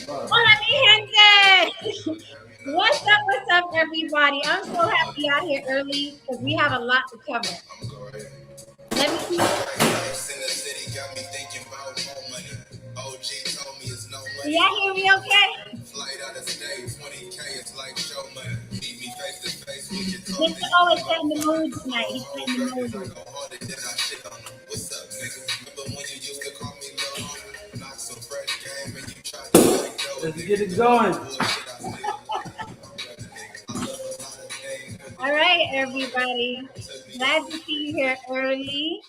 Hola, mi gente! What's up, everybody? I'm so happy out here early because we have a lot to cover. Let me see. Y'all hear me okay? Mr. O is setting the mood tonight. He's setting the mood. Let's get it going. All right, everybody. Glad to see you here early.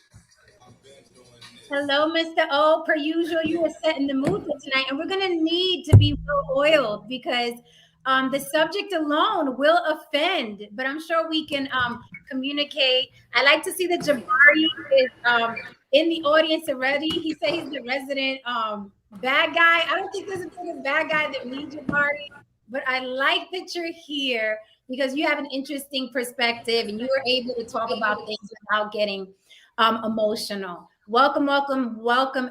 Hello, Mr. O. Per usual, you are setting the mood for tonight, and we're going to need to be well oiled because the subject alone will offend, but I'm sure we can communicate. I like to see that Jabari is in the audience already. He said he's the resident bad guy. I don't think there's a bigger bad guy than me, Jabari, but I like that you're here because you have an interesting perspective and you were able to talk about things without getting emotional. Welcome,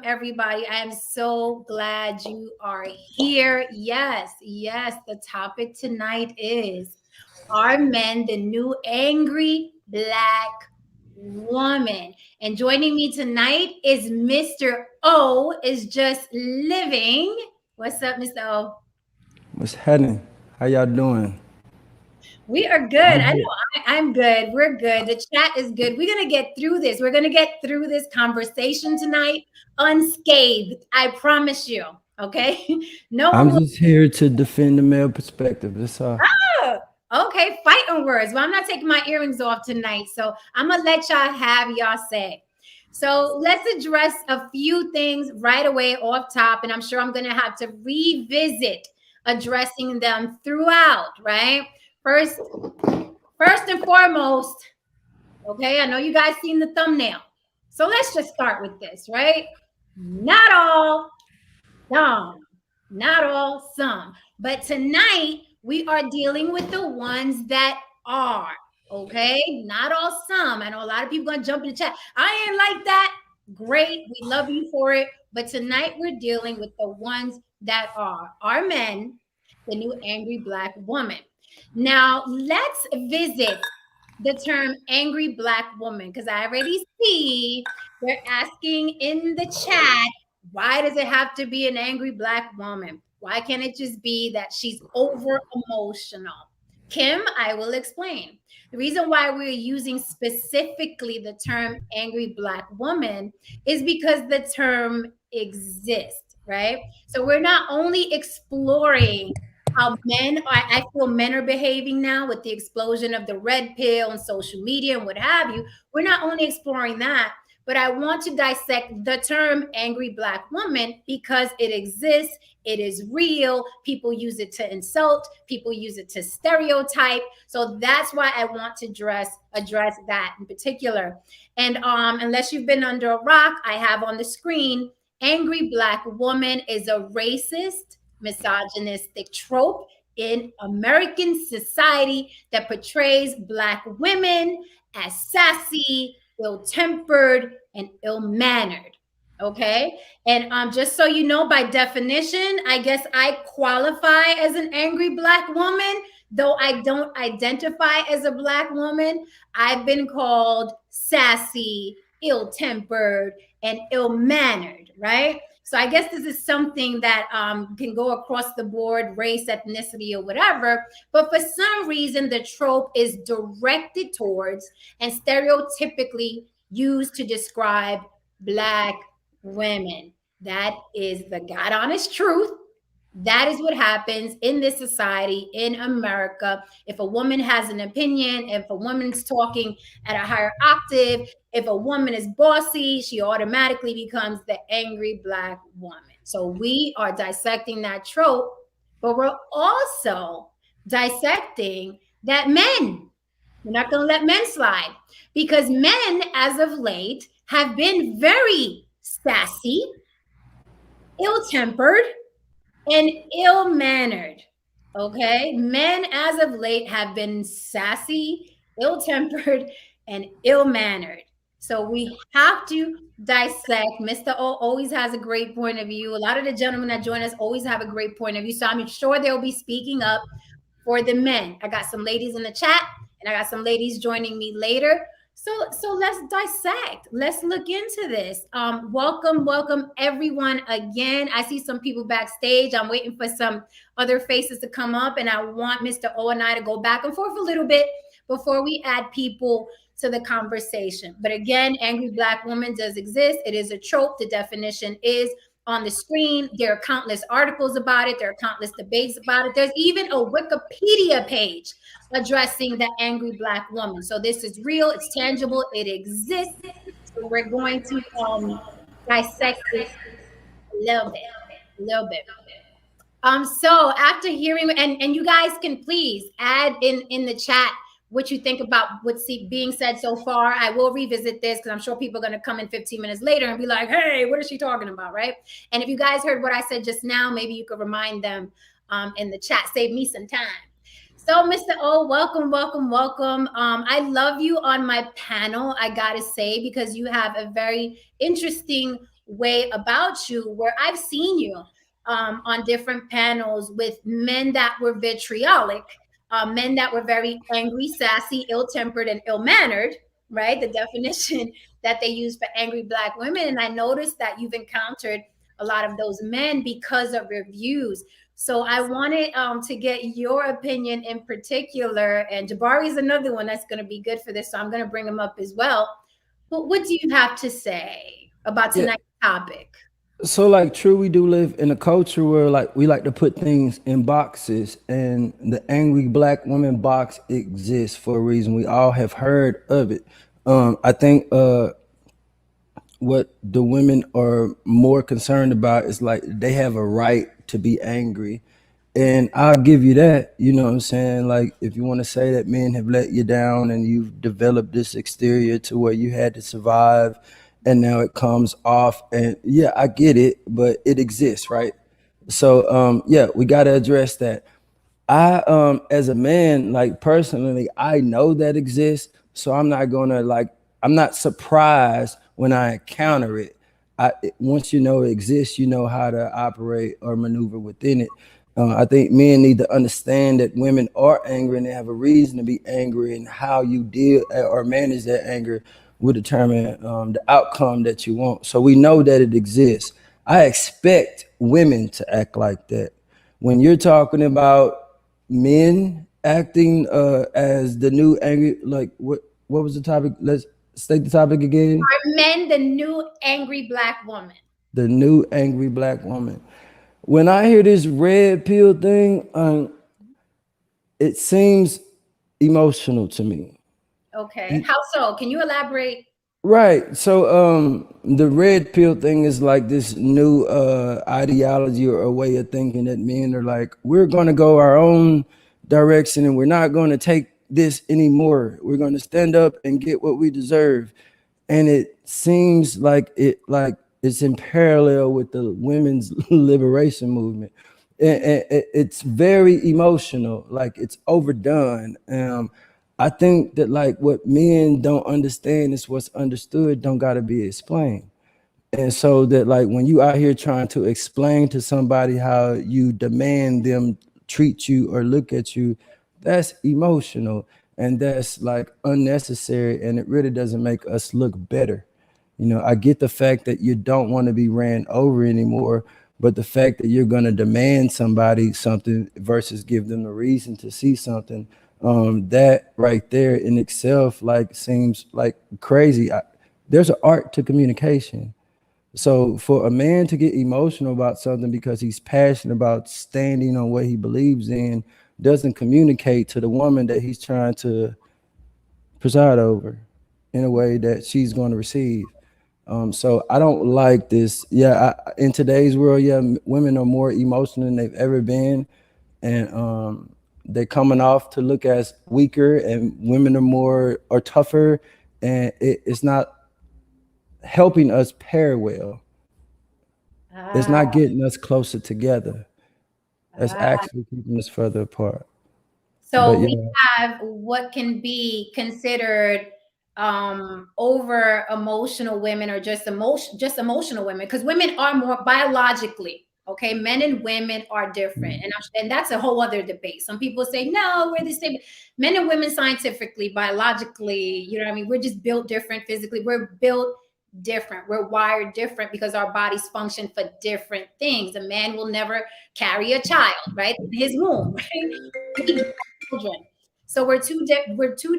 everybody. I am so glad you are here. Yes, the topic tonight is, are men the new angry black woman? And joining me tonight is Mr. O is just living. What's up, Mr. O? What's happening? How y'all doing? We are good. I'm I here. know I'm good. We're good. The chat is good. We're going to get through this. We're going to get through this conversation tonight unscathed. I promise you. Okay. No one I'm will. just here to defend the male perspective. That's all. Okay. Fighting words. Well, I'm not taking my earrings off tonight. So I'm going to let y'all have y'all say. So let's address a few things right away off top. And I'm sure I'm going to have to revisit addressing them throughout, right? First and foremost, okay, I know you guys seen the thumbnail. So let's just start with this, right? Not all, some. Not all, some. But tonight, we are dealing with the ones that are, okay? Not all, some. I know a lot of people going to jump in the chat. I ain't like that. Great. We love you for it. But tonight, we're dealing with the ones that are men, the new angry black woman. Now, let's visit the term angry black woman because I already see they're asking in the chat, why does it have to be an angry black woman? Why can't it just be that she's over emotional? Kim, I will explain. The reason why we're using specifically the term angry black woman is because the term exists, right? So we're not only exploring how I feel men are behaving now with the explosion of the red pill and social media and what have you. We're not only exploring that, but I want to dissect the term angry black woman because it exists. It is real. People use it to insult. People use it to stereotype. So that's why I want to address that in particular. And unless you've been under a rock, I have on the screen, angry black woman is a racist, misogynistic trope in American society that portrays black women as sassy, ill-tempered, and ill-mannered. Okay. And just so you know, by definition, I guess I qualify as an angry black woman, though I don't identify as a black woman. I've been called sassy, ill-tempered, and ill-mannered, right? So I guess this is something that can go across the board, race, ethnicity, or whatever. But for some reason, the trope is directed towards and stereotypically used to describe black women. That is the God honest truth. That is what happens in this society in America. If a woman has an opinion, if a woman's talking at a higher octave, if a woman is bossy, she automatically becomes the angry black woman. So we are dissecting that trope, but we're also dissecting that men. We're not going to let men slide because men, as of late, have been very sassy, ill-tempered, and ill-mannered. Okay, men as of late have been sassy, ill-tempered, and ill-mannered. So we have to dissect. Mr. O always has a great point of view. A lot of the gentlemen that join us always have a great point of view. So I'm sure they'll be speaking up for the men. I got some ladies in the chat and I got some ladies joining me later. So let's dissect. Let's look into this. Welcome everyone again. I see some people backstage. I'm waiting for some other faces to come up, and I want Mr. O and I to go back and forth a little bit before we add people to the conversation. But again, angry black woman does exist. It is a trope. The definition is on the screen. There are countless articles about it. There are countless debates about it. There's even a Wikipedia page addressing the angry black woman. So this is real. It's tangible. It exists. So we're going to dissect this a little bit, a little bit. So after hearing, and you guys can please add in the chat what you think about what's being said so far. I will revisit this because I'm sure people are going to come in 15 minutes later and be like, hey, what is she talking about, right? And if you guys heard what I said just now, maybe you could remind them in the chat. Save me some time. So, Mr. O, welcome. I love you on my panel, I gotta say, because you have a very interesting way about you where I've seen you on different panels with men that were vitriolic, men that were very angry, sassy, ill-tempered, and ill-mannered, right? The definition that they use for angry black women. And I noticed that you've encountered a lot of those men because of reviews. So I wanted to get your opinion in particular. And Jabari is another one that's going to be good for this. So I'm going to bring him up as well. But what do you have to say about Yeah. tonight's topic? So like true, we do live in a culture where like we like to put things in boxes, and the angry black woman box exists for a reason. We all have heard of it. I think what the women are more concerned about is like they have a right to be angry. And I'll give you that, you know what I'm saying? Like, if you want to say that men have let you down and you've developed this exterior to where you had to survive and now it comes off. And yeah, I get it, but it exists, right? So, yeah, we got to address that. As a man, like personally, I know that exists, so I'm not gonna like, I'm not surprised when I encounter it. Once you know it exists, you know how to operate or maneuver within it. I think men need to understand that women are angry and they have a reason to be angry, and how you deal or manage that anger will determine the outcome that you want. So we know that it exists. I expect women to act like that. When you're talking about men acting as the new angry, like what was the topic? Let's state the topic again. Are men the new angry black woman? The new angry black woman. When I hear this red pill thing, it seems emotional to me. Okay. How so? Can you elaborate? Right. So the red pill thing is like this new ideology or a way of thinking that men are like, we're going to go our own direction and we're not going to take this anymore. We're going to stand up and get what we deserve. And it seems like it's in parallel with the women's liberation movement. And it's very emotional, like it's overdone. I think that like what men don't understand is what's understood don't gotta be explained. And so that like when you out here trying to explain to somebody how you demand them treat you or look at you, that's emotional and that's like unnecessary, and it really doesn't make us look better. You know, I get the fact that you don't want to be ran over anymore, but the fact that you're going to demand somebody something versus give them a reason to see something, that right there in itself like seems like crazy. There's an art to communication. So for a man to get emotional about something because he's passionate about standing on what he believes in doesn't communicate to the woman that he's trying to preside over in a way that she's going to receive. So I don't like this. Yeah, in today's world, yeah, women are more emotional than they've ever been, and they're coming off to look as weaker, and women are tougher, and it's not helping us pair well. It's Ah, not getting us closer together. It's ah. actually keeping us further apart. But So we yeah, have what can be considered over emotional women, or just emotional women, because women are more biologically, okay, men and women are different, and that's a whole other debate. Some people say no, we're the same. Men and women, scientifically, biologically, you know what I mean, we're just built different. Physically, we're built different, we're wired different, because our bodies function for different things. A man will never carry a child, right, in his womb, right? We bear children. So we're two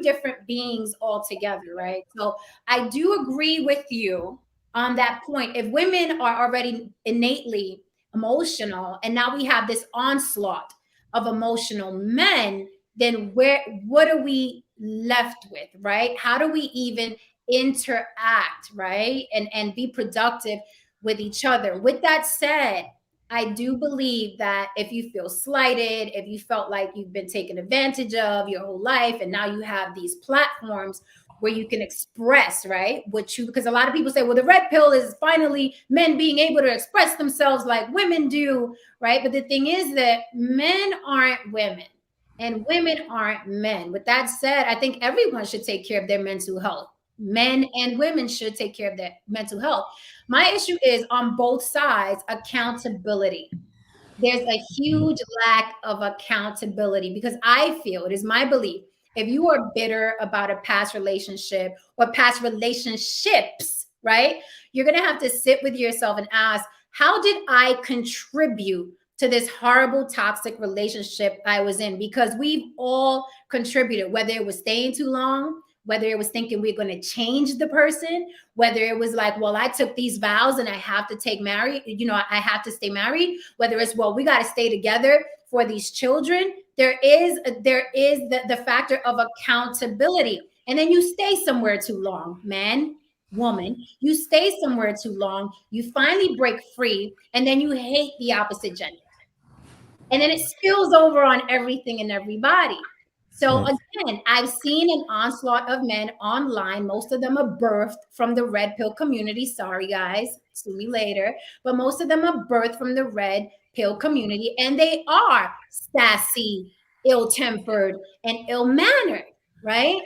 different beings altogether, right? So I do agree with you on that point. If women are already innately emotional, and now we have this onslaught of emotional men, then what are we left with, right? How do we even interact, right? And be productive with each other? With that said, I do believe that if you feel slighted, if you felt like you've been taken advantage of your whole life, and now you have these platforms where you can express, right, what you, because a lot of people say, well, the red pill is finally men being able to express themselves like women do, right? But the thing is that men aren't women and women aren't men. With that said, I think everyone should take care of their mental health. Men and women should take care of their mental health. My issue is on both sides, accountability. There's a huge lack of accountability, because I feel, it is my belief, if you are bitter about a past relationship or past relationships, right, you're going to have to sit with yourself and ask, how did I contribute to this horrible toxic relationship I was in? Because we've all contributed, whether it was staying too long, whether it was thinking we're going to change the person, whether it was like, well, I took these vows and I have to take married, I have to stay married, whether it's, well, we got to stay together for these children. There is the factor of accountability. And then you stay somewhere too long, man, woman, you stay somewhere too long, you finally break free, and then you hate the opposite gender, and then it spills over on everything and everybody. So again, I've seen an onslaught of men online. Most of them are birthed from the red pill community. Sorry, guys, sue me later. But most of them are birthed from the red pill community, and they are sassy, ill-tempered, and ill-mannered, right?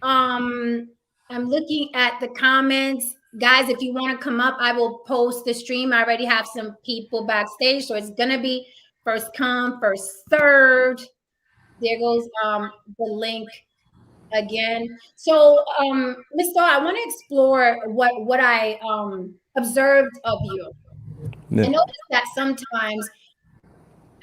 Um, I'm looking at the comments. Guys, if you want to come up, I will post the stream. I already have some people backstage, so it's gonna be first come, first served. There goes the link again. So Ms. Starr, I want to explore what I observed of you. I noticed that sometimes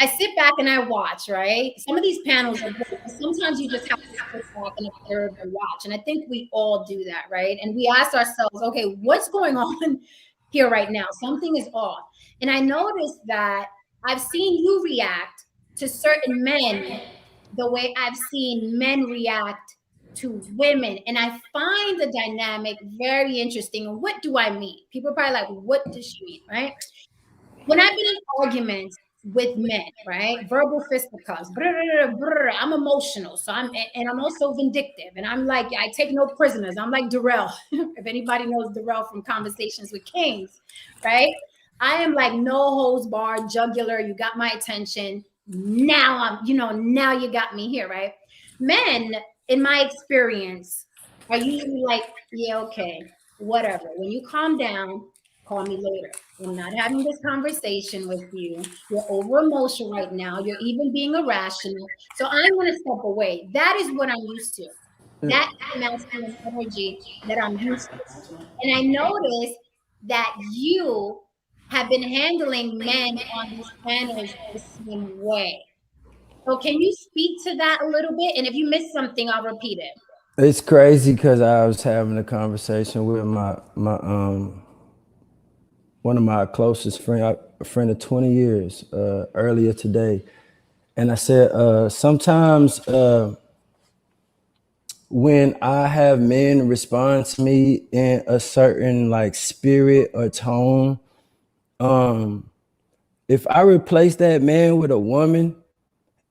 I sit back and I watch, right? Some of these panels are great, but sometimes you just have to sit back and observe and watch. And I think we all do that, right? And we ask ourselves, okay, what's going on here right now? Something is off. And I noticed that I've seen you react to certain men the way I've seen men react to women. And I find the dynamic very interesting. And what do I mean? People are probably like, what does she mean, right? When I've been in arguments with men, right? Verbal fisticuffs, I'm emotional. So I'm also vindictive. And I'm like, I take no prisoners. I'm like Darrell. If anybody knows Darrell from Conversations with Kings, right? I am like no holds barred, jugular. You got my attention. Now now you got me here, right? Men, in my experience, are usually like, yeah, okay, whatever. When you calm down, call me later. I'm not having this conversation with you. You're over emotional right now. You're even being irrational. So I'm going to step away. That is what I'm used to. That is the masculine energy that I'm used to. And I noticed that you have been handling men on these panels the same way. So can you speak to that a little bit? And if you missed something, I'll repeat it. It's crazy because I was having a conversation with my one of my closest friend, a friend of 20 years, earlier today, and I said sometimes when I have men respond to me in a certain like spirit or tone, if I replace that man with a woman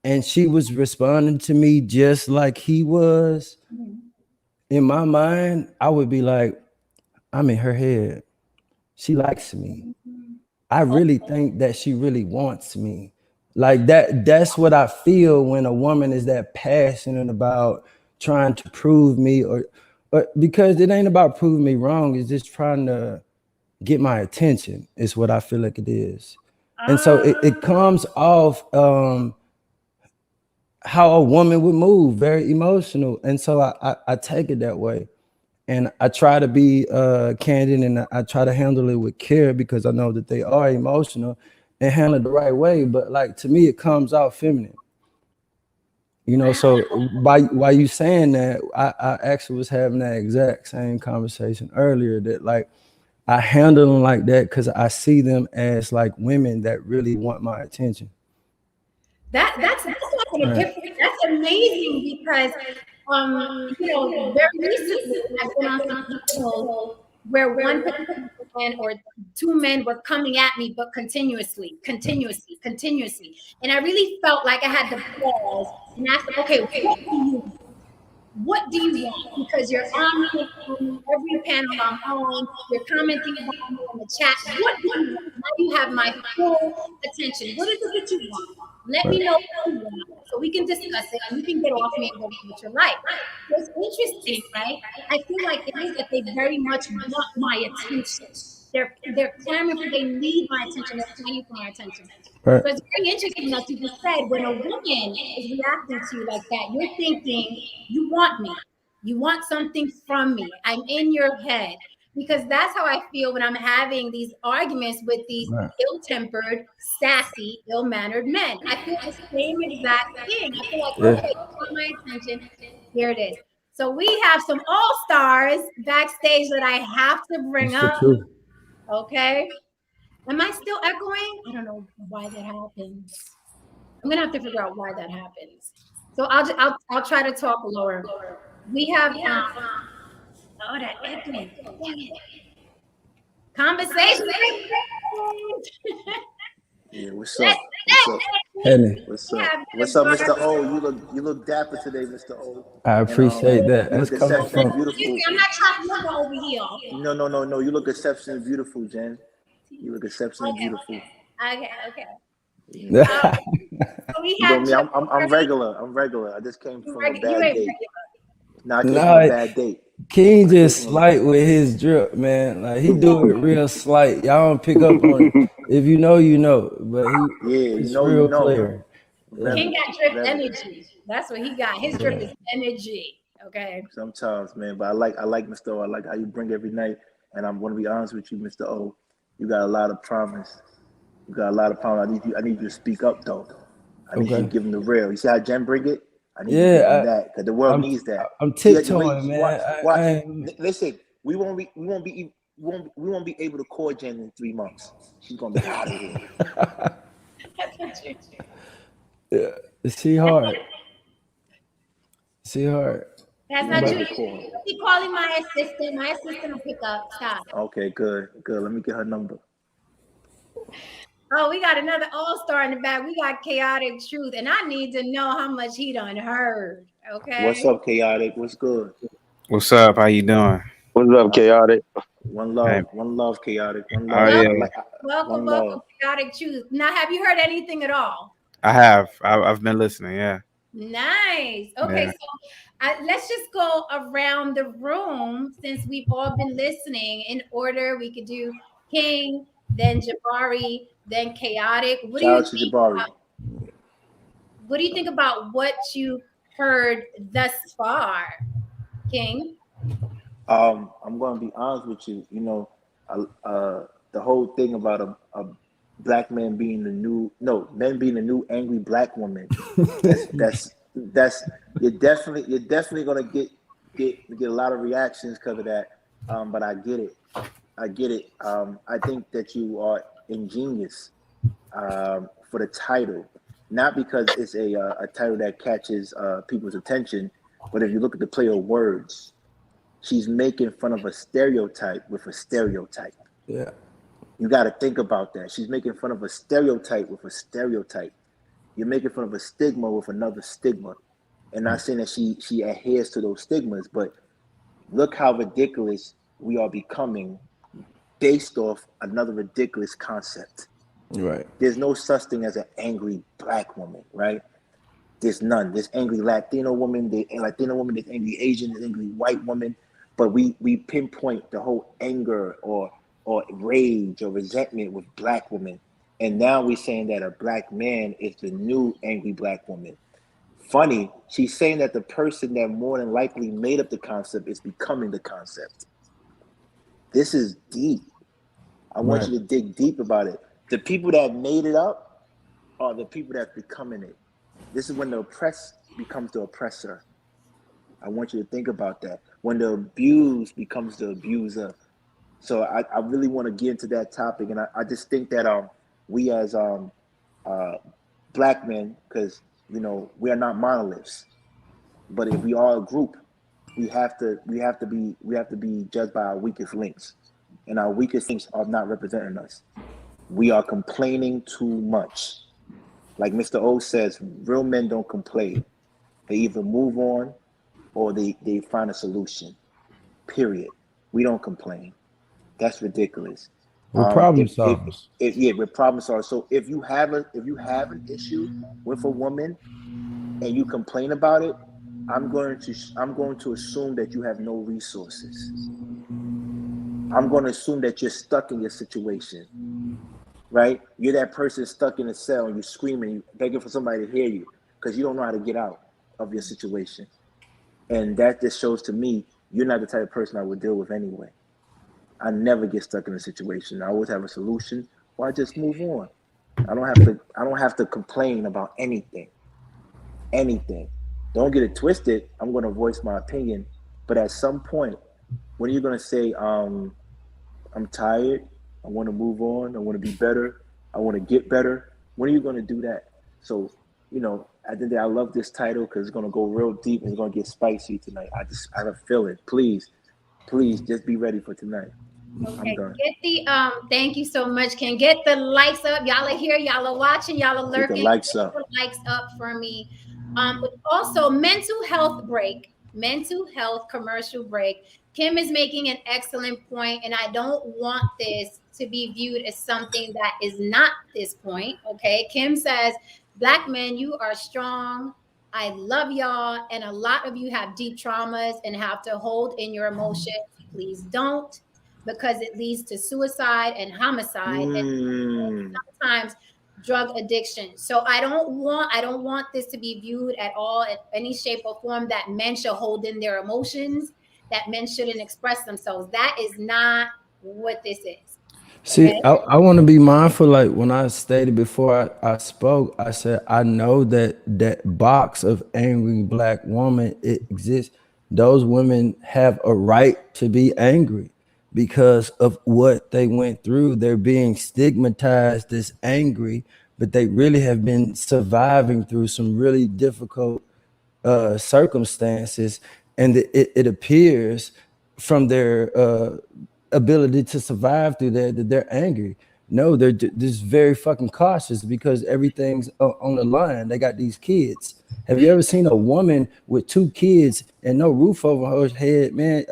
and she was responding to me just like he was, in my mind, I would be like, I'm in her head. She likes me. I really think that she really wants me. Like that's what I feel when a woman is that passionate about trying to prove me But because it ain't about proving me wrong, it's just trying to get my attention. Is what I feel like it is. And so it comes off how a woman would move, very emotional. And so I take it that way. And I try to be candid, and I try to handle it with care because I know that they are emotional and handle it the right way. But like to me, it comes out feminine. You know, so by you saying that, I actually was having that exact same conversation earlier that like I handle them like that because I see them as like women that really want my attention. That's like a Right. different. That's amazing because very recently I've been on some panels where one particular man or two men were coming at me, but continuously, and I really felt like I had to pause and ask them, okay, what do you want? Because you're on me on every panel I'm on, you're commenting about me in the chat. What do you want? Now you have my full attention. What is it that you want? Let me Right. know what you want so we can discuss it and you can get off me and go do what you like. So it's interesting, right? I feel like it is that they very much want my attention. They're clamoring for, they need my attention, they're clamoring for my attention. Right. So it's very interesting that you just said when a woman is reacting to you like that, you're thinking, you want me. You want something from me. I'm in your head. Because that's how I feel when I'm having these arguments with these Right. ill-tempered, sassy, ill-mannered men. I feel the same exact thing. I feel like, Yeah. okay, you want my attention. Here it is. So we have some all-stars backstage that I have to bring It's the up. truth. Okay. Am I still echoing? I don't know why that happens. I'm gonna have to figure out why that happens. So I'll try to talk lower. We have oh, that echoing. Dang it. Conversation. Yeah, what's Let's up? What's up? Henny, What's we up? have What's up, Mr. O? You look dapper today, Mr. O. I And appreciate that. you That's look coming exceptionally from you beautiful. see, I'm not chopped liver over here. No. You look exceptionally beautiful, Jen. You look exceptionally Okay, beautiful. okay. Yeah. So we You know have me. I'm regular. I'm regular. I just came from a you bad ain't date. No, I came from a no. bad date. King I came just from a slight with his drip, man. Like he do it real slight. Y'all don't pick up on it. If you know, you know. But yeah. he's You real know. player. Yeah. King Very, got drip very. energy. That's what he got. His drip is energy. Okay. Sometimes, man. But I like Mr. O. I like how you bring every night. And I'm going to be honest with you, Mr. O. You got a lot of promise. You got a lot of promise. I need you to speak up though. I need you to Okay. give them the real. You see how Jen bring it? I need you to give them Yeah. that because the world I'm needs that. I'm See the way. tiptoeing, Watch, man. watch. Listen, we won't be able to call Jen in 3 months. She's gonna be out of here. That's not true. She hard. She hard. That's We won't not be true. able You to call her. be calling my assistant. My assistant will pick up. Stop. Okay, good. Let me get her number. Oh, we got another all-star in the back. We got chaotic truth, and I need to know how much he done heard. What's Okay. up, chaotic? What's good? What's up? How you doing? What's up, Uh, chaotic? Hey, one love, chaotic. One oh love. Well, yeah, I like welcome, one love. welcome, chaotic truth. Now, have you heard anything at all? I have. I've been listening. Yeah, Nice. Okay, yeah. so let's just go around the room since we've all been listening in order. We could do King, then Jabari, then Chaotic. Shout out to Jabari. What do you think about what you heard thus far, King? I'm going to be honest with you. The whole thing about a black man being the new no men being the new angry black woman. That's you're definitely gonna get a lot of reactions because of that. But I get it. I get it. I think that you are ingenious for the title, not because it's a title that catches people's attention, but if you look at the play of words, she's making fun of a stereotype with a stereotype. Yeah. You got to think about that. She's making fun of a stereotype with a stereotype. You're making fun of a stigma with another stigma. And not saying that she adheres to those stigmas, but look how ridiculous we are becoming based off another ridiculous concept. Right. There's no such thing as an angry black woman, right? There's none. There's angry Latino woman, there's angry Asian, there's angry white woman. but we pinpoint the whole anger or rage or resentment with black women, and now we're saying that a black man is the new angry black woman. Funny, she's saying that the person that more than likely made up the concept is becoming the concept. This is deep. I want Right. you to dig deep about it. The people that made it up are the people that's becoming it. This is when the oppressed becomes the oppressor. I want you to think about that. When the abused becomes the abuser. So I really want to get into that topic, and I just think that we as uh black men, because we are not monoliths, but if we are a group, we have to be judged by our weakest links, and our weakest links are not representing us. We are complaining too much. Like Mr. O says, real men don't complain. They either move on or they find a solution. Period. We don't complain. That's ridiculous. We're problem If solvers. yeah, with problem solvers. So if you have an issue with a woman and you complain about it, I'm going to assume that you have no resources. I'm going to assume that you're stuck in your situation, right? You're that person stuck in a cell and you're screaming, begging for somebody to hear you because you don't know how to get out of your situation. And that just shows to me you're not the type of person I would deal with anyway. I never get stuck in a situation. I always have a solution, or I just move on. I don't have to complain about anything. Anything. Don't get it twisted. I'm going to voice my opinion, but at some point, when are you going to say, I'm tired. I want to move on. I want to be better. I want to get better. When are you going to do that? So, I think that I love this title because it's going to go real deep and it's going to get spicy tonight. I have a feeling. Please, just be ready for tonight. I'm Okay, done. get the thank you so much. Can get the likes up. Y'all are here, y'all are watching, y'all are Get the lurking. likes Get up. the likes up for me. But also mental health break, mental health commercial break. Kim is making an excellent point, and I don't want this to be viewed as something that is not this point. Okay. Kim says, Black men, you are strong. I love y'all. And a lot of you have deep traumas and have to hold in your emotions. Please don't, because it leads to suicide and homicide and Mm. sometimes drug addiction. So I don't want this to be viewed at all in any shape or form that men should hold in their emotions, that men shouldn't express themselves. That is not what this is. See, Okay. I want to be mindful. Like when I stated before I spoke, I said I know that that box of angry black woman it exists. Those women have a right to be angry because of what they went through. They're being stigmatized as angry, but they really have been surviving through some really difficult circumstances, and it appears from their ability to survive through that they're angry. No, they're just very fucking cautious because everything's on the line. They got these kids. Have you ever seen a woman with two kids and no roof over her head, man?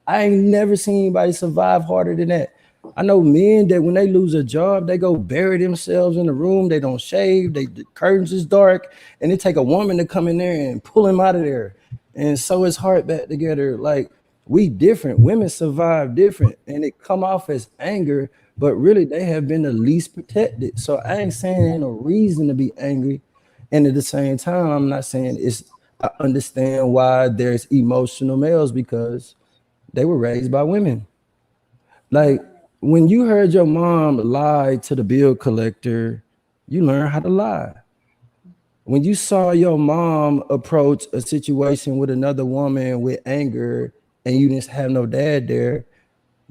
I ain't never seen anybody survive harder than that. I know men that when they lose a job, they go bury themselves in the room. They don't shave. The curtains is dark, and it take a woman to come in there and pull him out of there and sew his heart back together. Like we different. Women survive different, and it come off as anger, but really they have been the least protected. So I ain't saying ain't no reason to be angry, and at the same time, I'm not saying it's. I understand why there's emotional males because they were raised by women. Like when you heard your mom lie to the bill collector, you learn how to lie. When you saw your mom approach a situation with another woman with anger and you didn't have no dad there,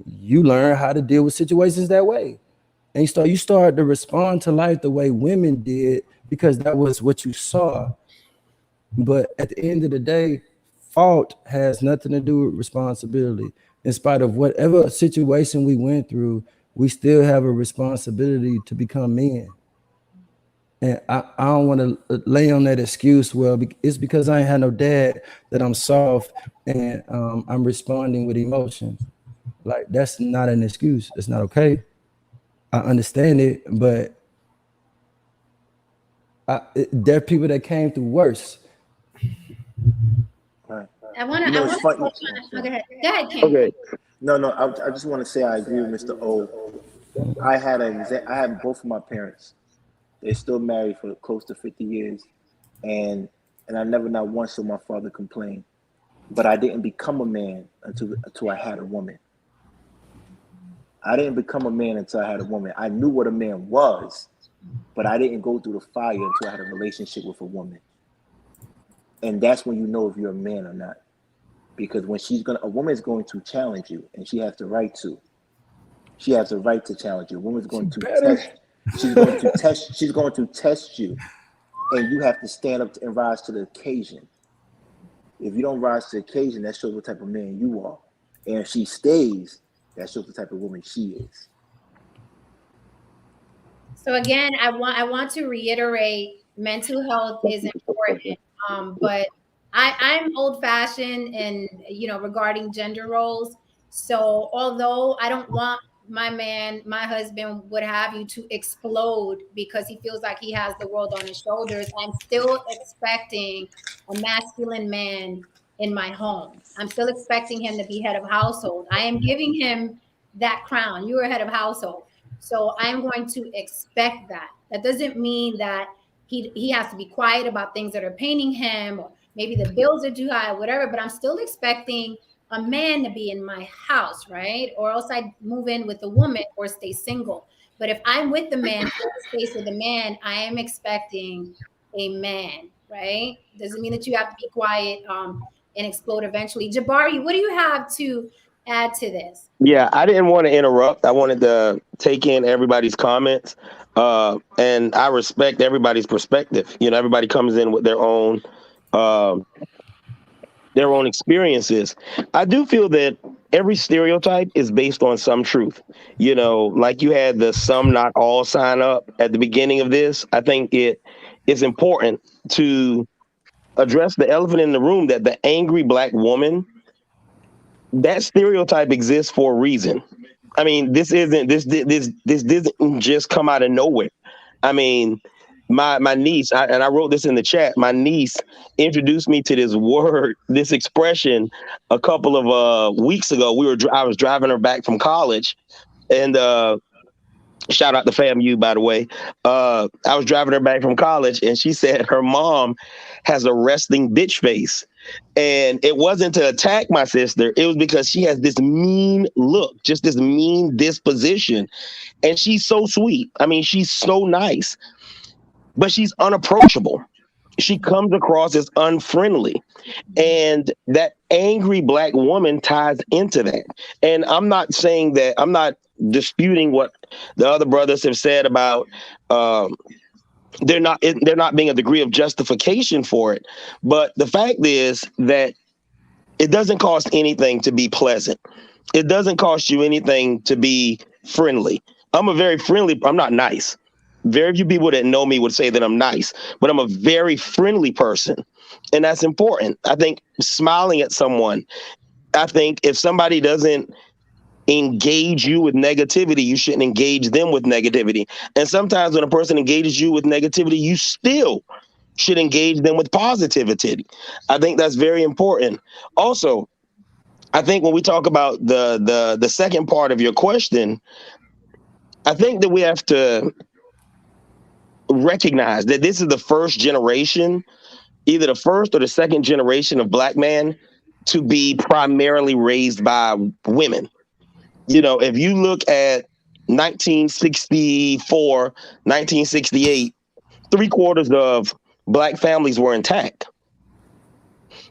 you learn how to deal with situations that way. And you start to respond to life the way women did because that was what you saw. But at the end of the day, fault has nothing to do with responsibility. In spite of whatever situation we went through, we still have a responsibility to become men. And I don't want to lay on that excuse. Well, it's because I ain't had no dad that I'm soft and I'm responding with emotion. Like that's not an excuse. It's not okay. I understand it, but there are people that came through worse. Right. You know, it's to funny. touch Oh, on. sorry. Go ahead, King. Okay. No, I just want to say I agree with Mr. O. I had both of my parents. They're still married for close to 50 years, and I never not once saw my father complain. But I didn't become a man until I had a woman. I didn't become a man until I had a woman. I knew what a man was, but I didn't go through the fire until I had a relationship with a woman. And that's when you know if you're a man or not. Because when a woman's going to challenge you, and she has the right to. She has the right to challenge you. A woman's She going to better. test. She's going to test. She's going to test you, and you have to stand up and rise to the occasion. If you don't rise to the occasion, that shows what type of man you are. And if she stays, that shows the type of woman she is. So again, I want to reiterate, mental health is important. But I'm old fashioned and regarding gender roles. So although I don't want my man, my husband, would have you to explode because he feels like he has the world on his shoulders, I'm still expecting a masculine man in my home. I'm still expecting him to be head of household. I am giving him that crown. You are head of household. So I'm going to expect that. That doesn't mean that he has to be quiet about things that are paining him, or maybe the bills are too high, whatever. But I'm still expecting a man to be in my house, right? Or else I move in with a woman or stay single. But if I'm with the man, share the space with the man, I am expecting a man, right? Doesn't mean that you have to be quiet and explode eventually. Jabari, what do you have to add to this? Yeah, I didn't want to interrupt. I wanted to take in everybody's comments. And I respect everybody's perspective. You know, everybody comes in with uh, their own experiences. I do feel that every stereotype is based on some truth. You know, like you had the some not all sign up at the beginning of this. I think it is important to address the elephant in the room that the angry black woman, that stereotype exists for a reason. I mean, this didn't just come out of nowhere. I mean, my niece, and I wrote this in the chat. My niece introduced me to this word, this expression, a couple of weeks ago. I was driving her back from college, and shout out to FAMU, by the way. I was driving her back from college, and she said her mom has a resting bitch face. And it wasn't to attack my sister. It was because she has this mean look, just this mean disposition. And she's so sweet. I mean, she's so nice, but she's unapproachable. She comes across as unfriendly. And that angry black woman ties into that. And I'm not disputing what the other brothers have said about um, they're not being a degree of justification for it. But the fact is that it doesn't cost anything to be pleasant. It doesn't cost you anything to be friendly. I'm not nice. Very few people that know me would say that I'm nice, but I'm a very friendly person. And that's important. I think smiling at someone, I think if somebody doesn't engage you with negativity, you shouldn't engage them with negativity. And sometimes when a person engages you with negativity, you still should engage them with positivity. I think that's very important. Also, I think when we talk about the second part of your question, I think that we have to recognize that this is the first generation, either the first or the second generation of black man to be primarily raised by women. You know, if you look at 1964, 1968, three-quarters of black families were intact.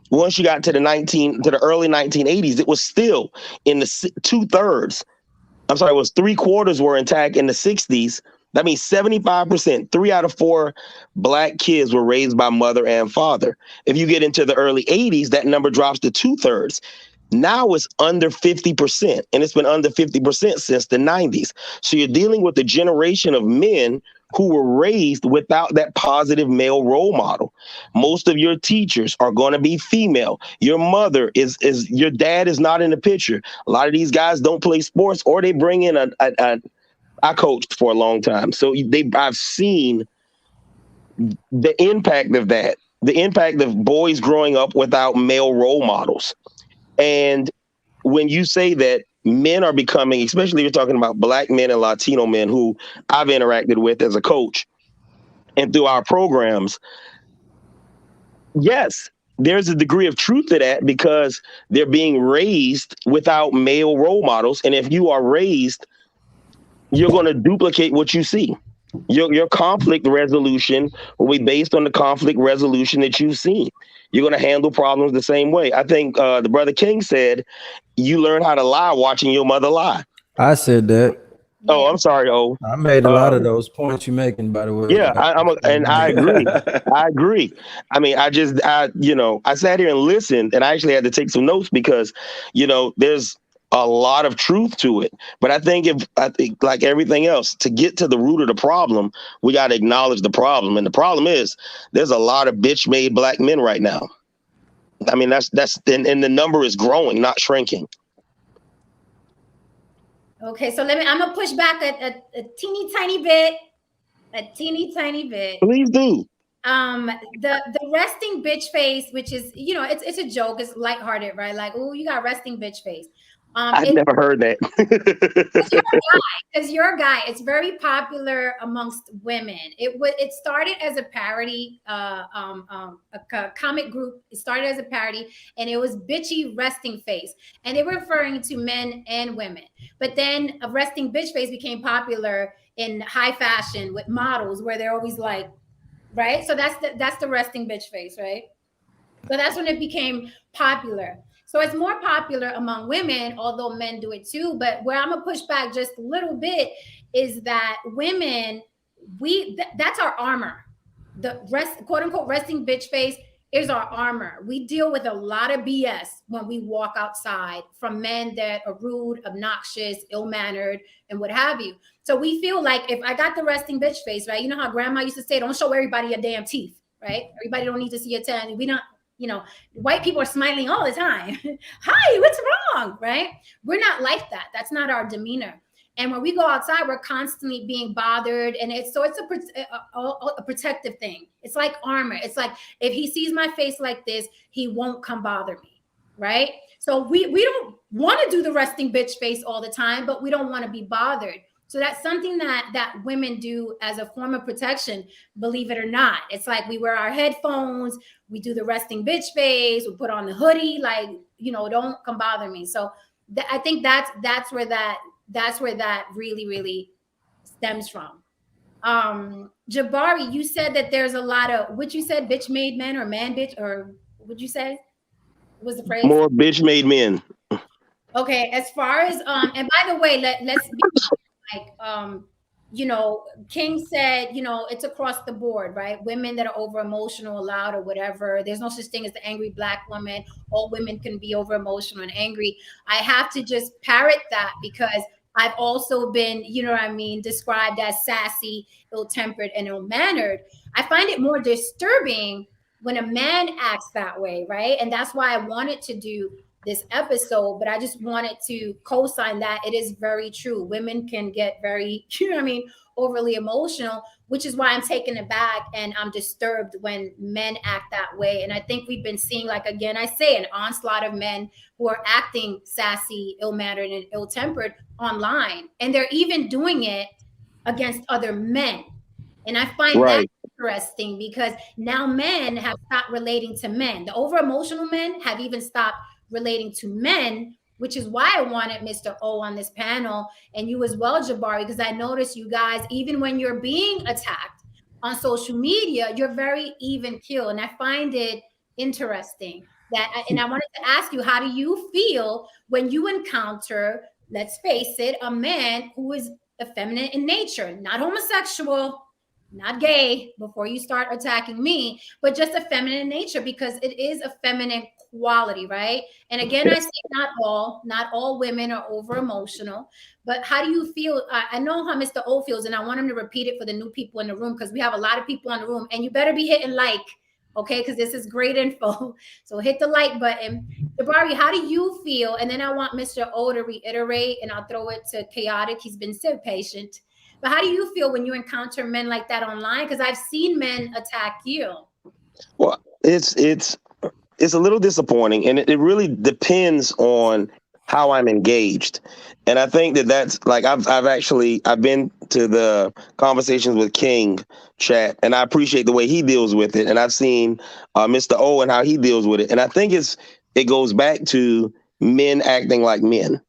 Once you got to the early 1980s, it was still in the two-thirds. I'm sorry, it was three-quarters were intact in the 60s. That means 75%, 3 out of 4 black kids were raised by mother and father. If you get into the early 80s, that number drops to two-thirds. Now it's under 50%, and it's been under 50% since the 90s. So you're dealing with a generation of men who were raised without that positive male role model. Most of your teachers are going to be female. Your mother is your dad is not in the picture. A lot of these guys don't play sports, or they bring in I coached for a long time, so I've seen the impact of that. the impact of boys growing up without male role models. And when you say that men are becoming, especially if you're talking about black men and Latino men who I've interacted with as a coach and through our programs, yes, there's a degree of truth to that because they're being raised without male role models. And if you are raised, you're going to duplicate what you see. Your conflict resolution will be based on the conflict resolution that you've seen. You're going to handle problems the same way. I think the brother King said, you learn how to lie watching your mother lie. I said that. Oh, Yeah. I'm sorry, O. I made a lot of those points you're making, by the way. Yeah, and I agree. I agree. I mean, I sat here and listened, and I actually had to take some notes because, there's a lot of truth to it. But I think like everything else, to get to the root of the problem, we got to acknowledge the problem. And the problem is there's a lot of bitch-made black men right now. I mean, and the number is growing, not shrinking. Okay, so I'm gonna push back a teeny tiny bit. A teeny tiny bit. Please do. The resting bitch face, which is, it's a joke, it's lighthearted, right? Like, oh, you got resting bitch face. I've never heard that. Because you're a guy, it's very popular amongst women. It started as a parody, a comic group. It started as a parody, and it was bitchy resting face, and they were referring to men and women. But then a resting bitch face became popular in high fashion with models, where they're always like, right? So that's the resting bitch face, right? So that's when it became popular. So it's more popular among women, although men do it too. But where I'm gonna push back just a little bit is that women, that's our armor. The quote unquote resting bitch face is our armor. We deal with a lot of BS when we walk outside from men that are rude, obnoxious, ill-mannered, and what have you. So we feel like if I got the resting bitch face, right? You know how grandma used to say, don't show everybody your damn teeth, right? Everybody don't need to see your teeth. We don't, white people are smiling all the time. Hi, what's wrong? Right? We're not like that. That's not our demeanor. And when we go outside, we're constantly being bothered. And it's a protective thing. It's like armor. It's like, if he sees my face like this, he won't come bother me. Right? So we don't want to do the resting bitch face all the time, but we don't want to be bothered. So that's something that women do as a form of protection, believe it or not. It's like we wear our headphones, we do the resting bitch face, we put on the hoodie, like, don't come bother me. So I think that's where that really, really stems from. Jabari, you said that there's a lot of, what you said, bitch made men or man bitch, or what'd you say? What was the phrase? More bitch made men. Okay, as far as and by the way, let's be like King said, it's across the board, right? Women that are over emotional, loud, or whatever. There's no such thing as the angry black woman. All women can be over emotional and angry. I have to just parrot that because I've also been, described as sassy, ill-tempered, and ill-mannered. I find it more disturbing when a man acts that way, right? And that's why I wanted to do this episode, but I just wanted to co-sign that it is very true. Women can get very, overly emotional, which is why I'm taken aback and I'm disturbed when men act that way. And I think we've been seeing, like, again, I say, an onslaught of men who are acting sassy, ill-mannered, and ill-tempered online. And they're even doing it against other men. And I find that interesting because now men have stopped relating to men. The over-emotional men have even stopped relating to men, which is why I wanted Mr. O on this panel, and you as well, Jabari, because I noticed you guys, even when you're being attacked on social media, you're very even keel. And I find it interesting and I wanted to ask you, how do you feel when you encounter, let's face it, a man who is effeminate in nature, not homosexual, not gay, before you start attacking me, but just a feminine nature, because it is a feminine quality, right? And again, I say not all women are over emotional, but how do you feel? I know how Mr. O feels, and I want him to repeat it for the new people in the room, because we have a lot of people in the room, and you better be hitting like, okay? Because this is great info. So hit the like button. Jabari, how do you feel? And then I want Mr. O to reiterate, and I'll throw it to Chaotic. He's been so patient. But how do you feel when you encounter men like that online? Because I've seen men attack you. Well, it's a little disappointing, and it really depends on how I'm engaged. And I think that that's like I've been to the conversations with King chat, and I appreciate the way he deals with it. And I've seen Mr. O and how he deals with it, and I think it goes back to men acting like men.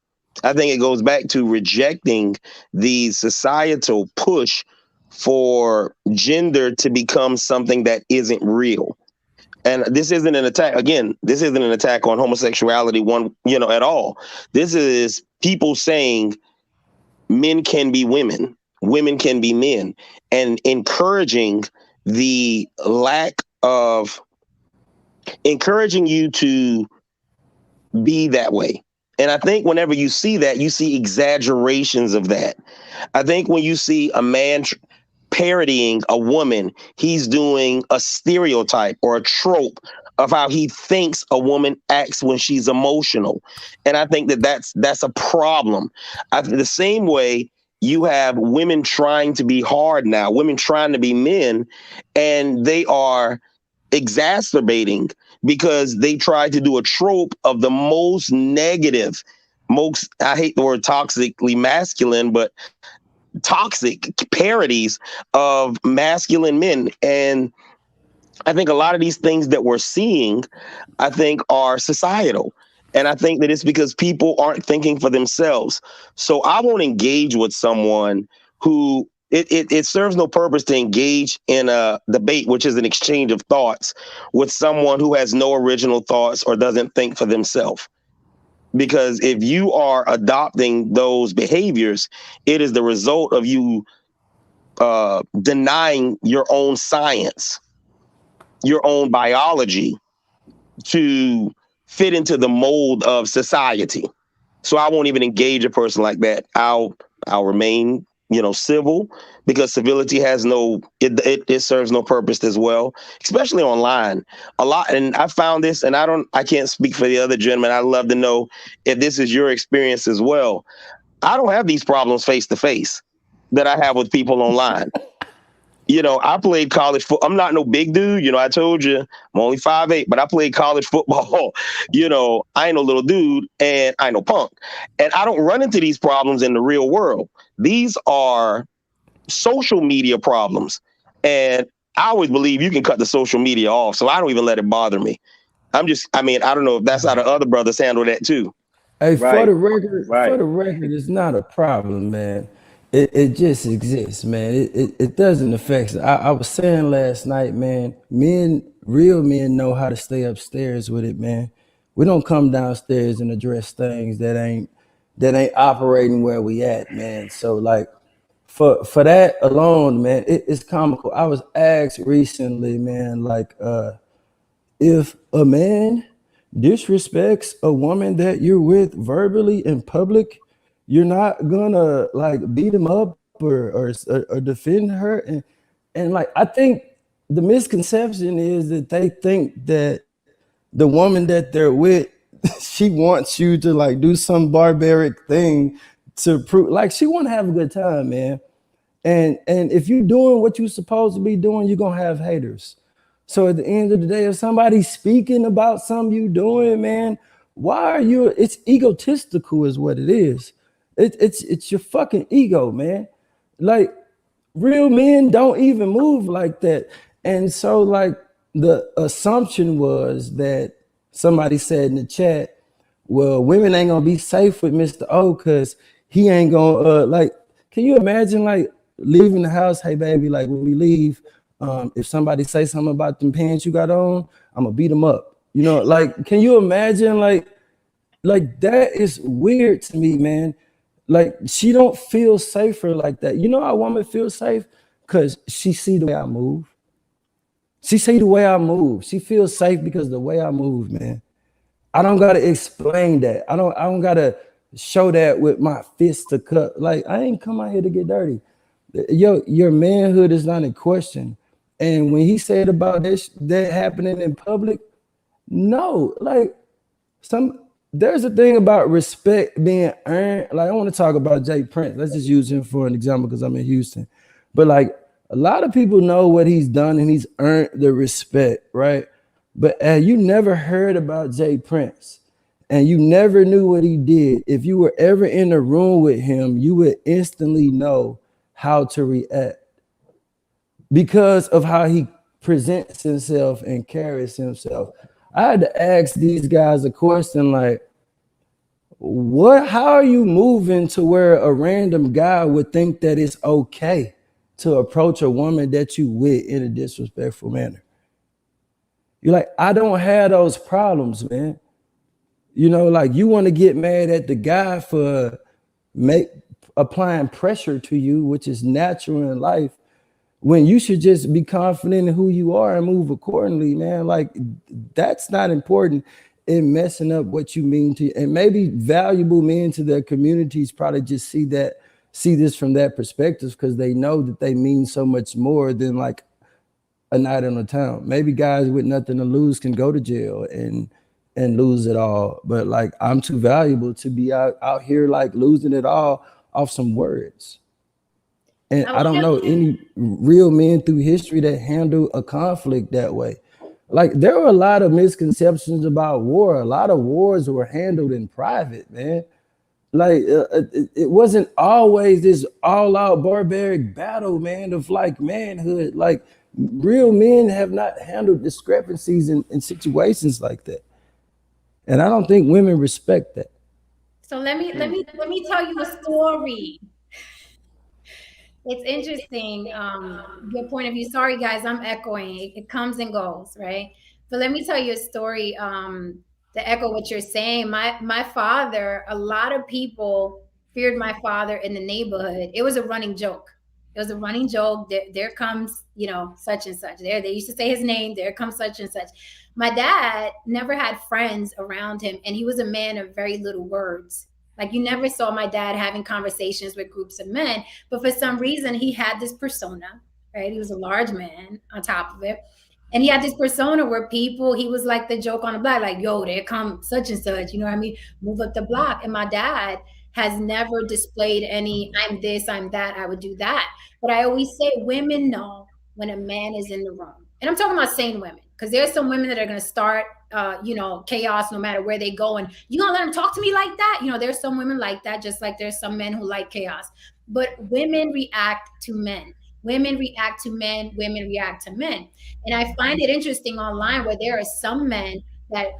I think it goes back to rejecting the societal push for gender to become something that isn't real. And this isn't an attack. Again, this isn't an attack on homosexuality at all. This is people saying men can be women, women can be men, and encouraging you to be that way. And I think whenever you see that, you see exaggerations of that. I think when you see a man parodying a woman, he's doing a stereotype or a trope of how he thinks a woman acts when she's emotional. And I think that that's a problem. The same way you have women trying to be hard now, women trying to be men, and they are exacerbating because they try to do a trope of the most negative, most, I hate the word toxically masculine, but toxic parodies of masculine men. And I think a lot of these things that we're seeing, I think, are societal. And I think that it's because people aren't thinking for themselves. So I won't engage with someone who it serves no purpose to engage in a debate, which is an exchange of thoughts, with someone who has no original thoughts or doesn't think for themselves. Because if you are adopting those behaviors, it is the result of you denying your own science, your own biology, to fit into the mold of society. So I won't even engage a person like that. I'll remain, civil, because civility has it serves no purpose as well, especially online. A lot, and I found this, and I can't speak for the other gentlemen. I'd love to know if this is your experience as well. I don't have these problems face to face that I have with people online. I played college football. I'm not no big dude. I told you I'm only 5'8", but I played college football. I ain't no little dude, and I ain't no punk. And I don't run into these problems in the real world. These are social media problems. And I always believe you can cut the social media off. So I don't even let it bother me. I don't know if that's how the other brothers handle that too. Hey, Right. for the record, it's not a problem, man. It just exists, man. It doesn't affect. I was saying last night, man. Real men know how to stay upstairs with it, man. We don't come downstairs and address things that ain't operating where we at, man. So like, for that alone, man, it's comical. I was asked recently, man, like, if a man disrespects a woman that you're with verbally in public, you're not gonna like beat him up or defend her. And like, I think the misconception is that they think that the woman that they're with, she wants you to like do some barbaric thing to prove, like, she want to have a good time, man. And if you're doing what you're supposed to be doing, you're gonna have haters. So at the end of the day, if somebody's speaking about something you doing, man, why are you? It's egotistical, is what it is. It's your fucking ego, man. Like, real men don't even move like that. And so like, the assumption was that somebody said in the chat, well, women ain't gonna be safe with Mr. O because he ain't gonna like. Can you imagine like leaving the house? Hey baby, like when we leave, if somebody say something about them pants you got on, I'm gonna beat them up. Like, can you imagine like that is weird to me, man. Like, she don't feel safer like that. You know how a woman feels safe? Because she see the way I move. She see the way I move. She feels safe because of the way I move, man. I don't gotta explain that. I don't gotta show that with my fist to cut. Like, I ain't come out here to get dirty. Your manhood is not in question. And when he said about that happening in public, no, like, there's a thing about respect being earned. Like, I want to talk about Jay Prince. Let's just use him for an example because I'm in Houston. But like, A lot of people know what he's done and he's earned the respect, right? But you never heard about Jay Prince and you never knew what he did. If you were ever in a room with him, you would instantly know how to react because of how he presents himself and carries himself. I had to ask these guys a question like, how are you moving to where a random guy would think that it's okay to approach a woman that you with in a disrespectful manner? You're like, I don't have those problems, man. You know, like you want to get mad at the guy for applying pressure to you, which is natural in life, when you should just be confident in who you are and move accordingly, man. Like that's not important in messing up what you mean to, and maybe valuable men to their communities probably just see this from that perspective because they know that they mean so much more than like a night on the town. Maybe guys with nothing to lose can go to jail and lose it all, but like I'm too valuable to be out here like losing it all off some words. And I don't know any real men through history that handle a conflict that way. Like there were a lot of misconceptions about war. A lot of wars were handled in private, man. Like it wasn't always this all-out barbaric battle, man, of like manhood. Like real men have not handled discrepancies in situations like that. And I don't think women respect that. So let me tell you a story. It's interesting, your point of view. Sorry, guys, I'm echoing. It comes and goes, right? But let me tell you a story to echo what you're saying. My father, a lot of people feared my father in the neighborhood. It was a running joke. It was a running joke. There comes, such and such. They used to say his name. There comes such and such. My dad never had friends around him, and he was a man of very little words. Like you never saw my dad having conversations with groups of men, but for some reason he had this persona, right? He was a large man on top of it. And he had this persona where he was like the joke on the block, like, yo, there come such and such, you know what I mean? Move up the block. And my dad has never displayed any, I'm this, I'm that, I would do that. But I always say women know when a man is in the room. And I'm talking about sane women, because there's some women that are going to start chaos no matter where they go, and you gonna let them talk to me like that? There's some women like that, just like there's some men who like chaos. But women react to men. Women react to men. Women react to men. And I find it interesting online where there are some men that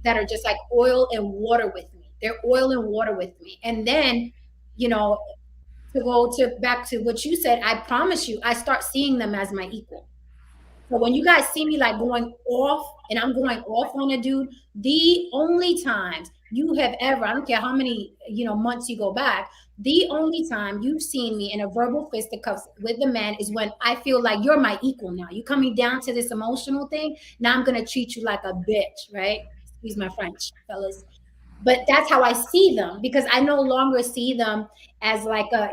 are just like oil and water with me. They're oil and water with me. And then, to go back to what you said, I promise you, I start seeing them as my equal. So when you guys see me like going off and I'm going off on a dude, the only times you have ever, I don't care how many, months you go back, the only time you've seen me in a verbal fisticuffs with the man is when I feel like you're my equal now. You coming down to this emotional thing. Now I'm going to treat you like a bitch, right? Excuse my French, fellas. But that's how I see them, because I no longer see them as like a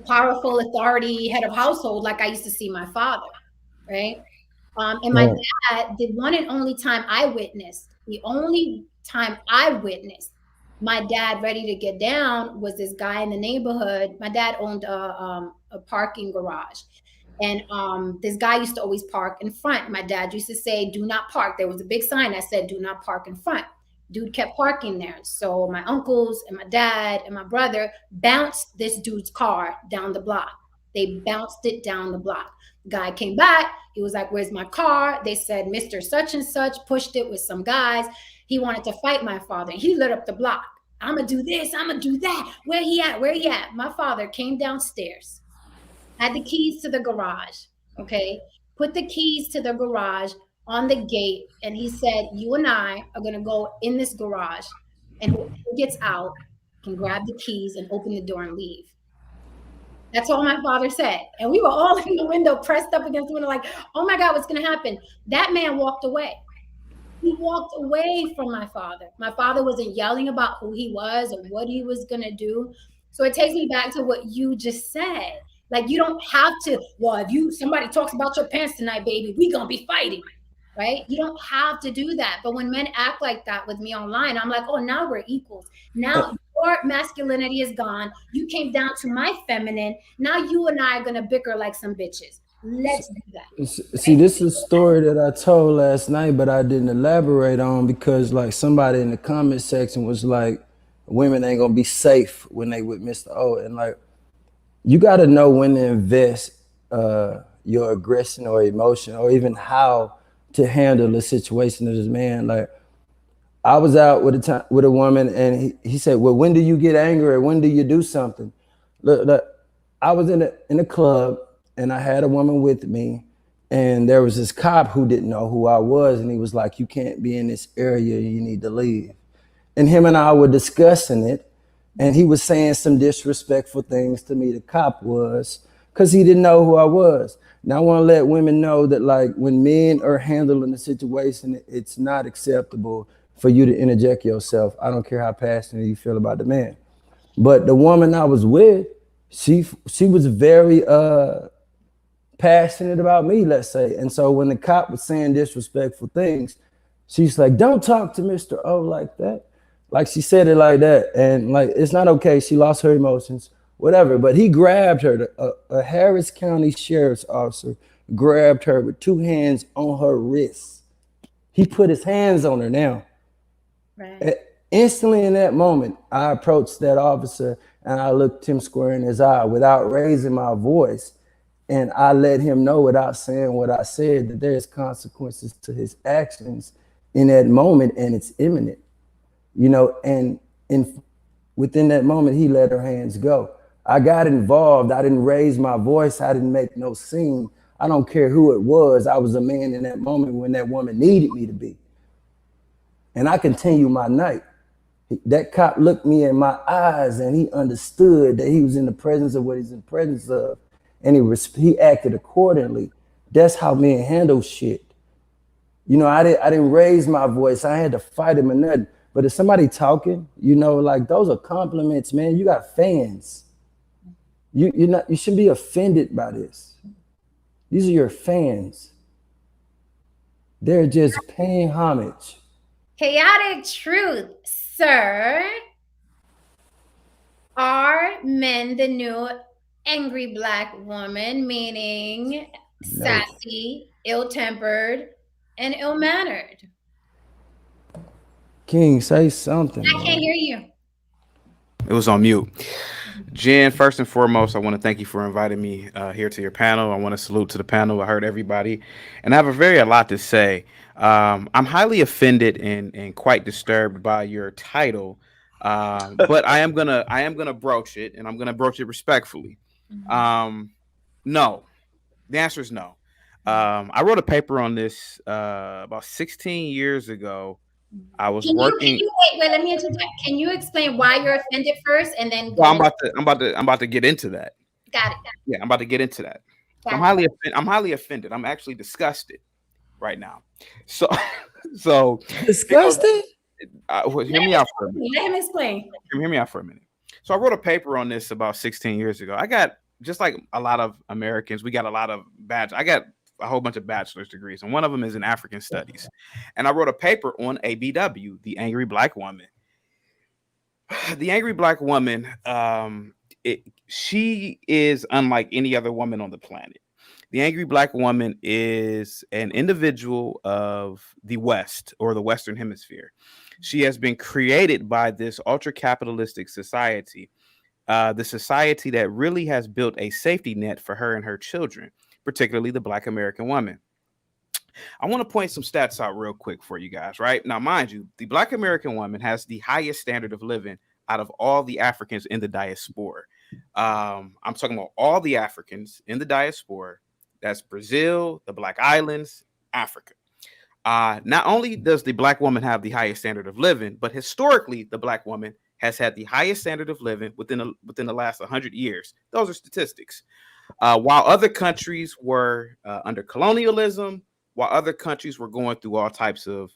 powerful authority head of household like I used to see my father. Right. And my dad, the one and only time I witnessed my dad ready to get down was this guy in the neighborhood. My dad owned a parking garage. And this guy used to always park in front. My dad used to say, do not park. There was a big sign that said, do not park in front. Dude kept parking there. So my uncles and my dad and my brother bounced this dude's car down the block. They bounced it down the block. Guy came back. He was like, where's my car? They said, Mr. Such and such pushed it with some guys. He wanted to fight my father. He lit up the block. I'm going to do this. I'm going to do that. Where he at? Where he at? My father came downstairs, had the keys to the garage. Okay. Put the keys to the garage on the gate. And he said, you and I are going to go in this garage, and whoever gets out can grab the keys and open the door and leave. That's all my father said. And we were all in the window, pressed up against the window, like, oh my God, what's going to happen? That man walked away. He walked away from my father. My father wasn't yelling about who he was or what he was going to do. So it takes me back to what you just said. Like, you don't have to, well, if somebody talks about your pants tonight, baby, we going to be fighting, right? You don't have to do that. But when men act like that with me online, I'm like, oh, now we're equals. Now Your masculinity is gone. You came down to my feminine. Now you and I are gonna bicker like some bitches. Let's do that. See, this is a story that I told last night, but I didn't elaborate on because, like, somebody in the comment section was like, "Women ain't gonna be safe when they with Mr. O," and like, you got to know when to invest your aggression or emotion, or even how to handle the situation of this man. Like, I was out with a woman, and he said, "Well, when do you get angry? When do you do something?" Look, I was in a club, and I had a woman with me, and there was this cop who didn't know who I was, and he was like, "You can't be in this area. You need to leave." And him and I were discussing it, and he was saying some disrespectful things to me. The cop was, because he didn't know who I was. Now I want to let women know that, like, when men are handling the situation, it's not acceptable for you to interject yourself. I don't care how passionate you feel about the man. But the woman I was with, she was very passionate about me, let's say. And so when the cop was saying disrespectful things, she's like, "Don't talk to Mr. O like that." Like, she said it like that. And like, it's not okay. She lost her emotions, whatever. But he grabbed her. A Harris County sheriff's officer grabbed her with two hands on her wrists. He put his hands on her now. Right. Instantly in that moment, I approached that officer and I looked him square in his eye without raising my voice. And I let him know without saying what I said that there's consequences to his actions in that moment, and it's imminent. And within that moment, he let her hands go. I got involved. I didn't raise my voice. I didn't make no scene. I don't care who it was. I was a man in that moment when that woman needed me to be. And I continued my night. That cop looked me in my eyes and he understood that he was in the presence of what he's in the presence of. And he acted accordingly. That's how men handle shit. I didn't raise my voice. I had to fight him or nothing. But if somebody talking, like, those are compliments, man. You got fans. You shouldn't be offended by this. These are your fans. They're just paying homage. Chaotic truth, sir. Are men the new angry black woman, meaning sassy, ill-tempered, and ill-mannered? King, say something. I can't hear you. It was on mute. Jen, first and foremost, I want to thank you for inviting me here to your panel. I want to salute to the panel. I heard everybody, and I have a lot to say. I'm highly offended and quite disturbed by your title, but I am gonna broach it, and I'm gonna broach it respectfully. No, the answer is no. I wrote a paper on this about 16 years ago. I was working. Wait, let me interject. Can you explain why you're offended first and then go Well, into I'm about to get into that. Got it. Yeah, I'm about to get into that. Got I'm highly offended. I'm actually disgusted right now. So, so Disgusted? hear me out for a minute. Let him explain. Hear me out for a minute. So I wrote a paper on this about 16 years ago. I got, just like a lot of Americans, we got a lot of I got a whole bunch of bachelor's degrees, and one of them is in African studies. And I wrote a paper on ABW, the angry black woman. The angry black woman, she is unlike any other woman on the planet. The angry black woman is an individual of the West, or the Western Hemisphere. She has been created by this ultra capitalistic society, the society that really has built a safety net for her and her children, particularly the Black American woman. I want to point some stats out real quick for you guys, right? Now, mind you, the Black American woman has the highest standard of living out of all the Africans in the diaspora. I'm talking about all the Africans in the diaspora. That's Brazil, the Black Islands, Africa. Not only does the Black woman have the highest standard of living, but historically, the Black woman has had the highest standard of living within the last 100 years. Those are statistics. While other countries were under colonialism, while other countries were going through all types of,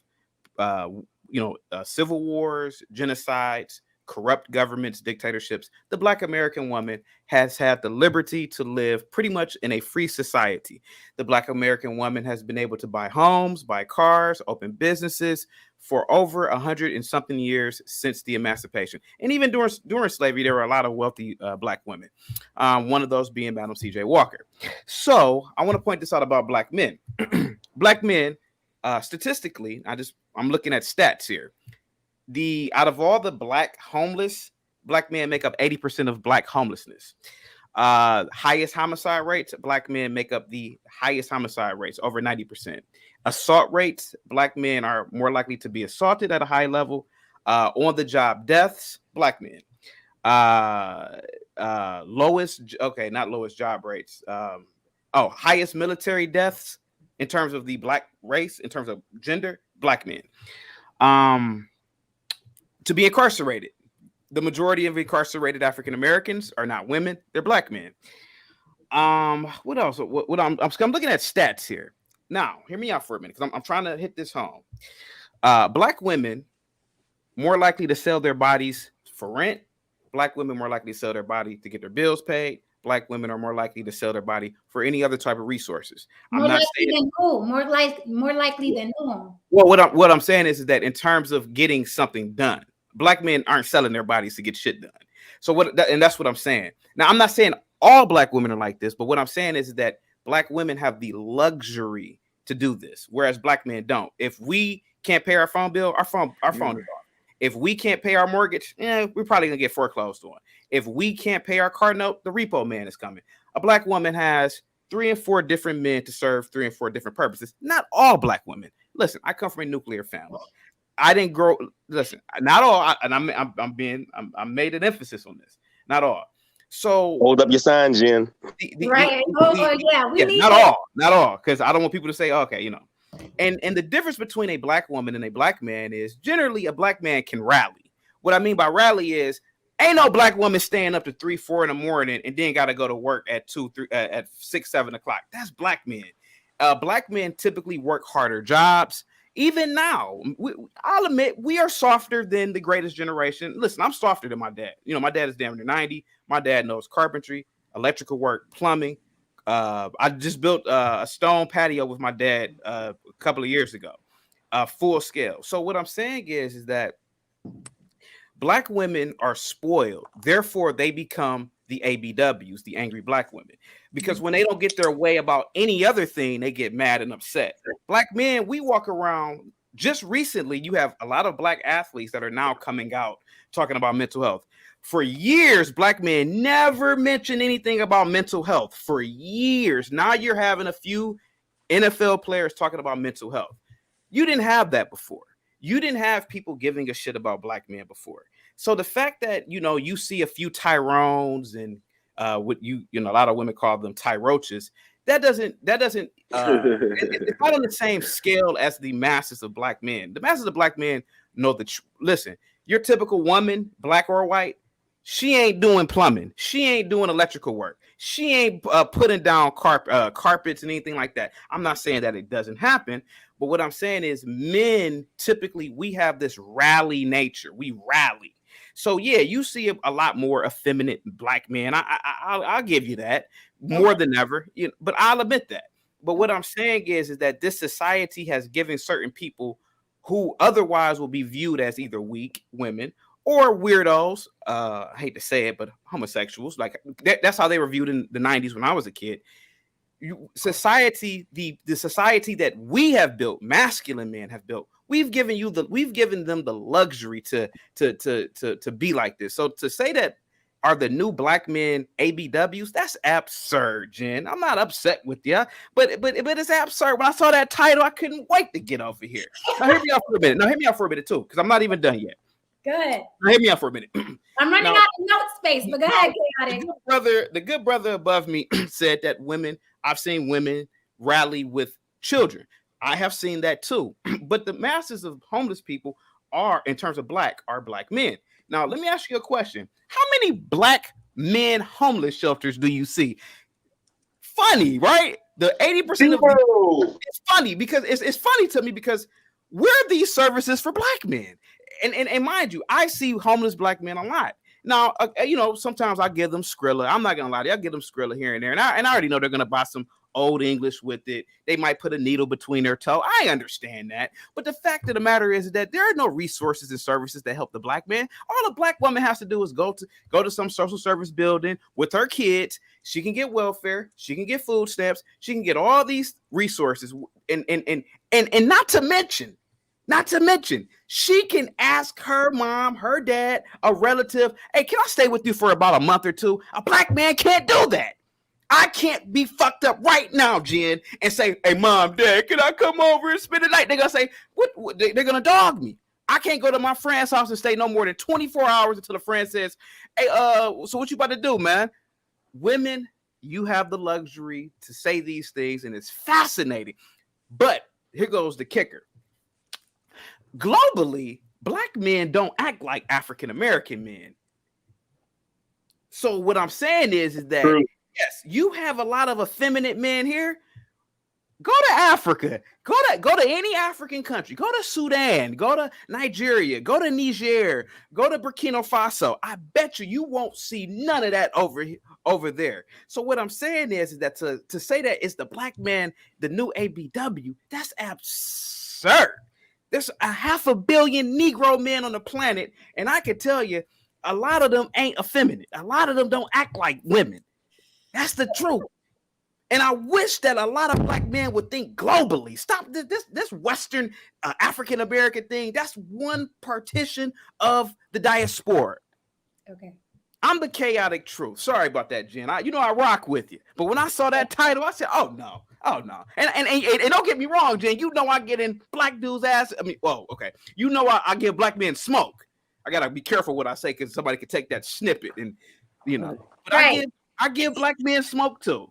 civil wars, genocides, corrupt governments, dictatorships, the Black American woman has had the liberty to live pretty much in a free society. The Black American woman has been able to buy homes, buy cars, open businesses for over 100 and something years since the emancipation. And even during slavery, there were a lot of wealthy Black women. One of those being Madam C.J. Walker. So I want to point this out about Black men. Black men, statistically, I'm looking at stats here. Out of all the Black homeless, Black men make up 80% of Black homelessness. Highest homicide rates, Black men make up the highest homicide rates, over 90%. Assault rates, Black men are more likely to be assaulted at a high level. On the job deaths, Black men. Not lowest job rates. Highest military deaths in terms of the Black race, in terms of gender, Black men. To be incarcerated, the majority of incarcerated African Americans are not women; they're Black men. What else? I'm looking at stats here. Now, hear me out for a minute, because I'm trying to hit this home. Black women more likely to sell their bodies for rent. Black women more likely to sell their body to get their bills paid. Black women are more likely to sell their body for any other type of resources. More likely than who? More likely than who? Well, what I'm saying is that in terms of getting something done, Black men aren't selling their bodies to get shit done. So and that's what I'm saying. Now, I'm not saying all Black women are like this, but what I'm saying is that Black women have the luxury to do this, whereas Black men don't. If we can't pay our phone bill, our phone is off. If we can't pay our mortgage, we're probably gonna get foreclosed on. If we can't pay our car note, the repo man is coming. A Black woman has 3 and 4 different men to serve 3 and 4 different purposes. Not all Black women. Listen, I come from a nuclear family. I didn't grow. Listen, not all. I'm made an emphasis on this. Not all. So hold up your sign, Jen. Right. We need not all, because I don't want people to say, okay, you know. And the difference between a Black woman and a Black man is generally a Black man can rally. What I mean by rally is ain't no Black woman staying up to 3, 4 in the morning and then got to go to work at 2, 3, at 6, 7 o'clock. That's Black men. Black men typically work harder jobs. Even now, I'll admit we are softer than the greatest generation. Listen, I'm softer than my dad. You know, my dad is damn near 90. My dad knows carpentry, electrical work, plumbing. I just built a stone patio with my dad a couple of years ago, full scale. So what I'm saying is that Black women are spoiled. Therefore, they become the ABWs, the angry Black women, because when they don't get their way about any other thing, they get mad and upset. Black men, we walk around. Just recently, you have a lot of Black athletes that are now coming out talking about mental health. For years, Black men never mentioned anything about mental health. For years. Now you're having a few NFL players talking about mental health. You didn't have that before. You didn't have people giving a shit about Black men before. So the fact that, you know, you see a few Tyrones and what a lot of women call them Tyroaches, it's not on the same scale as the masses of Black men. The masses of Black men know listen, your typical woman, Black or white, she ain't doing plumbing. She ain't doing electrical work. She ain't putting down carpets and anything like that. I'm not saying that it doesn't happen, but what I'm saying is men, typically, we have this rally nature. We rally. So, yeah, you see a lot more effeminate Black men. I'll give you that more than ever, but I'll admit that. But what I'm saying is that this society has given certain people who otherwise will be viewed as either weak women or weirdos, I hate to say it, but homosexuals, like that's how they were viewed in the 90s when I was a kid. Society, the society that we have built, masculine men have built, we've given them the luxury to be like this. So to say that are the new Black men ABWs, that's absurd, Jen. I'm not upset with you, but it's absurd. When I saw that title, I couldn't wait to get over here. Now hear me out for a minute. Too, because I'm not even done yet. Good. Now, hear me out for a minute. I'm running out of note space, but go ahead, Chaotic. The good brother above me said that I've seen women rally with children. I have seen that too. But the masses of homeless people in terms of Black men. Now, let me ask you a question. How many Black men homeless shelters do you see? Funny, right? The 80% of it's funny because it's funny to me because where are these services for black men? And mind you, I see homeless black men a lot. Now, sometimes I give them Skrilla. I'm not gonna lie to you, I give them Skrilla here and there, and I already know they're gonna buy some old English with it. They might put a needle between their toe. I understand that, but the fact of the matter is that there are no resources and services that help the black man. All a black woman has to do is go to some social service building with her kids. She can get welfare. She can get food stamps. She can get all these resources, and not to mention. She can ask her mom, her dad, a relative, hey, can I stay with you for about a month or two? A black man can't do that. I can't be fucked up right now, Jen, and say, hey, mom, dad, can I come over and spend the night? They're going to say, what? They're going to dog me. I can't go to my friend's house and stay no more than 24 hours until the friend says, hey, so what you about to do, man? Women, you have the luxury to say these things, and it's fascinating. But here goes the kicker. Globally, black men don't act like African American men. So what I'm saying is that yes, you have a lot of effeminate men here. Go to Africa. Go to any African country. Go to Sudan. Go to Nigeria. Go to Niger. Go to Burkina Faso. I bet you won't see none of that over there. So what I'm saying is that to say that it's the black man, the new ABW, that's absurd. There's 500 million Negro men on the planet, and I can tell you, a lot of them ain't effeminate. A lot of them don't act like women. That's the truth. And I wish that a lot of black men would think globally. Stop this Western African American thing. That's one partition of the diaspora. Okay. I'm the chaotic truth. Sorry about that, Jen. I rock with you. But when I saw that title, I said, oh no. And don't get me wrong, Jen. You know I get in black dudes' ass. I mean, whoa, okay. You know I give black men smoke. I gotta be careful what I say because somebody could take that snippet and But right. I give black men smoke too.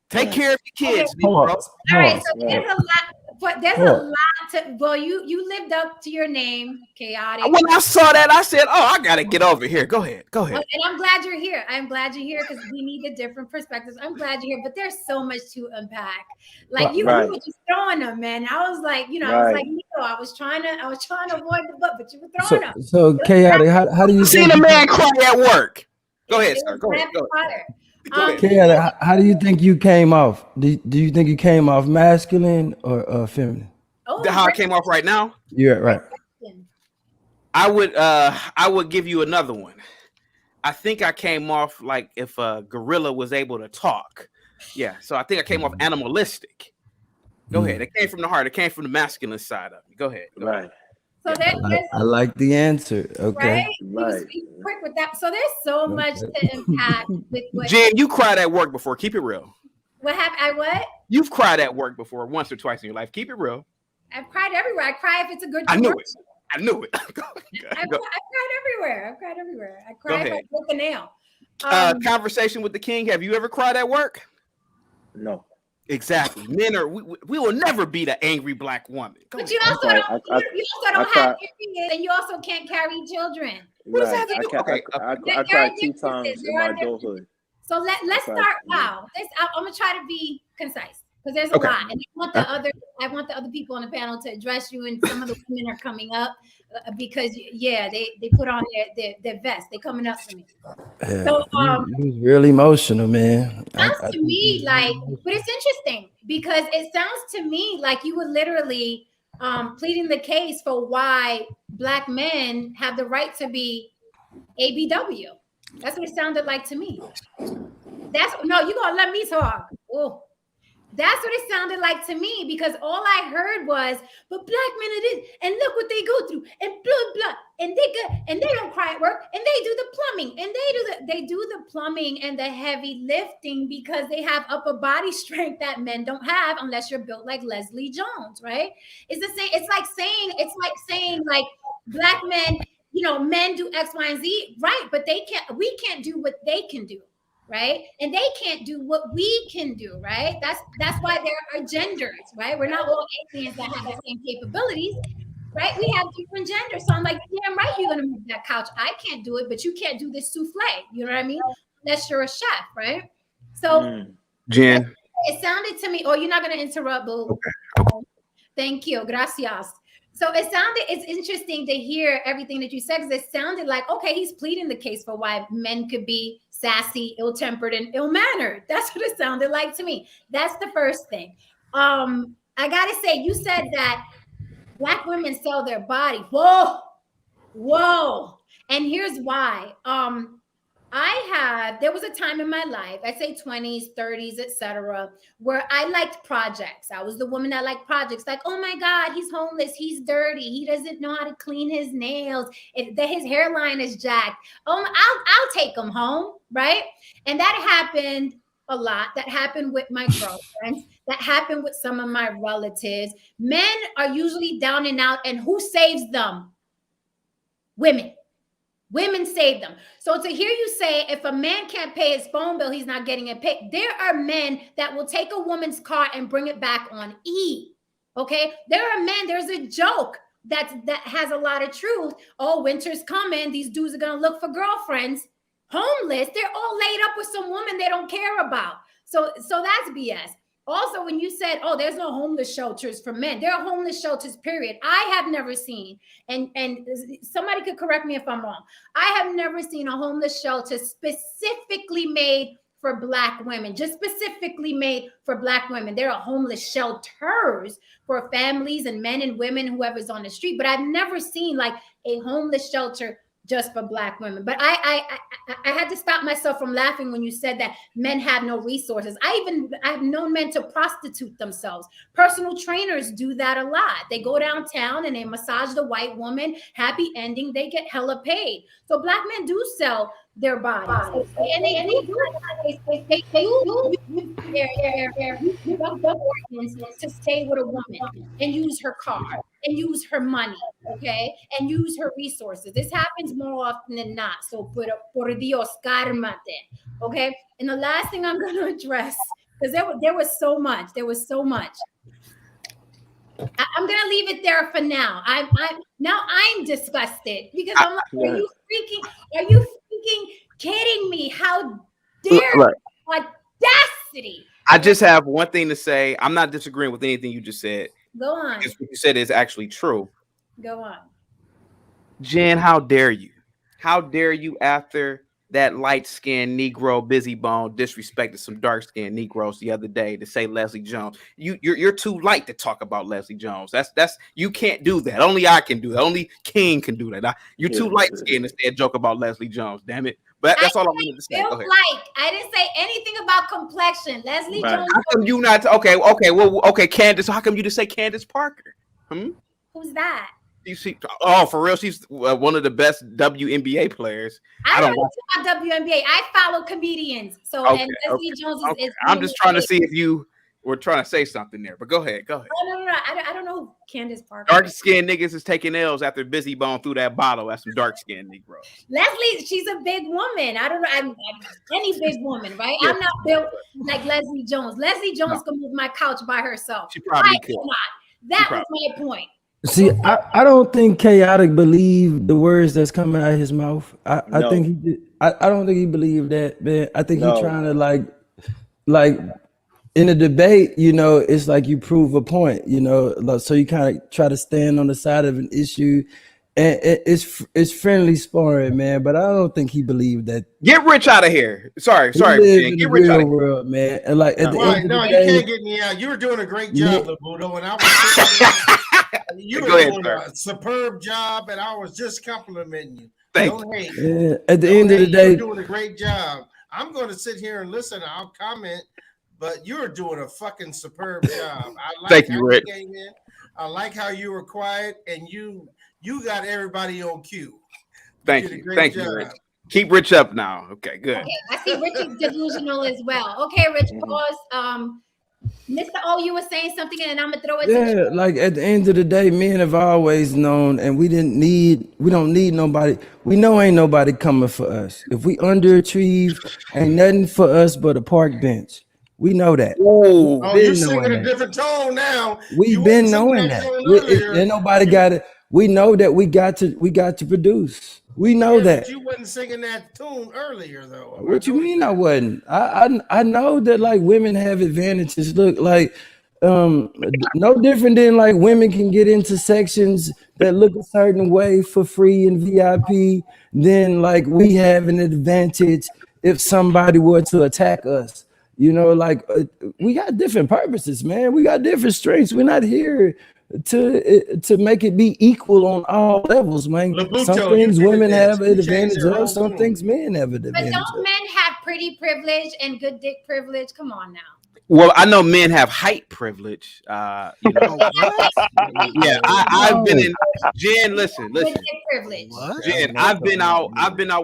Take care of your kids. Okay. All right, so there's a lot. But there's a lot to. Well, you lived up to your name, chaotic. When I saw that, I said, "Oh, I gotta get over here." Go ahead. And I'm glad you're here. I'm glad you're here because we need the different perspectives. I'm glad you're here, but there's so much to unpack. Like you were just throwing them, man. I was like, I was like, I was trying to avoid the book, but you were throwing them. So chaotic. How do you seen a man cry at work? Go ahead, sir. Go ahead. Chaotic, how do you think you came off? Do you think you came off masculine or feminine? How I came off right now? Yeah, right. I would give you another one. I think I came off like if a gorilla was able to talk. Yeah, so I think I came off animalistic. Go ahead. It came from the heart. It came from the masculine side of me. Go ahead. Right. So I like the answer. Okay. Right. Quick with that. So there's so much to impact with what Jen, you cried at work before. Keep it real. What happened? I what? You've cried at work before once or twice in your life. Keep it real. I've cried everywhere. I cry if it's a good I knew it. I've cried everywhere. I cried if I broke a nail. Conversation with the king. Have you ever cried at work? No. Exactly. Men are we will never be the angry black woman. But you also don't have kids, and you also can't carry children. What does that have to do? I cried 2 times in my adulthood. So let's start. Wow. I'm gonna try to be concise because there's a lot, and I want the other people on the panel to address you. And some of the women are coming up because they put on their vest. They're coming up to me. So it was really emotional, man. Sounds to me like, but it's interesting because it sounds to me like you were literally pleading the case for why black men have the right to be ABW. That's what it sounded like to me. You're gonna let me talk. Oh. That's what it sounded like to me because all I heard was, but black men it is, and look what they go through, and blah blah, and they don't cry at work, and they do the plumbing, and they do the plumbing and the heavy lifting because they have upper body strength that men don't have unless you're built like Leslie Jones, right? It's the same. It's like saying black men, men do X, Y, and Z, right? But we can't do what they can do. Right, and they can't do what we can do. Right, that's why there are genders. Right, we're not all aliens that have the same capabilities. Right, we have different genders. So I'm like, damn right, you're gonna move that couch. I can't do it, but you can't do this souffle. You know what I mean? Unless you're a chef, right? So, Jen, it sounded to me. Oh, you're not gonna interrupt, boo. Okay. Thank you. Gracias. So it's interesting to hear everything that you said because it sounded like, okay, he's pleading the case for why men could be sassy, ill-tempered, and ill-mannered. That's what it sounded like to me. That's the first thing. I gotta say, you said that Black women sell their body. Whoa, whoa. And here's why. There was a time in my life, I'd say 20s, 30s, etc., where I liked projects. I was the woman that liked projects. Like, oh my God, he's homeless, he's dirty, he doesn't know how to clean his nails, his hairline is jacked. Oh, I'll take him home, right? And that happened a lot. That happened with my girlfriends. That happened with some of my relatives. Men are usually down and out, and who saves them? Women. Women save them. So to hear you say, if a man can't pay his phone bill, he's not getting it paid. There are men that will take a woman's car and bring it back on E. Okay. There are men, there's a joke that has a lot of truth. Oh, winter's coming. These dudes are going to look for girlfriends. Homeless. They're all laid up with some woman they don't care about. So that's BS. Also, when you said, oh, there's no homeless shelters for men, there are homeless shelters, period. I have never seen, and somebody could correct me if I'm wrong, I have never seen a homeless shelter specifically made for Black women, just specifically made for Black women. There are homeless shelters for families and men and women, whoever's on the street, but I've never seen like a homeless shelter just for Black women. But I had to stop myself from laughing when you said that men have no resources. I've known men to prostitute themselves. Personal trainers do that a lot. They go downtown and they massage the white woman. Happy ending. They get hella paid. So Black men do sell their bodies, and they do to stay with a woman and use her car and use her money, okay, and use her resources. This happens more often than not. So por Dios, cálmate, okay. And the last thing I'm going to address, because there was so much. I'm gonna leave it there for now. I'm disgusted because I'm like, are you freaking kidding me? How dare you? Audacity. I just have one thing to say. I'm not disagreeing with anything you just said. Go on. Because what you said is actually true. Go on. Jen, how dare you? How dare you after that light-skinned Negro busy bone disrespected some dark-skinned Negroes the other day to say Leslie Jones. You're too light to talk about Leslie Jones. That's you can't do that. Only I can do that. Only King can do that. You're too light-skinned to say a joke about Leslie Jones. Damn it. But that's all I wanted to say. I didn't say anything about complexion. Leslie Jones. How come you not? Okay, Candace. How come you just say Candace Parker? Who's that? Oh, for real? She's one of the best WNBA players. I don't know about WNBA. I follow comedians. So, and Leslie Jones is. I'm just trying to see if you were trying to say something there, but go ahead. Oh, no. I don't know who Candace Parker. Dark-skinned niggas is taking L's after Busy Bone threw that bottle at some dark-skinned Negroes. Leslie, she's a big woman. I don't know. I'm any big woman, right? Yeah. I'm not built like Leslie Jones. Leslie Jones can move my couch by herself. She probably could. That was my point. See, I don't think Chaotic believed the words that's coming out of his mouth. I think he did. I don't think he believed that, man. I think he's trying to like in a debate, you know, it's like you prove a point, you know, so you kind of try to stand on the side of an issue, and it's friendly sparring, man. But I don't think he believed that. Get Rich out of here. Sorry, man. Get Rich out of world, man. And like at the end of the day, you can't get me out. You were doing a great job, Labudo, and I was. You were doing a superb job, and I was just complimenting you. Don't hate. Yeah. At the end of the day, you're doing a great job. I'm going to sit here and listen. I'll comment, but you're doing a fucking superb job. I like Thank you, Rick. You came in. I like how you were quiet, and you got everybody on cue. Thank you, Rich. Keep Rich up now. Okay, good. Okay, I see Rich is delusional as well. Okay, Rich, pause. Mr. O, you were saying something, and I'm gonna throw it. Yeah, like at the end of the day, men have always known, and we don't need nobody. We know ain't nobody coming for us. If we underachieve, ain't nothing for us but a park bench. We know that. Oh, you're singing a different tone now. We've been knowing that. Ain't nobody got it. We know that we got to produce. We know that. But you wasn't singing that tune earlier, though. What you mean I wasn't? I know that like women have advantages. Look, like no different than like women can get into sections that look a certain way for free and VIP, then like we have an advantage if somebody were to attack us. You know, like we got different purposes, man. We got different strengths. We're not here to make it be equal on all levels, man. Labuto, Some things women have an You changed advantage their of, whole some tune. things men have an But advantage don't of. men have pretty privilege and good dick privilege? Come on now. Well, I know men have height privilege. You know, yeah, I've been in. Jen, listen. Good dick privilege. What? Jen, I've been out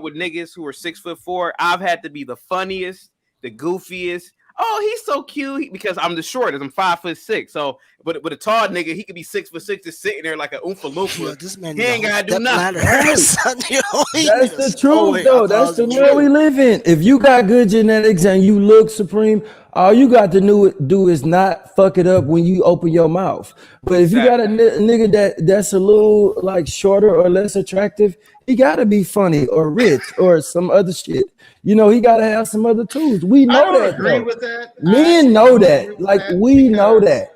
with niggas who are 6'4". I've had to be the funniest, the goofiest. Oh, he's so cute because I'm the shortest. I'm 5'6". So, but a tall nigga, he could be 6'6", just sitting there like an oompa loompa. This man He ain't gotta do nothing. That's the truth, though. That's the world we live in. If you got good genetics and you look supreme, all you got to do is not fuck it up when you open your mouth. But if you got a nigga that's a little like shorter or less attractive, he got to be funny or rich or some other shit. You know, he got to have some other tools. We know I don't that. agree Though. with that. Men know that. Like we know that.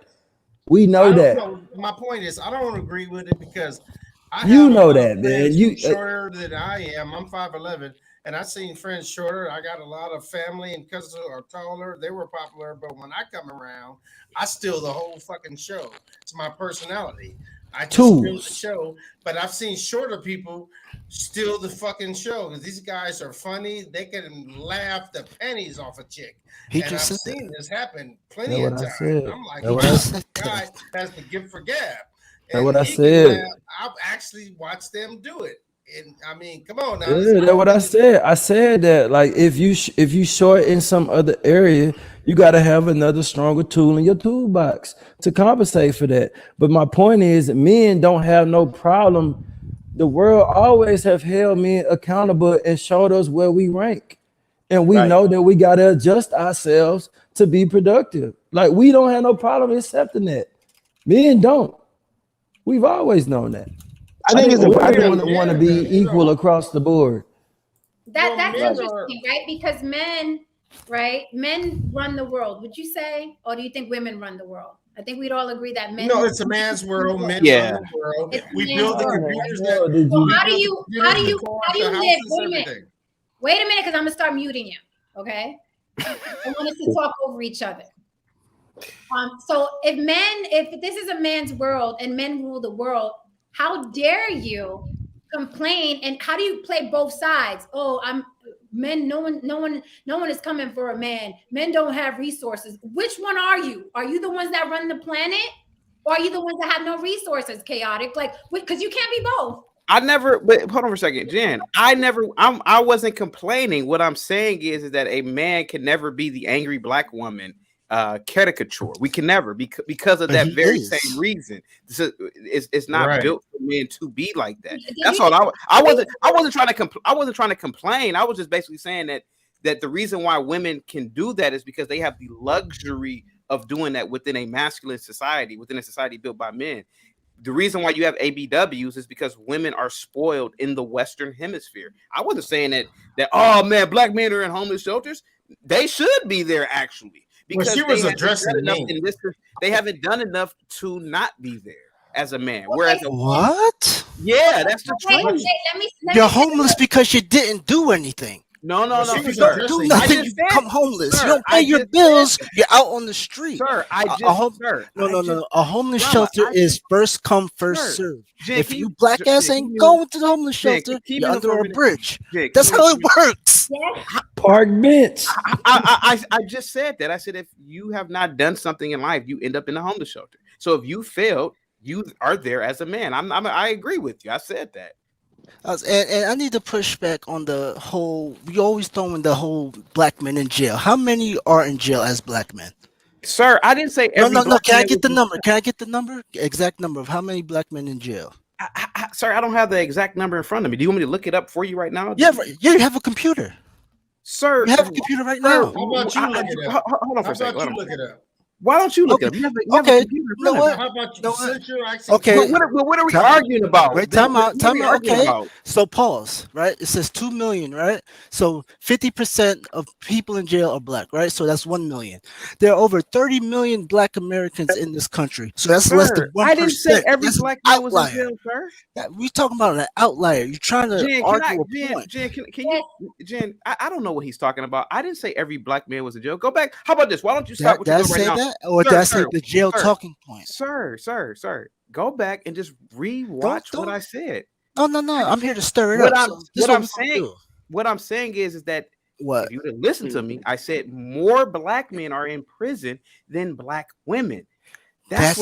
We know that. My point is, I don't agree with it because I you know that, man. You shorter than I am. I'm 5'11", and I've seen friends shorter. I got a lot of family and cousins who are taller. They were popular, but when I come around, I steal the whole fucking show. It's my personality. I just steal the show. But I've seen shorter people steal the fucking show because these guys are funny. They can laugh the pennies off a chick. And I've seen this happen plenty of times. I'm like, this guy has the gift for gab. That's what I said. I've actually watched them do it. And I mean, come on now. Yeah, that's what I said. I said that like if you short in some other area, you got to have another stronger tool in your toolbox to compensate for that. But my point is, men don't have no problem. The world always have held men accountable and showed us where we rank, and we know that we got to adjust ourselves to be productive. Like we don't have no problem accepting that. Men don't. We've always known that. I think it's important to want to be equal across the board. That's interesting, right? Because men run the world. Would you say, or do you think women run the world? I think we'd all agree that men. No, it's a man's world. Men run the world. We build the computers. How do you live? Wait a minute, because I'm gonna start muting you. Okay, I want us to talk over each other. So if this is a man's world and men rule the world, how dare you complain? And how do you play both sides? Oh, men. No one is coming for a man. Men don't have resources. Which one are you? Are you the ones that run the planet, or are you the ones that have no resources? Chaotic, like because you can't be both. But hold on for a second, Jen. I wasn't complaining. What I'm saying is that a man can never be the angry black woman caricature. We can never because of that very same reason. It's not built for men to be like that. That's all. I wasn't trying to complain. I was just basically saying that the reason why women can do that is because they have the luxury of doing that within a masculine society, within a society built by men. The reason why you have ABWs is because women are spoiled in the Western Hemisphere. I wasn't saying that oh man, black men are in homeless shelters. They should be there actually. Because she was addressing they haven't done enough to not be there as a man. Whereas what? Yeah, that's the truth. You're homeless because you didn't do anything. No. You don't do nothing. You become homeless. Sir, you don't pay your bills. You're out on the street. Sir, No. A homeless shelter is first come, first serve. If you black ass ain't going to the homeless shelter, you're under a bridge. That's how it works. Park bench. I just said that. I said if you have not done something in life, you end up in a homeless shelter. So if you failed, you are there as a man. I agree with you. I said that. And I need to push back on the whole. We always throw in the whole black men in jail. How many are in jail as black men? Sir, I didn't say every. No. Can I get the number? Can I get the number? Exact number of how many black men in jail? Sir, I don't have the exact number in front of me. Do you want me to look it up for you right now? Yeah, you have a computer. Sir, you have a computer right now. How about you look it up? Hold on for a second. Look it up. Why don't you look at him? You have a Okay. computer in You know front of what? you. How about you? No, what? Since you're actually Okay. What are we arguing about? Wait, time out. What are we arguing Okay. about? So pause, right? It says 2 million, right? So 50% of people in jail are black, right? So that's 1 million. There are over 30 million black Americans in this country. So that's less than Sir, 1%. I didn't say every That's an black man was in outlier. jail, sir. We're talking about an outlier. You're trying to argue a point. Jen, Jen, I don't know what he's talking about. I didn't say every black man was in jail. Go back. How about this? Why don't you stop what Did you're I doing say right now? that? Or did I say the jail talking point? Sir. Go back and just rewatch what I said. No. I'm here to stir it up. What I'm saying is that what? if you would listen to me, I said more black men are in prison than black women. That's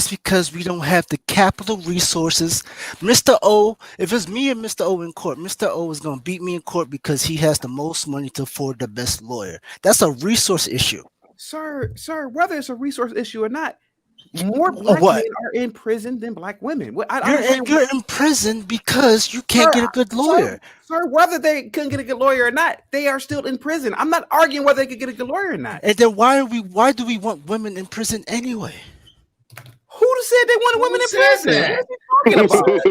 because we don't have the capital resources. Mr. O, if it's me and Mr. O in court, Mr. O is gonna beat me in court because he has the most money to afford the best lawyer. That's a resource issue. Sir, whether it's a resource issue or not, more black men are in prison than black women. You're in prison because you can't get a good lawyer. Sir, whether they couldn't get a good lawyer or not, they are still in prison. I'm not arguing whether they could get a good lawyer or not. And then why do we want women in prison anyway? Who said they wanted women in prison? What are you talking about?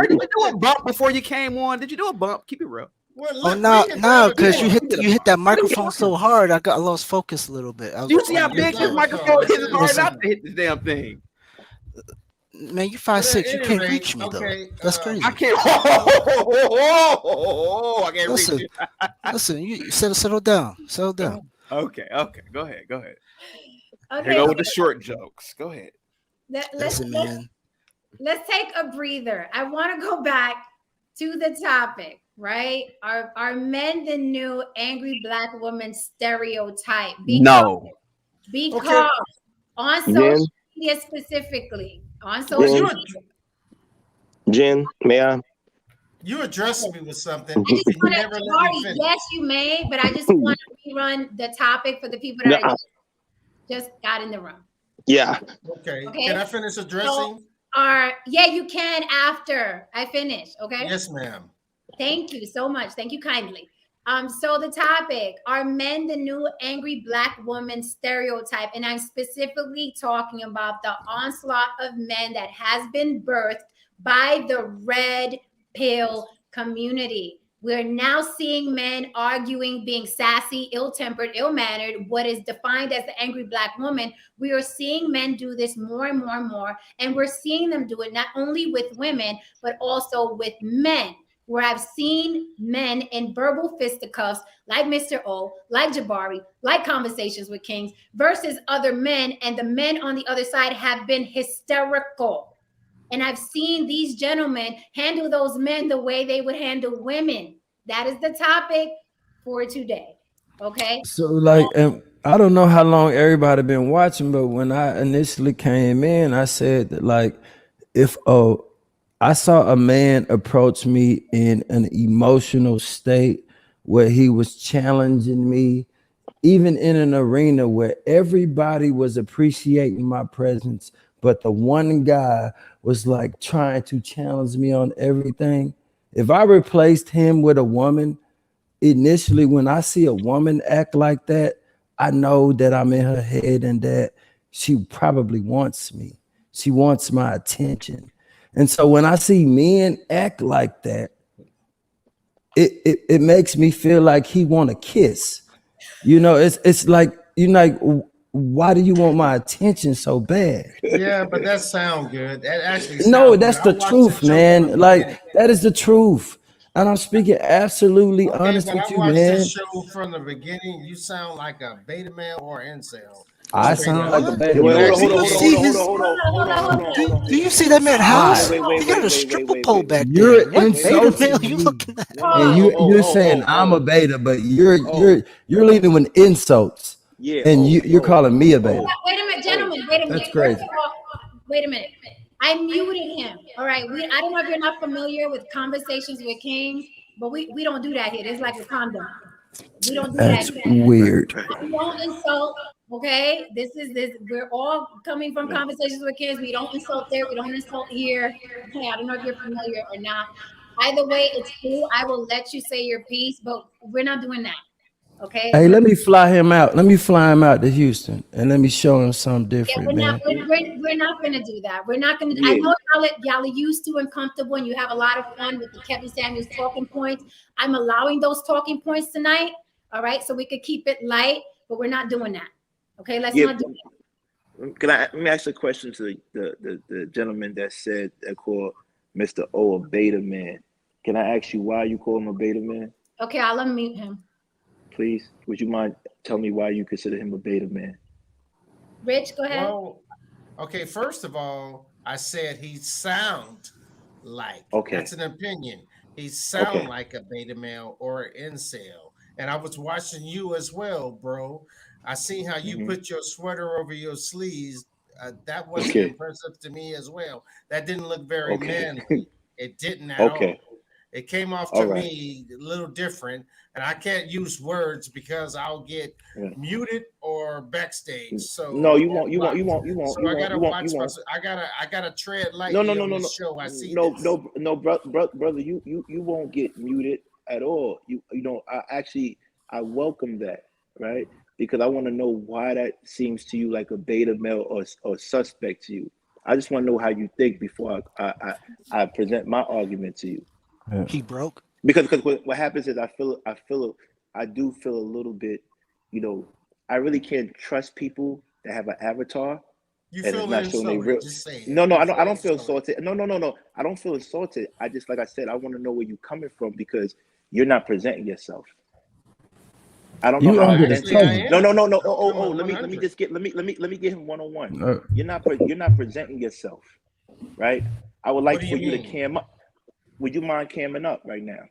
Did you do a bump before you came on? Did you do a bump? Keep it real. Well, no, because you hit that microphone so hard, I lost focus a little bit. You see how big this microphone is? It's hard not to hit this damn thing. Man, you 5'6", you can't reach me though. That's crazy. I can't. I can't reach you. Listen, you settle down. Okay. Go ahead. Okay, here go with the short jokes. Go ahead. Let's take a breather. I want to go back to the topic, right? Are men the new angry black woman stereotype? No. Because on social media specifically, on social media. Jen, may I? You addressed me with something. I just want to, yes, you may, but I just want to rerun the topic for the people that just got in the room. Yeah. Okay. Can I finish addressing? Yeah, you can after I finish. Okay. Yes, ma'am. Thank you so much. Thank you kindly. So the topic, are men the new angry black woman stereotype? And I'm specifically talking about the onslaught of men that has been birthed by the red pill community. We're now seeing men arguing, being sassy, ill-tempered, ill-mannered, what is defined as the angry black woman. We are seeing men do this more and more and more. And we're seeing them do it not only with women, but also with men, where I've seen men in verbal fisticuffs like Mr. O, like Jabari, like Conversations with Kings, versus other men. And the men on the other side have been hysterical. And I've seen these gentlemen handle those men the way they would handle women. That is the topic for today. Okay. So I don't know how long everybody been watching, but when I initially came in, I said that if I saw a man approach me in an emotional state where he was challenging me, even in an arena where everybody was appreciating my presence, but the one guy was trying to challenge me on everything. If I replaced him with a woman, initially when I see a woman act like that, I know that I'm in her head and that she probably wants me. She wants my attention. And so when I see men act like that, it makes me feel like he want to kiss. It's like, why do you want my attention so bad? Yeah, but that sounds good. That actually that's the truth, man. That is the truth. And I'm speaking absolutely honest with you, man. This show from the beginning, you sound like a beta male or incel. I sound like a beta male. Do you see that man house? You got a stripper pole back there. You're insulting me. And you're saying I'm a beta, but you're leading with insults. Yeah. And you're calling me a beta. Wait a minute, gentlemen. Wait a minute. That's crazy. Wait a minute. I muted him. All right. I don't know if you're not familiar with Conversations with Kings, but we don't do that here. It's like a condom. We don't do That's that. Weird. We don't insult. Okay. This. We're all coming from Conversations with Kings. We don't insult there. We don't insult here. Okay. I don't know if you're familiar or not. Either way, it's cool. I will let you say your piece, but we're not doing that. Okay. Hey, let me fly him out. Let me fly him out to Houston and let me show him something Yeah, different, man. we're not gonna do that. We're not gonna. I Yeah. know y'all are used to and comfortable, and you have a lot of fun with the Kevin Samuels talking points. I'm allowing those talking points tonight. All right, so we could keep it light, but we're not doing that. Okay, let's Yeah. not do that. Let me ask a question to the gentleman that said that called Mr. O a beta man. Can I ask you why you call him a beta man? Okay, I'll unmute him. Please, would you mind tell me why you consider him a beta man? Rich, go ahead. Well, okay, first of all, I said he sound like, Okay. that's an opinion. He Okay. sound like a beta male or an incel. And I was watching you as well, bro. I seen how you put your sweater over your sleeves. That wasn't Okay. impressive to me as well. That didn't look very Okay. manly. It didn't at all. Okay. It came off All to right. me a little different, and I can't use words because I'll get Yeah. muted or backstage. So No, you or won't. You won't. You won't. You won't. so You I won't. gotta You won't. watch You my. won't. I gotta tread No, lightly no, no, on no, this no, show. I see no, this. no, brother. You won't get muted at all. You know. I welcome that, right? Because I want to know why that seems to you like a beta male or suspect to you. I just want to know how you think before I present my argument to you. He broke. Because what happens is I do feel a little bit, you know, I really can't trust people that have an avatar You and it's feel not showing they real. insulted. Just say it. No, no, You I feel don't feel insulted. assaulted. No. I don't feel assaulted. I just, like I said, I want to know where you're coming from because you're not presenting yourself. I don't know You how Actually, authentic. I undercover. No, am. no, no, no. I'm Oh. coming Let me 100. just get let me get him one on one. Uh, You're not presenting yourself, right? I would What like do for you you to mean? cam up. Would you mind camming up right now?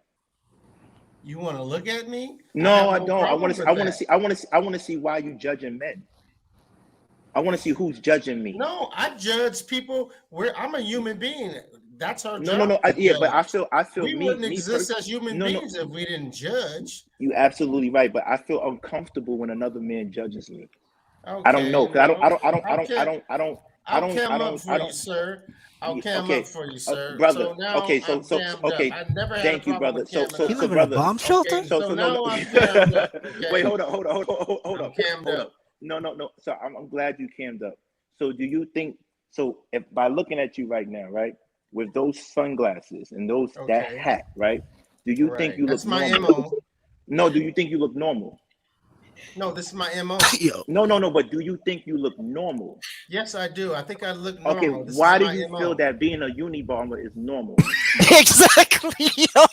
You want to look at me? I No, have I no don't. problem with that. I want to see why you judging men. I want to see who's judging me. No, I judge people where I'm a human being. That's our No, no, job no. to Yeah, but judge. I feel We me, wouldn't exist as human No, no. beings if we didn't judge. You absolutely right, but I feel uncomfortable when another man judges me. I don't know Okay, because well, I I'll cam up for you, don't. sir. I'll cam up Okay, for you, sir. brother. So now Okay, I'm cammed up. okay. I never had a Thank you, problem brother. with camming He up. live in a Brother. bomb shelter. Okay, so No. now I'm cammed up. Wait, Okay, hold up, I'm cammed hold up. up. No. So I'm glad you cammed up. So do you think? So if by looking at you right now, right, with those sunglasses and that Okay, hat, right, do you think right. you look That's my normal? MO. No, do you think you look normal? No, this is my MO. Yo, No. But do you think you look normal? Yes, I do. I think I look Okay, normal. This is why do my you feel MO. that being a uni bomber is normal? exactly. Yo.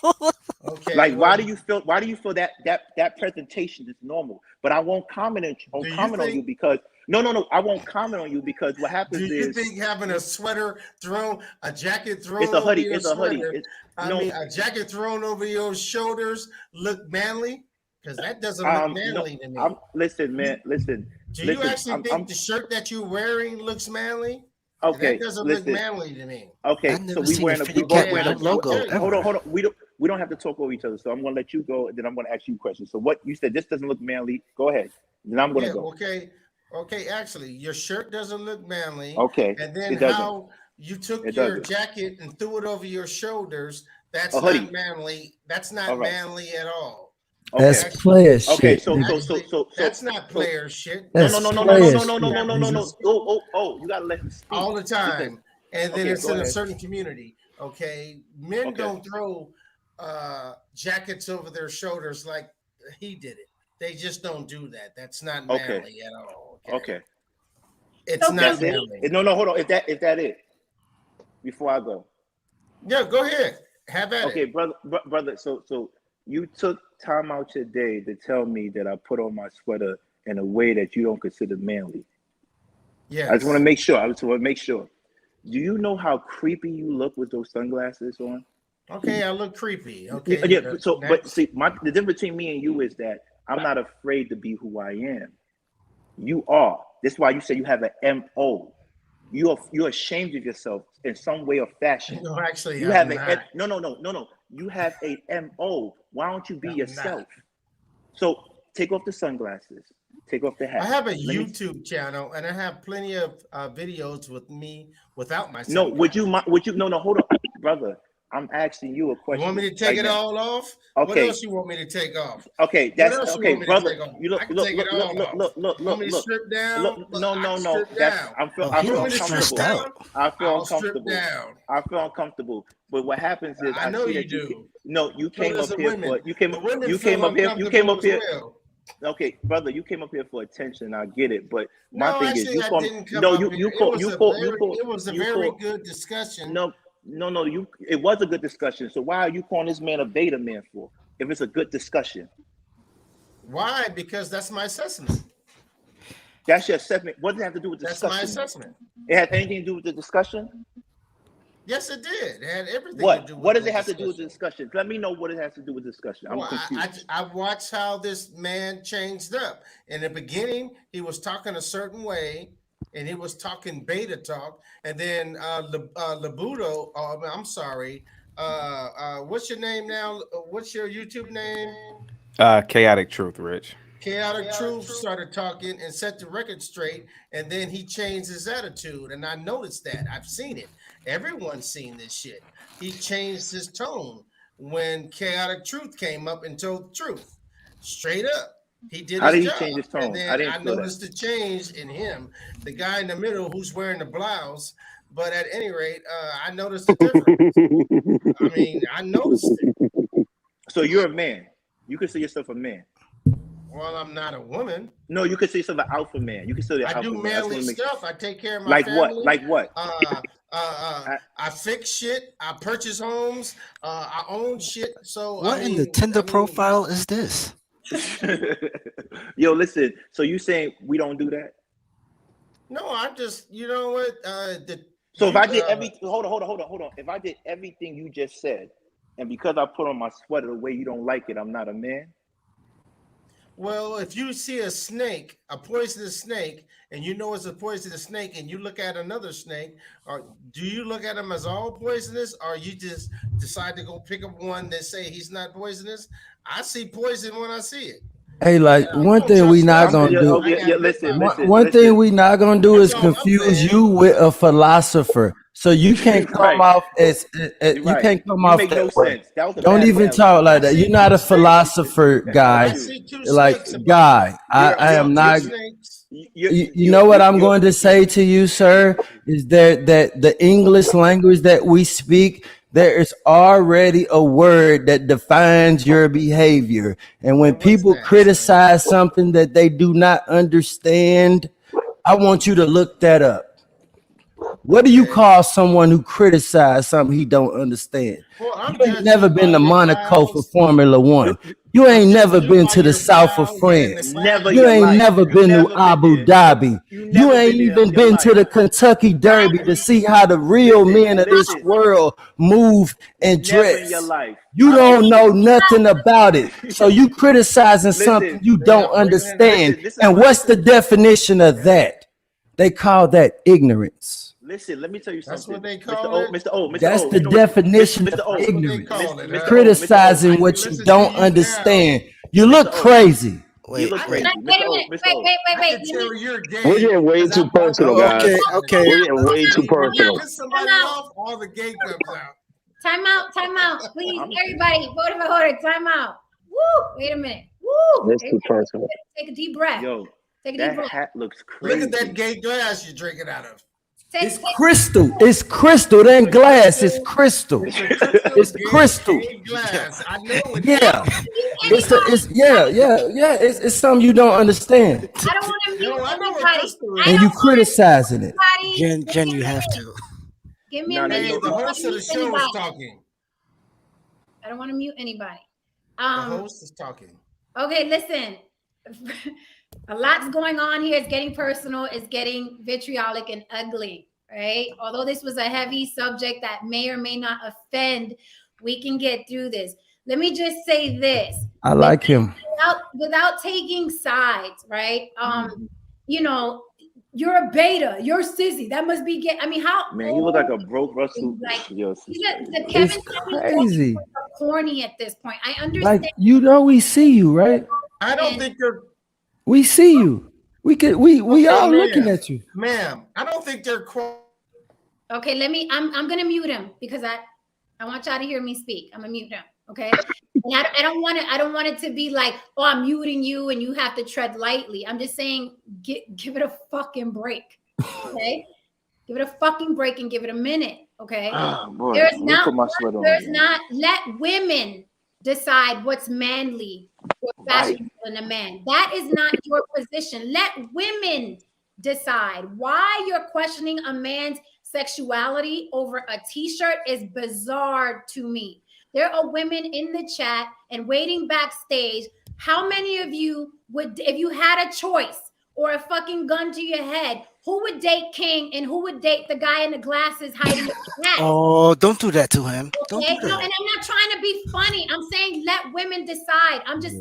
Okay, Like, why well, do you feel? Why do you feel that presentation is normal? But I won't do you comment on you think because no. I won't comment on you because what do happens you is think having a sweater thrown, a jacket it's thrown a over hoodie. your It's a hoodie. sweater, No, a jacket thrown over your shoulders look manly? Because that doesn't look no. manly to me. Listen, man. You, do you Listen. actually think I'm the shirt that you're wearing looks manly? That okay. doesn't look Listen. manly to me. Okay. I've So never we seen a wearing we fitted both cap Okay, with wearing no a. I'll logo tell you. ever. Hold on. We don't have to talk over each other. So I'm gonna let you go, and then I'm gonna ask you questions. So what you said, this doesn't look manly. Go ahead. Then I'm gonna Yeah, go. okay. Okay, actually, your shirt doesn't look manly. Okay. And then It doesn't. how you took It your doesn't. jacket and threw it over your shoulders, A that's not hoodie. manly. That's All not right. manly at all. that's Okay. Actually, player Okay. shit, So nigga. that's not so player shit. no, That's no, That's no, no, no, showing no, player no, that no, you no, shit, no, have no, no, nigga. no. skill You gotta let him speak all the time. because And then okay, it's go in a ahead. certain community. Okay. Men Okay, don't throw jackets over their shoulders like he did it. They just don't do that. That's not okay, manly at all. Okay. okay. It's So can not That's it. manly. No, no, hold on. Is that it? Before I go, Yeah, go ahead. Have at okay, it. brother. So you took time out your day to tell me that I put on my sweater in a way that you don't consider manly. I just want to Yes. make sure. I just want to make sure. Do you know how creepy you look with those sunglasses on? Okay, I look creepy. Yeah, Okay, yeah. So, but next. see, the difference between me and you is that I'm not afraid to be who I am. You are. That's why you say you have an MO. You're ashamed of yourself in some way or fashion. No, actually, You have I'm a not. no. You have a MO. Why don't you be I'm not. yourself? So take off the sunglasses. Take off the I hat. have a Let me YouTube channel and I have plenty of videos with me without my no. sunglasses. Would you no hold on, brother. I'm asking you a You question. want me to take right it now. all off? Okay. What else you want me to take off? Okay, What that's else you okay, want me to brother. take off? You look, I can look, take look, it all look, off. look, look, You want me to look. strip down? Look, no, I no, can no. strip That's down. I feel Oh, I he feel You want me to strip stressed uncomfortable. out. down? I feel I'll strip uncomfortable. down. I feel uncomfortable. But what happens is I I know see you that you do. no, you So came does up the here women. for The women you feel came up here you came uncomfortable up as here. well. Okay, brother, you came up here for attention. I get it, but my No, thing is, actually, you I call didn't come no, up here. It was a very good discussion. no. You, it was a good discussion. So why are you calling this man a beta man for? If it's a good discussion, Why? Because that's my assessment. that's your assessment. What does it have to do with That's my discussion? assessment. It has anything to do with the discussion? Yes, it did. It had everything to What? do with What does the it have to do with the discussion. discussion? Let me know what it has to do with discussion. I'm Well, confused. I watched how this man changed up. In the beginning, he was talking a certain way, and he was talking beta talk. And then Labudo, I'm sorry, what's your name now? What's your YouTube name? Chaotic Truth, Rich. Chaotic Truth started talking and set the record straight, and then he changed his attitude. And I noticed that. I've seen it. Everyone's seen this shit. He changed his tone when Chaotic Truth came up and told the truth. Straight up. He did How his did he job. change his And tone? I then I didn't feel that. noticed the change in him, the guy in the middle who's wearing the blouse. But at any rate, I noticed the difference. I mean, I noticed it. So you're a man. You consider yourself a man. Well, I'm not a woman. No, you consider yourself an alpha man. You consider I alpha do man. That's manly what makes stuff. I take care of my like family. what? Like what? I fix shit. I purchase homes. I own shit. So What in the Tinder profile is this? Yo, listen. So you saying we don't do that? No, I'm just. You know what? So if I did everything, hold on. If I did everything you just said, and because I put on my sweater the way you don't like it, I'm not a man. Well, if you see a snake, a poisonous snake, and you know it's a poisonous snake, and you look at another snake, or do you look at them as all poisonous, or you just decide to go pick up one that say he's not poisonous? I see poison when I see it. Hey, like one thing we not gonna do. Listen. One thing we not gonna do is confuse you with a philosopher. So you can't come off as you can't come off that way. Don't even talk like that. You're not a philosopher guy. Like guy, I am not. You know what I'm going to say to you, sir, is that the English language that we speak, there is already a word that defines your behavior. And when people criticize something that they do not understand, I want you to look that up. What do you call someone who criticizes something he don't understand? You ain't never been to Monaco for Formula One. You ain't never been to the south of France. You ain't never been to Abu Dhabi. You ain't even been to the Kentucky Derby to see how the real men of this world move and dress. You don't know nothing about it. So you criticizing something you don't understand. And what's the definition of that? They call that ignorance. Listen, let me tell you something. That's what they call it. Mr. O. That's the definition of ignorance. Criticizing what you don't understand. You look crazy. Wait a minute. Wait. We're getting way too personal, guys. Okay. We're getting way too personal. Piss somebody off, all the gay comes out. Time out. Please, everybody, hold it. Time out. Woo! Wait a minute. Woo! That's too personal. Take a deep breath. Yo, take a deep breath. Hat looks crazy. Look at that gay glass you're drinking out of. It's crystal. It's crystal. It ain't glass. It's crystal. It's crystal. Glass. I know it. Yeah. It's something you don't understand. I don't want to mute everybody. And you criticizing it. Jen, you have to. Give me a minute. The host of the show is talking. I don't want to mute anybody. The host is talking. Okay, listen. A lot's going on here. It's getting personal. It's getting vitriolic and ugly, right? Although this was a heavy subject that may or may not offend, we can get through this. Let me just say this. I like him. Without taking sides, right? You know, you're a beta. You're sissy. That must be how? Man, you look like a broke Russell. Like, it's Kevin crazy. Corny at this point. I understand. Like we see you, right? I don't think you're. We see you. We all looking at you, ma'am. I don't think they're. Okay, I'm gonna mute him because I want y'all to hear me speak. I'm gonna mute him. Okay. And I don't want it. I don't want it to be like, oh, I'm muting you and you have to tread lightly. I'm just saying, give it a fucking break. Okay. Give it a fucking break and give it a minute. Okay. Boy, There's let me not. put my sweat on There's again. not. Let women decide what's manly or fashionable in a man. That is not your position. Let women decide. Why you're questioning a man's sexuality over a t-shirt is bizarre to me. There are women in the chat and waiting backstage. How many of you would, if you had a choice or a fucking gun to your head, who would date King and who would date the guy in the glasses hiding the hat? Oh, don't do that to him. Don't Okay, do no, that. and I'm not trying to be funny. I'm saying let women decide. I'm just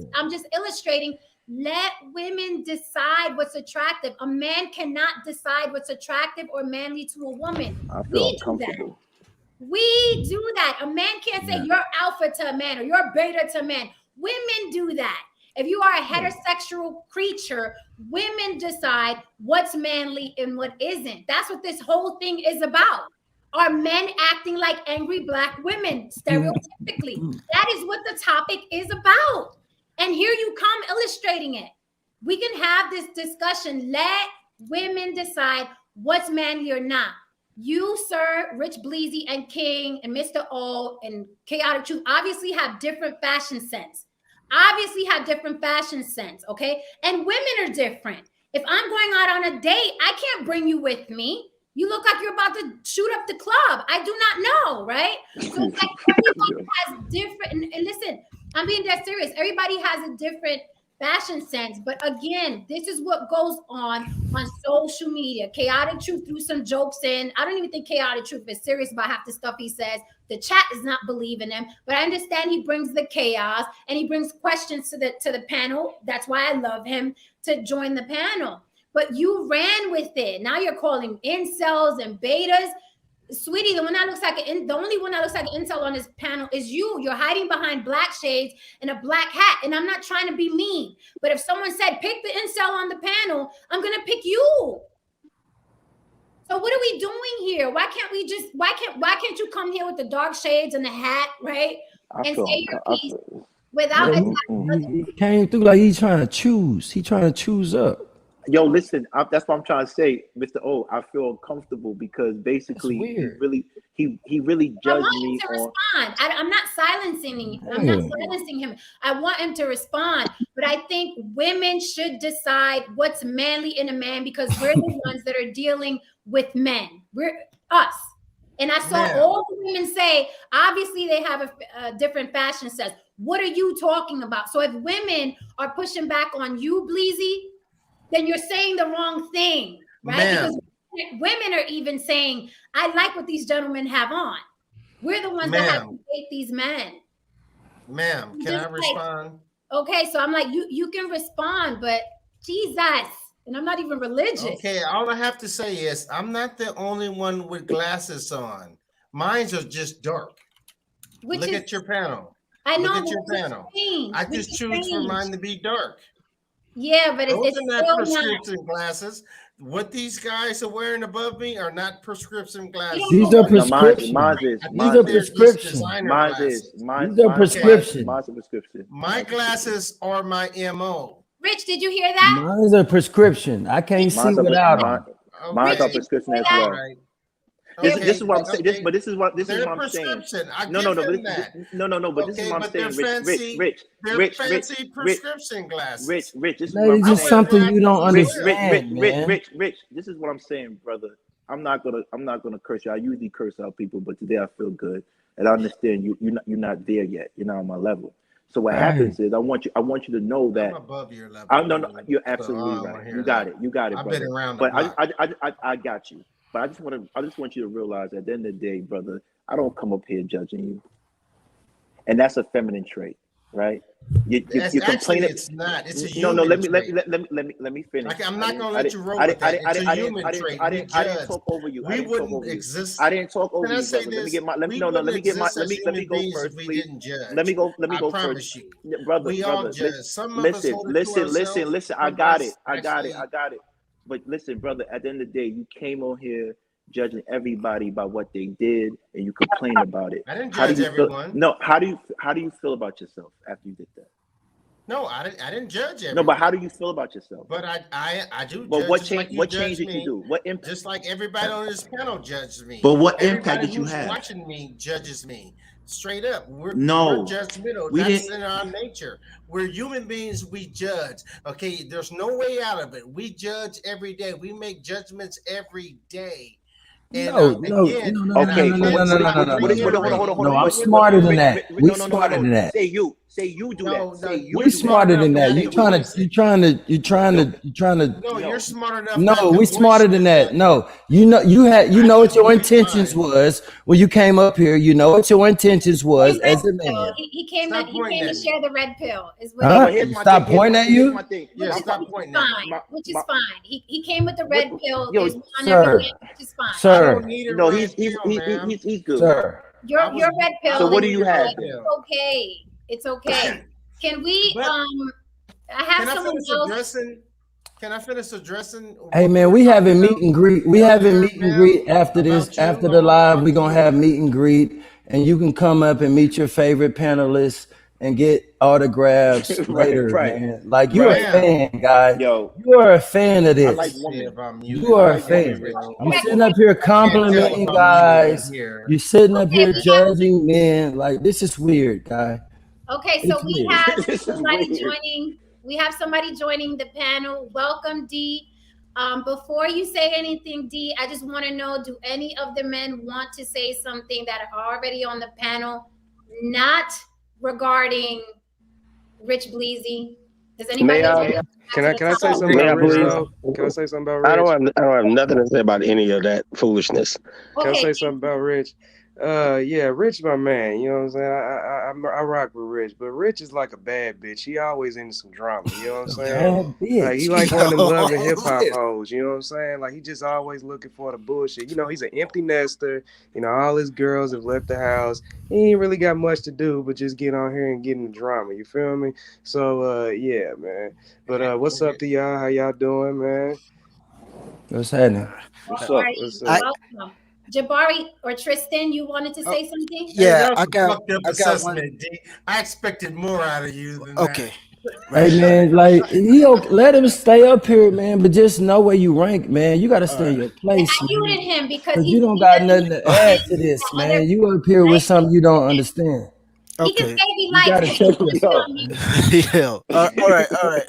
illustrating. Let women decide what's attractive. A man cannot decide what's attractive or manly to a woman. I feel We do that. uncomfortable. We do that. A man can't say you're alpha to a man or you're beta to a man. Women do that. If you are a heterosexual creature, women decide what's manly and what isn't. That's what this whole thing is about. Are men acting like angry black women stereotypically? That is what the topic is about. And here you come illustrating it. We can have this discussion. Let women decide what's manly or not. You, sir, Rich Bleezy and King and Mr. O and Chaotic Truth obviously have different fashion sense. Okay? And women are different. If I'm going out on a date, I can't bring you with me. You look like you're about to shoot up the club. I do not know, right? So it's like everybody has different, and listen, I'm being dead serious. Everybody has a different fashion sense. But again, this is what goes on social media. Chaotic Truth threw some jokes in. I don't even think Chaotic Truth is serious about half the stuff he says. The chat does not believe in him, but I understand he brings the chaos and he brings questions to the panel. That's why I love him to join the panel. But you ran with it. Now you're calling incels and betas. Sweetie, the only one that looks like an incel on this panel is you. You're hiding behind black shades and a black hat. And I'm not trying to be mean, but if someone said pick the incel on the panel, I'm gonna pick you. So what are we doing here? Why can't you come here with the dark shades and the hat, right? And say your piece without he came through like he's trying to choose. He's trying to choose up. Yo, listen, that's what I'm trying to say, Mr. O. I feel uncomfortable because basically he really judged me to on. Respond. I'm not silencing him. I'm not silencing him. I want him to respond. But I think women should decide what's manly in a man because we're the ones that are dealing with men. We're us. And I saw all the women say, obviously they have a different fashion sense. What are you talking about? So if women are pushing back on you, Bleezy, then you're saying the wrong thing, right? Because women are even saying, I like what these gentlemen have on. We're the ones that have to date these men. Ma'am, can I respond? Okay, so I'm like, you can respond, but Jesus, and I'm not even religious. Okay, all I have to say is I'm not the only one with glasses on. Mine are just dark. Look at your panel. I know. Look at your panel. I just choose for mine to be dark. Yeah, but those it's are not prescription glasses. What these guys are wearing above me are not prescription glasses. These are prescription. These are prescription. These are prescription. My glasses are my MO. Rich, did you hear that? Mine's a prescription. I can't see without them. Mine's a prescription as well. This is what I'm saying. This is what I'm saying. No. But this is what I'm saying. Rich, fancy prescription glasses. Rich. This is what I'm saying. Something you don't understand, Rich. This is what I'm saying, brother. I'm not gonna curse you. I usually curse out people, but today I feel good, and I understand you're not there yet. You're not on my level. So what happens is I want you to know that I'm above your level. No, you're absolutely right. You got it, brother. I've been around. But I got you. But I just want you to realize at the end of the day, brother, I don't come up here judging you, and that's a feminine trait, right? You're complaining. It's not. It's a human trait. Let me finish. I'm not gonna let you roll with that. It's a human trait. I didn't talk over you. We wouldn't exist. I didn't talk over you, brother. Let me go first, please. Let me go first, brother. We all judge. Listen. I got it. But listen, brother. At the end of the day, you came on here judging everybody by what they did, and you complain about it. I didn't How do judge you feel? everyone. No, how do you feel about yourself after you did that? No, I didn't judge everyone. No, but how do you feel about yourself? But I do But judge what just change? like you What judge change did you me, do? What impact? just like everybody on this panel judges me. But what impact Everybody did you who's have? watching me judges me. Straight up, we're No, judgmental. we That's didn't. in our nature. We're human beings. We judge. Okay, there's no way out of it. We judge every day. We make judgments every day. And No, no, again, no, no, and no, I Okay, no, no, but no, can't no, what no, if, stop no, what, no, what no, if, no, hold on, hold on, reiterating. hold on. no. I'm What, smarter than that. We no, no, no, smarter no. than that. Say you do No, that. no, Say you We you're do that. smart smarter enough than that. not You to trying voice to, you it. trying to, you trying to, you trying to. No, you're No, smart enough not No, to we voice smarter your than that. judgment. No, you know, you know I what can your voice intentions mine. was when you came up here. You know what your intentions was His red as a pill. man. He came Stop he pointing came to at me. share the red pill. Is what no, he but Huh? here's You my thing. stop pointing at Here's my you, thing. Yeah, which is stop pointing at me. fine. My, Which is my, fine. He came with the what, red pill. yo, There's one on every sir, end, which is fine. I don't sir, need a no, red pill, ma'am. he's good. sir. I Your was red I So pill don't what is do need you a have red good. then? It's pill. okay. It's okay. Can we But I have can I someone finish else. addressing? Can I finish addressing Hey what we man, were we talking having meet about and greet. We having earlier, meet and ma'am? greet after this, About you. after I the want to live. talk We to gonna you. have meet and greet, and you can come up and meet your favorite panelists and get autographs Right, later, right, man. Like you're a right. Ma'am, fan, guy. Yo, You are a fan of I let me like this. see women. if I'm You muted. I are I'm a like gonna be women, fan. Rich. real. I'm Correct. sitting up here I can't tell if complimenting I'm muted in guys. here. You're sitting up Okay, here we have judging men. Like this is weird, guy. okay, so It's we weird. have This is somebody weird. joining. We have somebody joining the panel. Welcome, D. Before you say anything, D, I just want to know, do any of the men want to say something that are already on the panel, not regarding Rich Bleezy? Does anybody May else I? want to Can add I to can I the say topic? something May about I Rich please? though? Can I say something about I Rich? don't have nothing to say about any of that foolishness. Can I Okay, say something about Rich? Yeah, Rich, my man. You know what I'm saying? I rock with Rich, but Rich is like a bad bitch. He always into some drama. You know what I'm A saying? bad Like he bitch. like one of them love and hip hop Yo. hoes. You know what I'm saying? Like he just always looking for the bullshit. You know, he's an empty nester. You know, all his girls have left the house. He ain't really got much to do but just get on here and get in the drama. You feel me? So yeah, man. But what's up to y'all? How y'all doing, man? What's happening? What's all up? right, What's I up? welcome. Jabari or Tristan, you wanted to oh, say something? Hey, yeah, that was a fucked up I got one. assessment, D. I expected more out of you than that. Okay, Hey right. man, like let him stay up here, man. But just know where you rank, man. You got to All stay right. in your Yeah, place, I muted man. him because Cause you don't he got doesn't nothing to understand add to this, that other man. You up here with right? something you don't understand. He just Okay. gave me You got likes, to but he check wants to stay yourself, on mute. man. Yeah.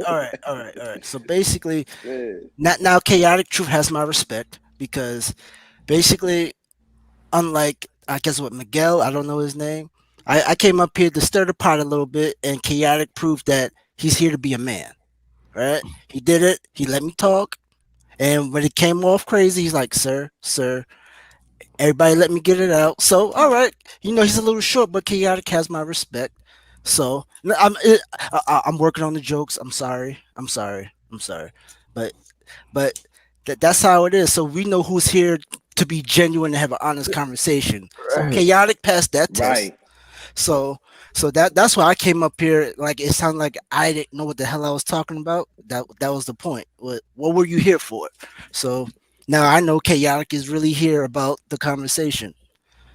All right. So basically, Yeah. now chaotic truth has my respect because basically, unlike I guess what Miguel, I don't know his name. I came up here to stir the pot a little bit, and chaotic proved that he's here to be a man. Right? He did it. He let me talk, and when it came off crazy, he's like, "Sir, everybody let me get it out." So, all right, he's a little short, but chaotic has my respect. So, I'm working on the jokes. I'm sorry, but that's how it is. So we know who's here to be genuine and have an honest conversation. So Right. chaotic passed that test. Right. So that's why I came up here. Like it sounded like I didn't know what the hell I was talking about. That was the point. What were you here for? So now I know chaotic is really here about the conversation.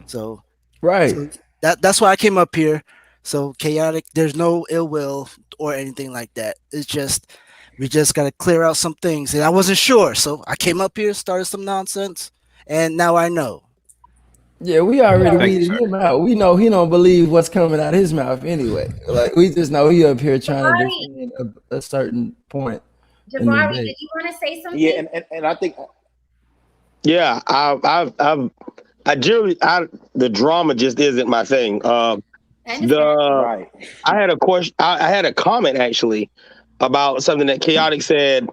So Right. so that's why I came up here. So chaotic, there's no ill will or anything like that. It's just we just gotta clear out some things, and I wasn't sure, so I came up here, started some nonsense, and now I know. Yeah, we already Thank you, weeded sir. him out. We know he don't believe what's coming out of his mouth anyway. Like we just know he up here trying to Jabari, defend a certain point in the Jabari, debate. did you want to say Yeah, something? and I think Yeah, the drama just isn't my thing. I understand. The right. I had a question. I had a comment actually about something that chaotic said.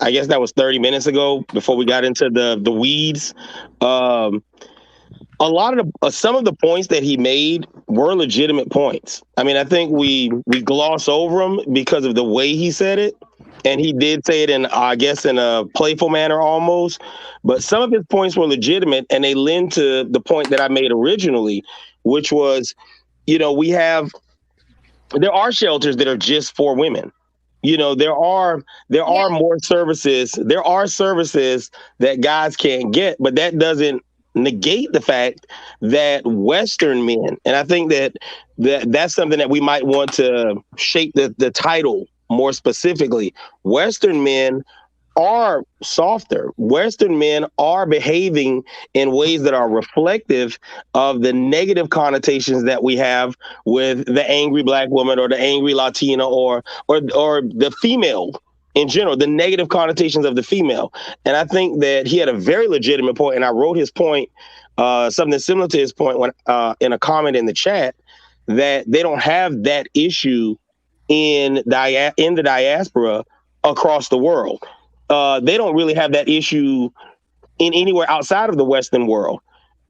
I guess that was 30 minutes ago before we got into the weeds. Um, a lot of some of the points that he made were legitimate points. I mean, I think we gloss over them because of the way he said it, and he did say it in, I guess, in a playful manner almost. But some of his points were legitimate, and they lend to the point that I made originally, which was, there are shelters that are just for women. You know, there are more services. There are services that guys can't get, but that doesn't negate the fact that Western men, and I think that's something that we might want to shape the title more specifically. Western men are softer. Western men are behaving in ways that are reflective of the negative connotations that we have with the angry black woman or the angry Latina or the female in general, the negative connotations of the female. And I think that he had a very legitimate point, and I wrote his point, something similar to his point when in a comment in the chat, that they don't have that issue in the diaspora across the world. They don't really have that issue in anywhere outside of the Western world,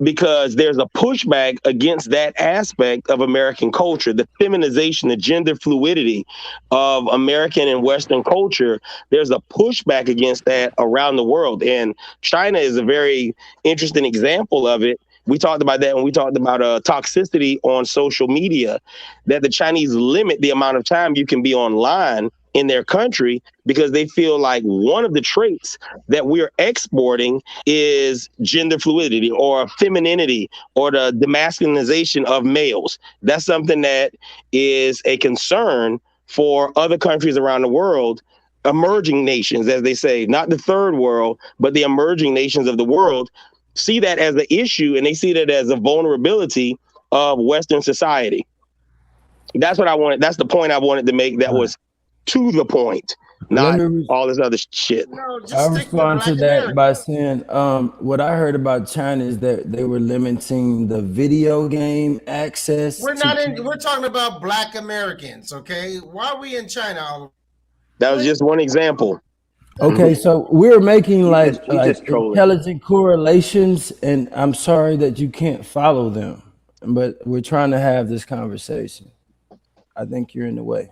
because there's a pushback against that aspect of American culture, the feminization, the gender fluidity of American and Western culture. There's a pushback against that around the world. And China is a very interesting example of it. We talked about that when we talked about toxicity on social media, that the Chinese limit the amount of time you can be online in their country because they feel like one of the traits that we're exporting is gender fluidity or femininity or the demasculinization of males. That's something that is a concern for other countries around the world, emerging nations, as they say, not the third world, but the emerging nations of the world see that as an issue, and they see that as a vulnerability of Western society. That's what I wanted. That's the point I wanted to make. That was to the point, not all this other shit. No, just I stick with respond to Black that America. by saying, what I heard about China is that they were limiting the video game access. We're talking about Black Americans, okay? Why are we in China, Oliver? That was just one example. Okay, so we're making like just trolling. intelligent correlations, and I'm sorry that you can't follow them, but we're trying to have this conversation. I think you're in the way.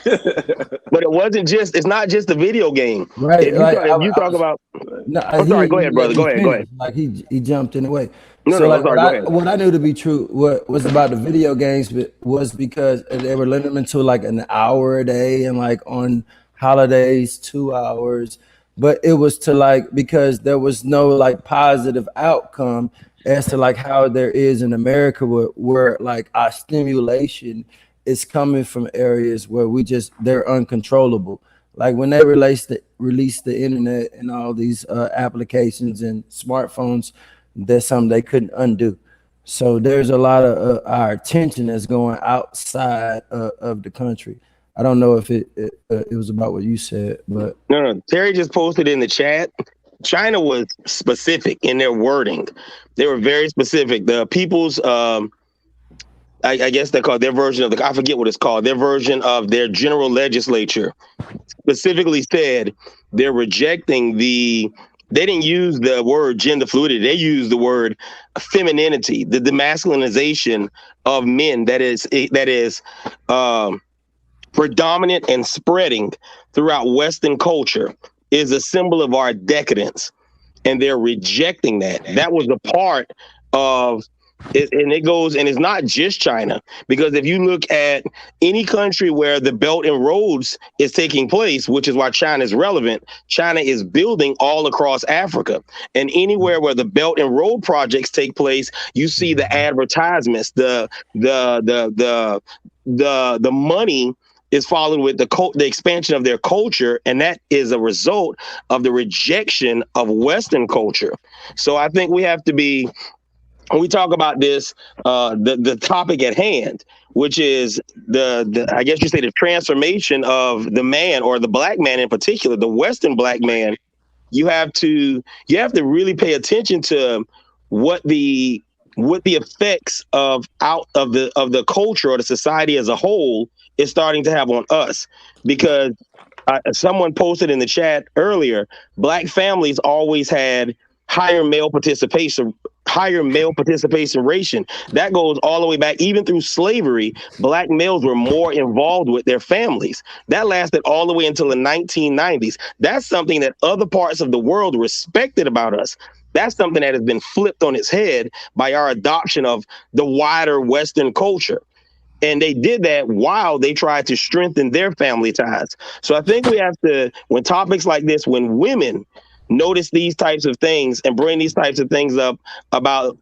But it's not just a video game. Right. If you talk about I'm sorry, go ahead, brother. Go ahead. Like he jumped in the way. No, so no, like, I'm sorry, go ahead. What I knew to be true was about the video games was because they were limiting them to like an hour a day, and like on holidays 2 hours. But it was to like, because there was no like positive outcome as to like how there is in America where like our stimulation is coming from areas where they're uncontrollable. Like when they released the internet and all these applications and smartphones, that's something they couldn't undo. So there's a lot of our attention that's going outside of the country. I don't know if it was about what you said, but no. Terry just posted in the chat. China was specific in their wording. They were very specific. The people's, I guess they call their version of I forget what it's called. Their version of their general legislature specifically said they're rejecting they didn't use the word gender fluidity. They used the word femininity, the demasculinization of men that is predominant and spreading throughout Western culture is a symbol of our decadence. And they're rejecting that. That was a part of it, and it goes, and it's not just China, because if you look at any country where the Belt and Roads is taking place, which is why China is relevant, China is building all across Africa. And anywhere where the Belt and Road projects take place, you see the advertisements, the money is followed with the expansion of their culture, and that is a result of the rejection of Western culture. So I think we have to be, when we talk about this, the topic at hand, which is the I guess you say the transformation of the man, or the black man in particular, the Western black man, you have to really pay attention to what the effects of the culture or the society as a whole is starting to have on us. Because someone posted in the chat earlier, black families always had higher male participation ration. That goes all the way back, even through slavery. Black males were more involved with their families. That lasted all the way until the 1990s. That's something that other parts of the world respected about us. That's something that has been flipped on its head by our adoption of the wider Western culture. And they did that while they tried to strengthen their family ties. So I think we have to, when topics like this, when women notice these types of things and bring these types of things up about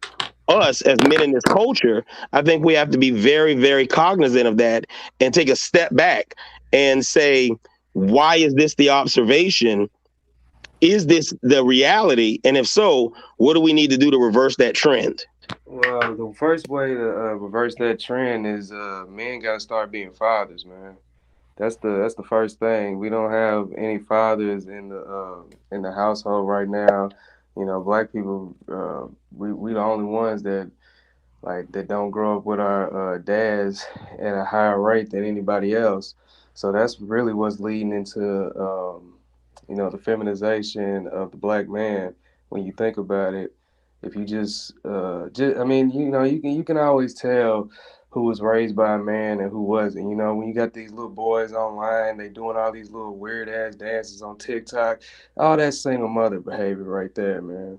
us as men in this culture, I think we have to be very, very cognizant of that and take a step back and say, why is this the observation? Is this the reality? And if so, what do we need to do to reverse that trend? Well, the first way to reverse that trend is men got to start being fathers, man. That's the first thing. We don't have any fathers in the household right now. You know, black people, we the only ones that don't grow up with our dads at a higher rate than anybody else. So that's really what's leading into the feminization of the black man. When you think about it, if you just I mean, you can always tell who was raised by a man and who wasn't. You know, when you got these little boys online, they doing all these little weird ass dances on TikTok, all that single mother behavior right there, man.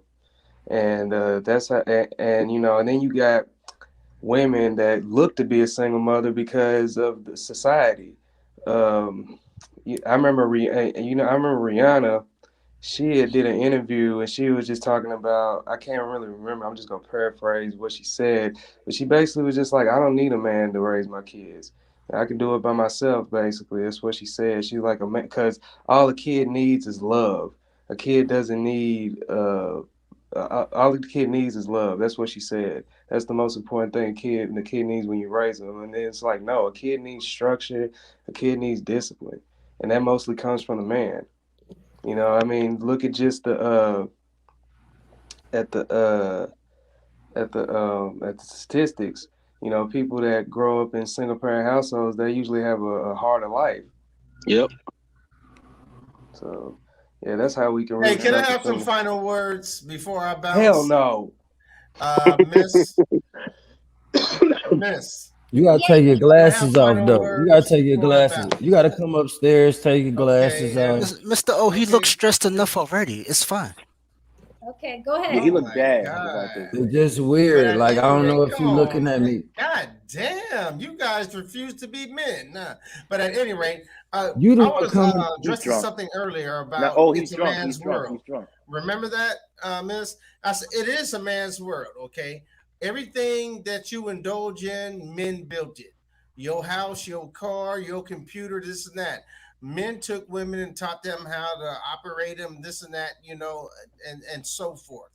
And that's how, and then you got women that look to be a single mother because of the society. Um, I remember, I remember Rihanna. She had did an interview and she was just talking about. I can't really remember. I'm just gonna paraphrase what she said, but she basically was just like, "I don't need a man to raise my kids. I can do it by myself." Basically, that's what she said. She's like a man because all a kid needs is love. A kid doesn't need all the kid needs is love. That's what she said. That's the most important thing the kid needs when you raise them. And then it's like, no, a kid needs structure, a kid needs discipline, and that mostly comes from the man. You know, I mean, look at just at the at the statistics. You know, people that grow up in single parent households, they usually have a harder life. Yep. So, yeah, that's how we can Hey, really can I start to have some finish. final words before I Hell bounce? no. Miss, Miss, You gotta take your can I have glasses off, final though. You gotta words take your before I glasses. bounce? You gotta come upstairs, take your glasses Okay, off. Mr. O, he okay. looks stressed enough already. It's fine. Okay, go Yeah, ahead. he Oh looked my bad about God. this. It's just But weird. at Like I any don't rate, know if come you looking on, at man. me. God damn, you guys refuse to be men. Nah. But at any rate, You the I one was coming. He's addressing drunk. something earlier Now, about oh, he's it's a drunk. He's man's drunk. world. He's drunk. Remember that, Miss? I said it is a man's world. Okay, everything that you indulge in, men built it. Your house, your car, your computer, this and that. Men took women and taught them how to operate them, this and that, and so forth.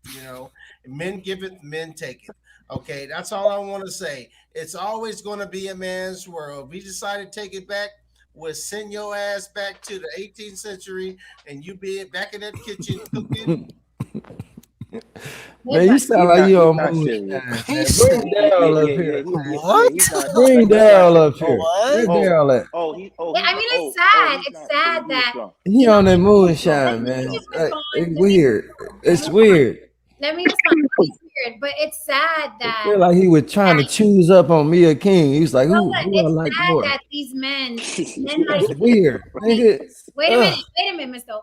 Men give it, men take it. Okay, that's all I want to say. It's always going to be a man's world. If we decide to take it back, we'll send your ass back to the 18th century, and you be back in that kitchen cooking. Man, you Everybody. sound He's like not. you He's on not serious. moonshine, He man. said, Bring Yeah, yeah, Daryl yeah, up yeah. here. Yeah, he's "What? not. Bring He's not Daryl serious. up here. Where What?" Daryl at? Yeah, He's I not. mean, it's Oh, sad. he's It's not sad serious. He is that drunk. He on that He's drunk. let moonshine, me man. just respond. It's Let me weird. let It's me respond. weird. Let me respond. It's weird, but it's sad It that feel like he was trying to choose up on Mia King. He was like, you know what? who I It's like sad more? that these men like It's weird, nigga. wait a Ugh. minute, Mister.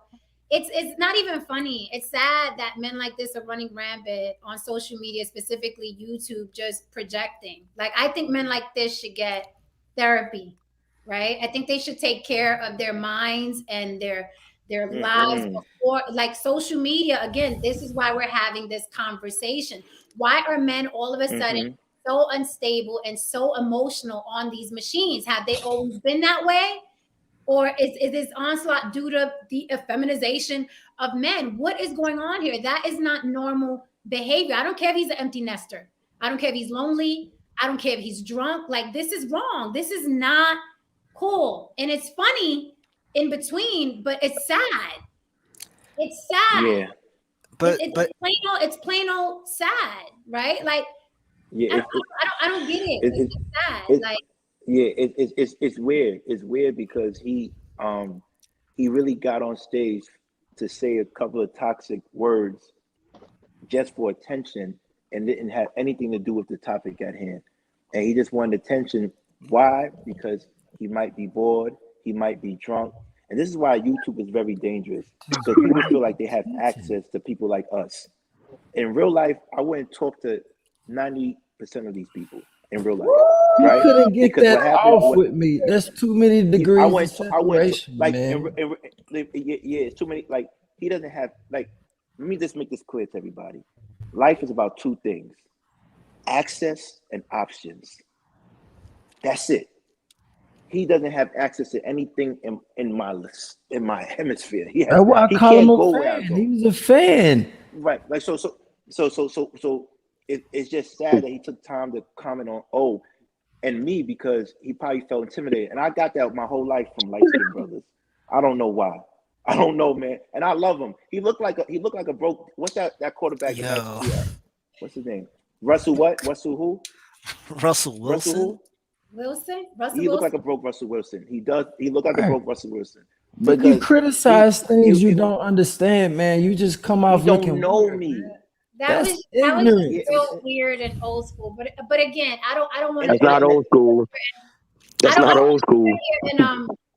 It's not even funny. It's sad that men like this are running rampant on social media, specifically YouTube, just projecting. Like I think men like this should get therapy, right? I think they should take care of their minds and their lives Mm-mm. before like social media. Again, this is why we're having this conversation. Why are men all of a sudden Mm-hmm. so unstable and so emotional on these machines? Have they always been that way? Or is this onslaught due to the effeminization of men? What is going on here? That is not normal behavior. I don't care if he's an empty nester. I don't care if he's lonely. I don't care if he's drunk. Like, this is wrong. This is not cool. And it's funny in between, but it's sad. It's sad. Yeah, But It's plain old sad, right? Like, yeah. I don't get it. It, It's it, just sad. it, Like, yeah. It's weird. It's weird because he really got on stage to say a couple of toxic words just for attention and didn't have anything to do with the topic at hand. And he just wanted attention. Why? Because he might be bored, he might be drunk. And this is why YouTube is very dangerous Just because people feel want like they have attention. access to people like us. In real life, I wouldn't talk to 90% of these people. in real life, Woo! right? You couldn't get Because that what happened, off with me. That's too many I degrees of went to separation, like man. yeah, it's too many. Like he doesn't have like. Let me just make this clear to everybody. Life is about two things: access and options. That's it. He doesn't have access to anything in my hemisphere. That's why I He call him can't a go where I fan. He go. was a fan. Right. Like so it's just sad that he took time to comment on and me because he probably felt intimidated. And I got that my whole life from light skinned brothers. I don't know why. I don't know, man. And I love him. He looked like a broke. What's that quarterback? The Mets. Yo, Yeah. What's his name? Russell what? Russell who? Russell Russell Wilson. who? Russell He looked like Wilson. a broke Russell Wilson. He does. He looked like a Right. broke Russell Wilson But you because criticize things you he don't understand, man. You just come he off don't looking know weird, me. man. That That's was just Yeah, ignorance. real weird and old school. But again, I don't want and to That's and, not and old school. I That's don't not want old to sit school. here and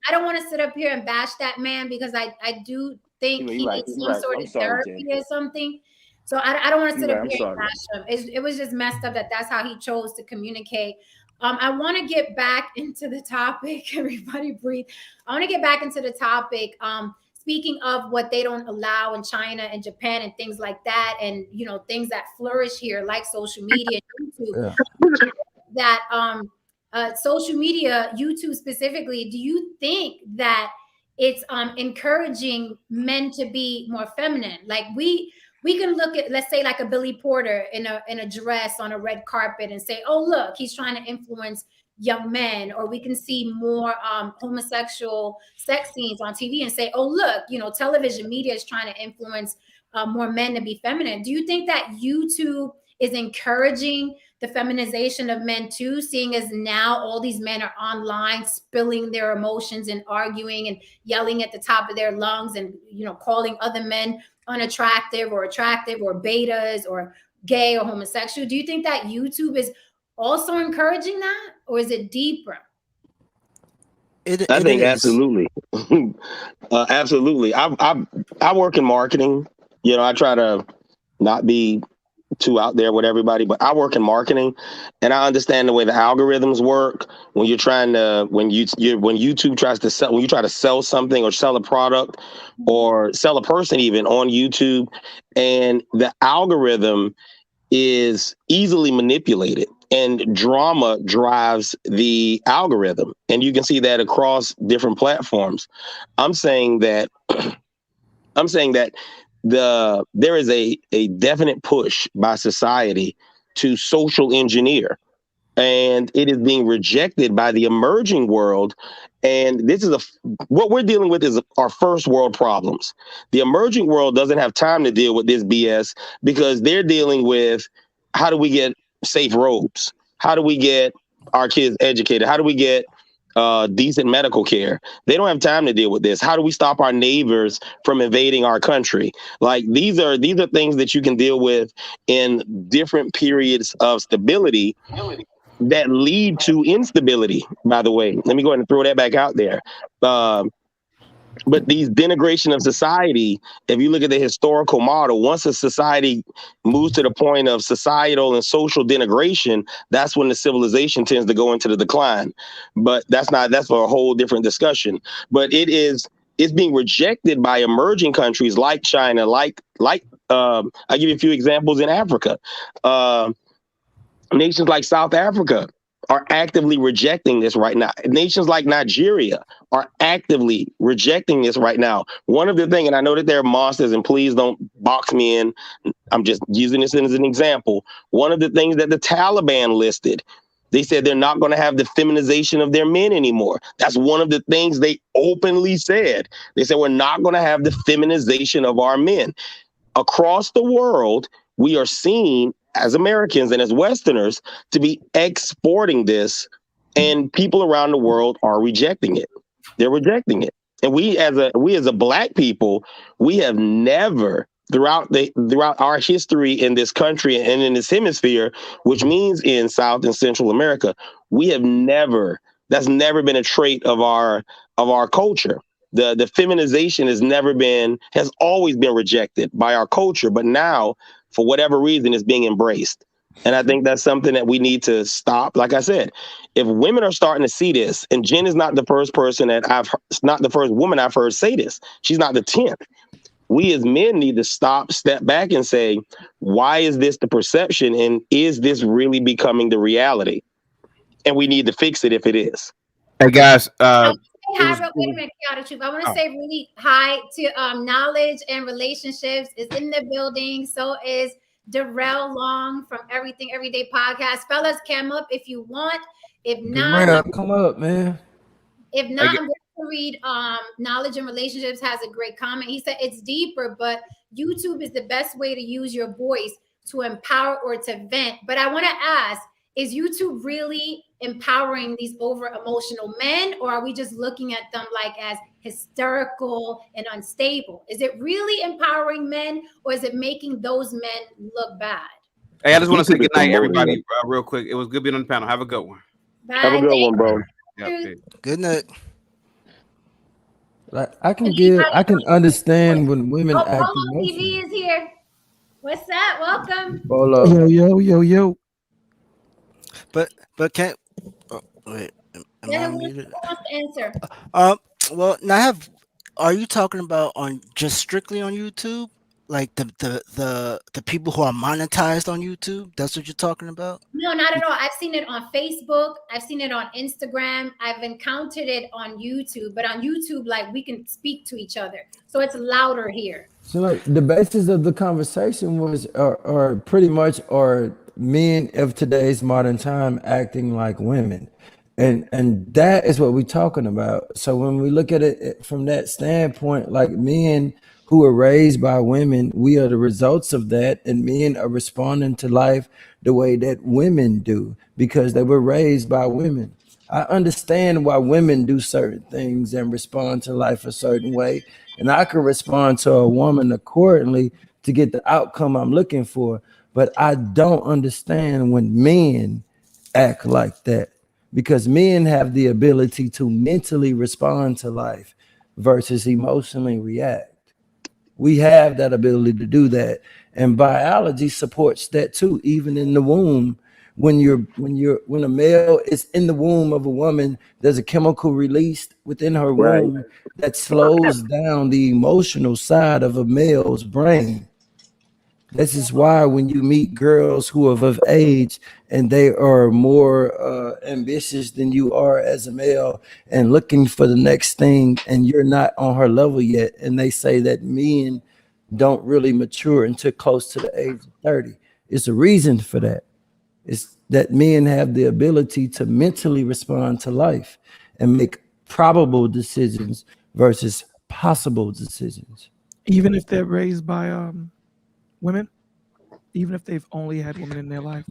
I don't want to sit up here and bash that man because I do think he you're right. needs You're some right. sort I'm of sorry, Jay. therapy or something. So I don't want to You're sit up right. I'm here and sorry. bash him. It was just messed up that that's how he chose to communicate. I want to get back into the topic. Everybody breathe. I want to get back into the topic. Speaking of what they don't allow in China and Japan and things like that, and things that flourish here like social media and YouTube, Yeah. that social media, YouTube specifically, do you think that it's encouraging men to be more feminine? Like we can look at, let's say, like a Billy Porter in a dress on a red carpet and say, oh look, he's trying to influence young men. Or we can see more homosexual sex scenes on TV and say, oh look, television media is trying to influence more men to be feminine. Do you think that YouTube is encouraging the feminization of men too, seeing as now all these men are online spilling their emotions and arguing and yelling at the top of their lungs and calling other men unattractive or attractive or betas or gay or homosexual? Do you think that YouTube is also encouraging that, or is it deeper? I It think is. absolutely, absolutely. I work in marketing. I try to not be too out there with everybody, but I work in marketing, and I understand the way the algorithms work. When you're trying to, when YouTube tries to sell, when you try to sell something or sell a product or sell a person even on YouTube, and the algorithm is easily manipulated. And drama drives the algorithm. And you can see that across different platforms. I'm saying that there is a definite push by society to social engineer, and it is being rejected by the emerging world. And what we're dealing with is our first world problems. The emerging world doesn't have time to deal with this BS because they're dealing with, how do we get safe roads? How do we get our kids educated? How do we get decent medical care? They don't have time to deal with this. How do we stop our neighbors from invading our country? Like these are things that you can deal with in different periods of stability that lead to instability, by the way. Let me go ahead and throw that back out there. But these denigration of society, if you look at the historical model, once a society moves to the point of societal and social denigration, that's when the civilization tends to go into the decline. But that's for a whole different discussion. But it's being rejected by emerging countries like China, I'll give you a few examples in Africa. Nations like South Africa are actively rejecting this right now. Nations like Nigeria are actively rejecting this right now. One of the things, and I know that they're monsters, and please don't box me in, I'm just using this as an example. One of the things that the Taliban listed, they said they're not going to have the feminization of their men anymore. That's one of the things they openly said. They said, we're not going to have the feminization of our men. Across the world, we are seen as Americans and as Westerners to be exporting this, and people around the world are rejecting it. They're rejecting it. And we as a black people, we have never throughout our history in this country and in this hemisphere, which means in South and Central America, that's never been a trait of our culture. The feminization has always been rejected by our culture, but now, for whatever reason, it's being embraced. And I think that's something that we need to stop. Like I said, if women are starting to see this, and Jen is not the first person that not the first woman I've heard say this. She's not the 10th. We as men need to step back and say, why is this the perception? And is this really becoming the reality? And we need to fix it if it is. Hey guys, Wait a minute, Chaotic Truth. I want to say really hi to Knowledge and Relationships is in the building. So is Darrell Long from Everything Everyday Podcast. Fellas, come up if you want. If not, come up, man. If not, I'm going to read Knowledge and Relationships has a great comment. He said it's deeper, but YouTube is the best way to use your voice to empower or to vent. But I want to ask, is YouTube really empowering these over emotional men, or are we just looking at them like as hysterical and unstable? Is it really empowering men, or is it making those men look bad? Hey, I just want to say good night, everybody, real quick. It was good being on the panel. Have a good one. Bye. Have a good one, bro. Yep, good night. Like I can understand when women act emotional. TV is here. What's that? Welcome. Yo. But can't. Oh, wait. Who wants to answer? Well, now are you talking about on just strictly on YouTube? Like the people who are monetized on YouTube? That's what you're talking about? No, not at all. I've seen it on Facebook. I've seen it on Instagram. I've encountered it on YouTube. But on YouTube, like we can speak to each other, so it's louder here. So like the basis of the conversation was, or pretty much, are men of today's modern time acting like women, and that is what we're talking about. So when we look at it from that standpoint, like men who are raised by women, we are the results of that, and men are responding to life the way that women do because they were raised by women. I understand why women do certain things and respond to life a certain way, and I can respond to a woman accordingly to get the outcome I'm looking for. But I don't understand when men act like that, because men have the ability to mentally respond to life versus emotionally react. We have that ability to do that, and biology supports that too. Even in the womb, when a male is in the womb of a woman, there's a chemical released within her womb that slows down the emotional side of a male's brain. This is why when you meet girls who are of age and they are more ambitious than you are as a male and looking for the next thing, and you're not on her level yet, and they say that men don't really mature until close to the age of 30. It's a reason for that. It's that men have the ability to mentally respond to life and make probable decisions versus possible decisions. Even if they're raised by women, even if they've only had women in their life.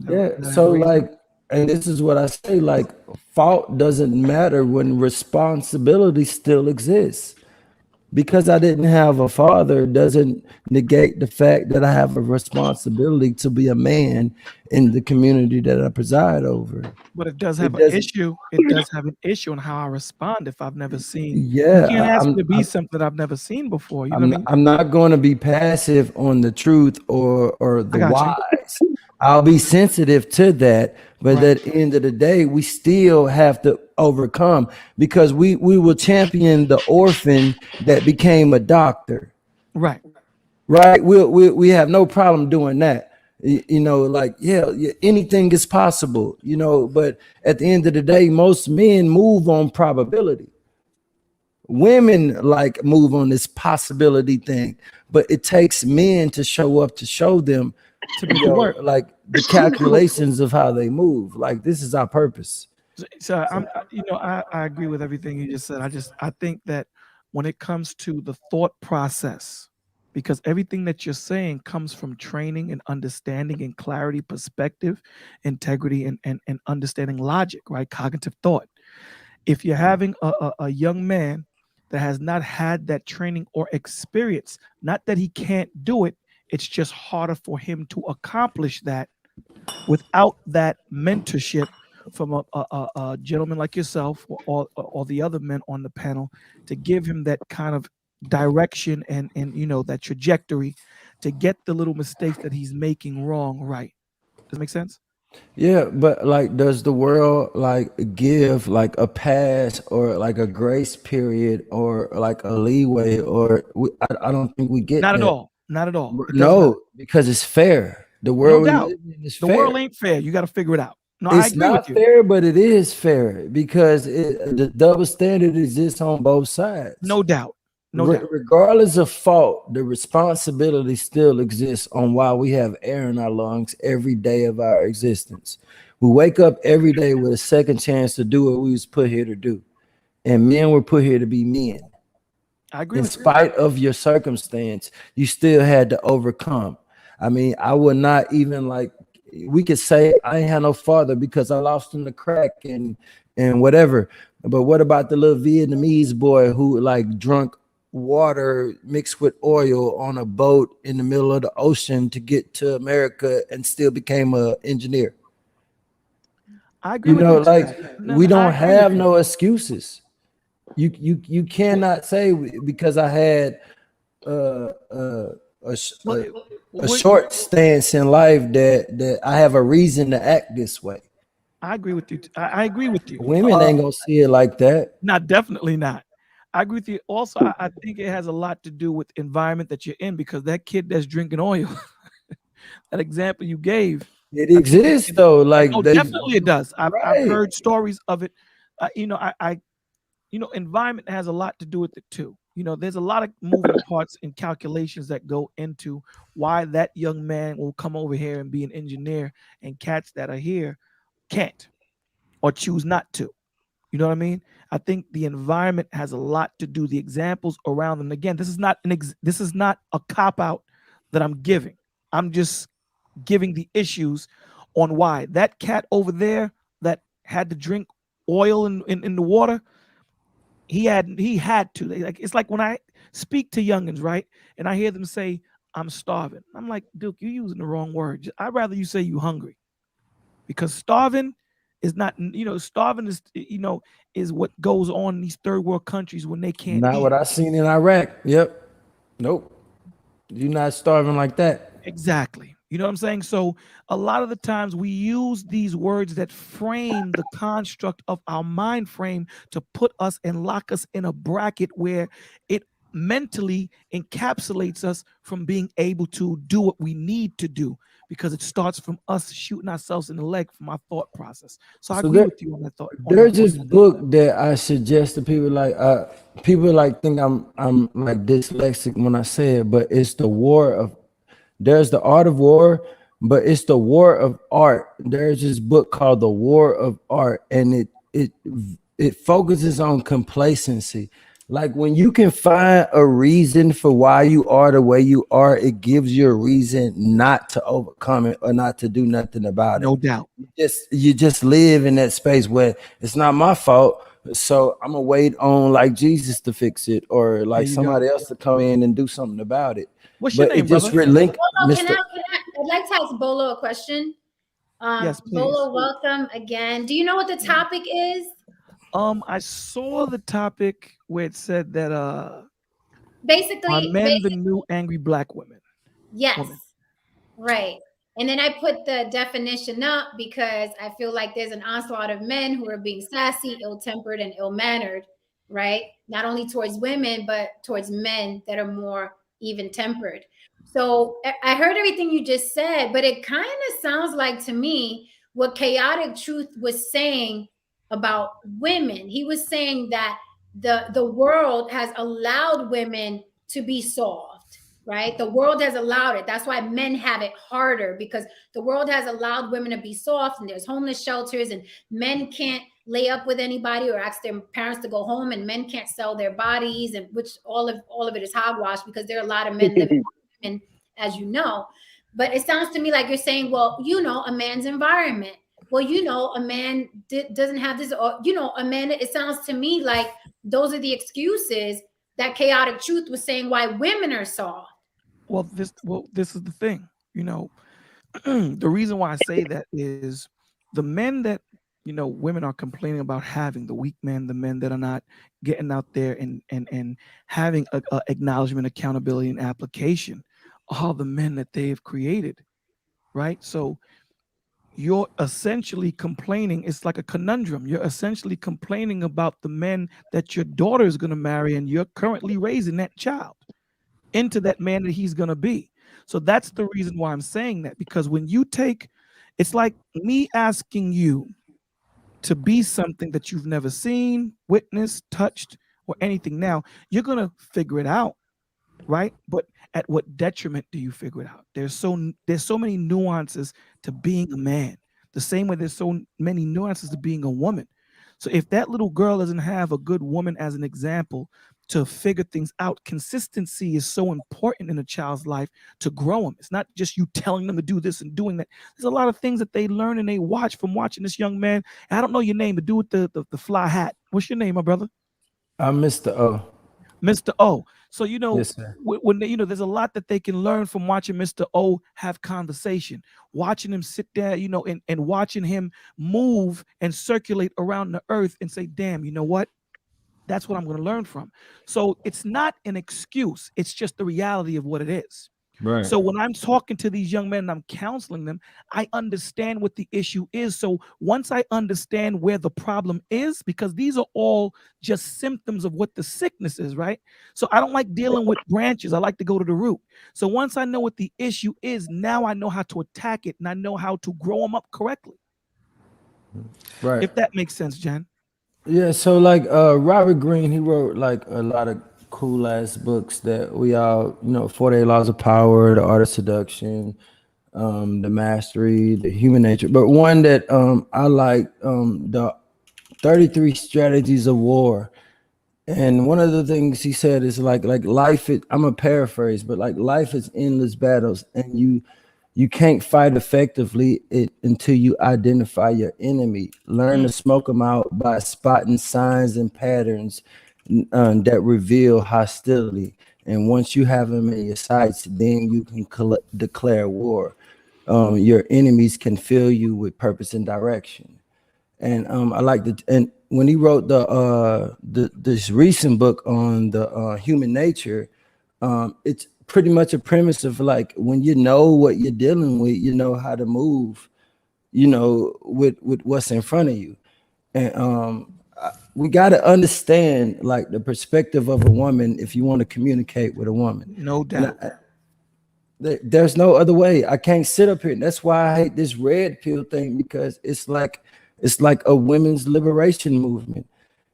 So like, and this is what I say, like, fault doesn't matter when responsibility still exists. Because I didn't have a father doesn't negate the fact that I have a responsibility to be a man in the community that I preside over. But it does have an issue. It does have an issue on how I respond if I've never seen. Yeah, you can't ask me to be something I've never seen before. You know what I mean? I'm not going to be passive on the truth or the whys. I'll be sensitive to that, but at the end of the day, we still have to overcome, because we will champion the orphan that became a doctor. Right. We have no problem doing that. You know, like, anything is possible, you know, but at the end of the day, most men move on probability. Women like move on this possibility thing, but it takes men to show up to show them to do the work, like the calculations of how they move. Like, this is our purpose. So I agree with everything you just said. I think that when it comes to the thought process, because everything that you're saying comes from training and understanding and clarity, perspective, integrity, and understanding logic, right? Cognitive thought. If you're having a young man that has not had that training or experience, not that he can't do it, it's just harder for him to accomplish that without that mentorship from a gentleman like yourself or the other men on the panel to give him that kind of direction and that trajectory to get the little mistakes that he's making wrong right. Does it make sense? Yeah, but like, does the world like give like a pass or like a grace period or like a leeway, or I don't think we get Not at that. all. Not at all. It does not. No, because it's fair. The No world we doubt. live in is The world fair. ain't fair. You got to figure it out. No, I It's agree with not you. fair, but it is fair because the double standard exists on both sides. No doubt. No doubt. Regardless of fault, the responsibility still exists on why we have air in our lungs every day of our existence. We wake up every day with a second chance to do what we was put here to do. And men were put here to be men. I agree In with you. spite of your circumstance, you still had to overcome. I mean, I would not even like, we could say I ain't had no father because I lost him to crack and whatever. But what about the little Vietnamese boy who like drunk water mixed with oil on a boat in the middle of the ocean to get to America and still became an engineer? I agree with know, you. like No, we no, I don't agree with have you. no excuses. You cannot say because I had uh, uh, a, sh- Well, a, a what- short stance in life that I have a reason to act this way. I agree with you. I agree with you. Women ain't gonna see it like that. Not definitely not. I agree with you. Also, I think it has a lot to do with environment that you're in because that kid that's drinking oil, that example you gave, It I think exists though. Like oh, they definitely it does. I've right. heard stories of it. Environment has a lot to do with it too. There's a lot of moving parts and calculations that go into why that young man will come over here and be an engineer, and cats that are here can't or choose not to. You know what I mean? I think the environment has a lot to do. The examples around them. Again, this is not a cop out that I'm giving. I'm just giving the issues on why that cat over there that had to drink oil in the water. He had to. Like, it's like when I speak to youngins, right, and I hear them say, "I'm starving." I'm like, Duke, you're using the wrong word. I'd rather you say you hungry, because starving is not. Starving is what goes on in these third world countries when they can't Not eat. what I seen in Iraq. Yep. Nope. You're not starving like that. Exactly. You know what I'm saying? So a lot of the times we use these words that frame the construct of our mind frame to put us and lock us in a bracket where it mentally encapsulates us from being able to do what we need to do, because it starts from us shooting ourselves in the leg from our thought process. So I So agree with you on that thought. there's this book that I suggest to people like people like think I'm like dyslexic when I say it, but it's the war of there's the art of war, but it's the war of art. There's this book called The War of Art, and it focuses on complacency. Like when you can find a reason for why you are the way you are, it gives you a reason not to overcome it or not to do nothing about it. No doubt. You just live in that space where it's not my fault, so I'm gonna wait on like Jesus to fix it or like you go. somebody else to come in and do something about it. What's your But name, it just brother? relink Bolo, Mr. I'd like to ask Bolo a question. Yes, please. Bolo, welcome again. Do you know what the topic is? I saw the topic where it said that are Basically, men the new angry black women? yes, Woman. right. And then I put the definition up because I feel like there's an onslaught of men who are being sassy, ill-tempered, and ill-mannered, right? Not only towards women, but towards men that are more even-tempered. So I heard everything you just said, but it kind of sounds like to me what Chaotic Truth was saying about women. He was saying that the world has allowed women to be soft, right? The world has allowed it. That's why men have it harder, because the world has allowed women to be soft, and there's homeless shelters, and men can't lay up with anybody or ask their parents to go home, and men can't sell their bodies, and which all of it is hogwash, because there are a lot of men living with women, as you know. But it sounds to me like you're saying, well, a man's environment. Well, a man doesn't have this, or a man. It sounds to me like those are the excuses that Chaotic Truth was saying why women are soft. Well, this is the thing. The reason why I say that is the men that women are complaining about having, the weak men, the men that are not getting out there and having a acknowledgement, accountability, and application, are the men that they've created, right? So you're essentially complaining. It's like a conundrum. You're essentially complaining about the men that your daughter is going to marry, and you're currently raising that child into that man that he's going to be. So that's the reason why I'm saying that, because when you take, it's like me asking you to be something that you've never seen, witnessed, touched, or anything. Now, you're going to figure it out, right? But at what detriment do you figure it out? There's so many nuances to being a man. The same way there's so many nuances to being a woman. So if that little girl doesn't have a good woman as an example to figure things out, consistency is so important in a child's life to grow them. It's not just you telling them to do this and doing that. There's a lot of things that they learn and they watch from watching this young man. I don't know your name, but do with the fly hat. What's your name, my brother? I'm Mr. O. Mr. O. So, you know, Yes, sir. when they, there's a lot that they can learn from watching Mr. O have conversation, watching him sit there, and watching him move and circulate around the earth and say, damn, you know what? That's what I'm going to learn from. So it's not an excuse. It's just the reality of what it is. Right. So when I'm talking to these young men and I'm counseling them, I understand what the issue is. So once I understand where the problem is, because these are all just symptoms of what the sickness is, right? So I don't like dealing with branches. I like to go to the root. So once I know what the issue is, now I know how to attack it and I know how to grow them up correctly. Right. If that makes sense, Jen. Yeah, so like Robert Greene, he wrote like a lot of cool ass books that we all, 48 Laws of Power, The Art of Seduction, The Mastery, The Human Nature. But one that I like, the 33 Strategies of War. And one of the things he said is like life is, I'm a paraphrase, but like life is endless battles, and you can't fight effectively until you identify your enemy. Learn to smoke them out by spotting signs and patterns that reveal hostility. And once you have them in your sights, then you can declare war. Your enemies can fill you with purpose and direction. And I like and when he wrote this recent book on the human nature, it's pretty much a premise of like, when you know what you're dealing with, you know how to move, with what's in front of you. And we got to understand like the perspective of a woman if you want to communicate with a woman. No doubt. There's no other way. I can't sit up here. And that's why I hate this red pill thing, because it's like a women's liberation movement.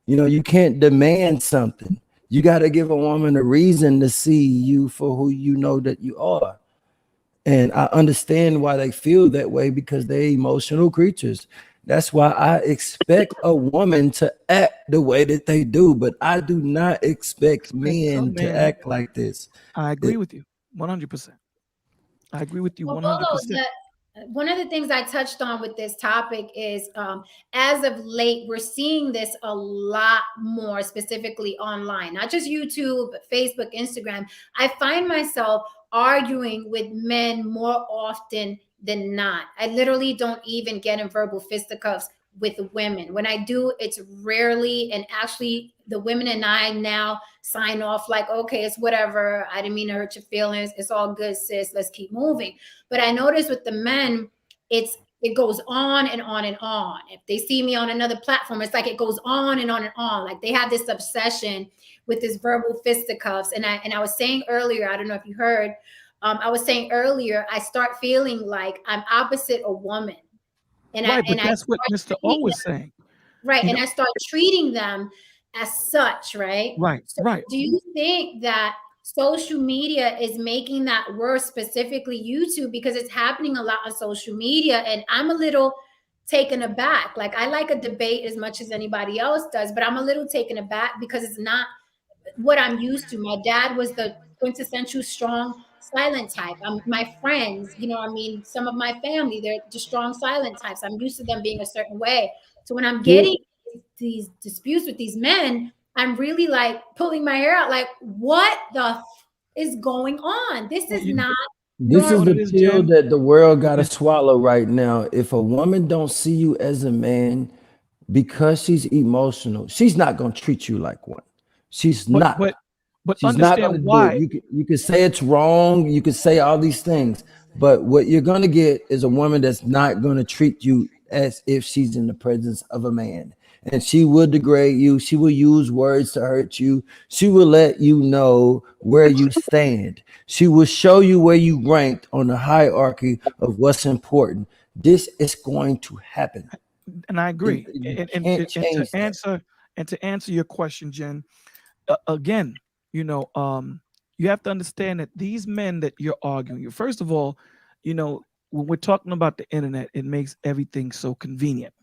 You can't demand something. You got to give a woman a reason to see you for who you know that you are. And I understand why they feel that way, because they're emotional creatures. That's why I expect a woman to act the way that they do, but I do not expect men to act like this. I agree with you 100%. I agree with you 100%. One of the things I touched on with this topic is, as of late, we're seeing this a lot more, specifically online, not just YouTube, but Facebook, Instagram. I find myself arguing with men more often than not. I literally don't even get in verbal fisticuffs with women. When I do, it's rarely. And actually, the women and I now sign off like, okay, it's whatever. I didn't mean to hurt your feelings. It's all good, sis. Let's keep moving. But I notice with the men, it goes on and on and on. If they see me on another platform, it's like it goes on and on and on. Like they have this obsession with this verbal fisticuffs. And I was saying earlier, I don't know if you heard, I was saying earlier, I start feeling like I'm opposite a woman. And that's what Mr. O was saying. Right. And I start treating them as such, right? Right, so right. Do you think that social media is making that worse, specifically YouTube, because it's happening a lot on social media? And I'm a little taken aback. Like, I like a debate as much as anybody else does, but I'm a little taken aback because it's not what I'm used to. My dad was the quintessential strong silent type. My friends, some of my family, they're the strong silent types. I'm used to them being a certain way. So when I'm getting these disputes with these men, I'm really like pulling my hair out, like, what the is going on? This is not. This is the pill that the world got to swallow right now. If a woman don't see you as a man because she's emotional, she's not going to treat you like one. She's not. But she's not going to do it. You can say it's wrong. You can say all these things, But what you're gonna get is a woman that's not gonna treat you as if she's in the presence of a man. And she will degrade you. She will use words to hurt you. She will let you know where you stand. She will show you where you ranked on the hierarchy of what's important. This is going to happen. And I agree. You And, can't change that. to answer your question, Jen, again, you have to understand that these men that you're arguing, first of all, when we're talking about the internet, it makes everything so convenient,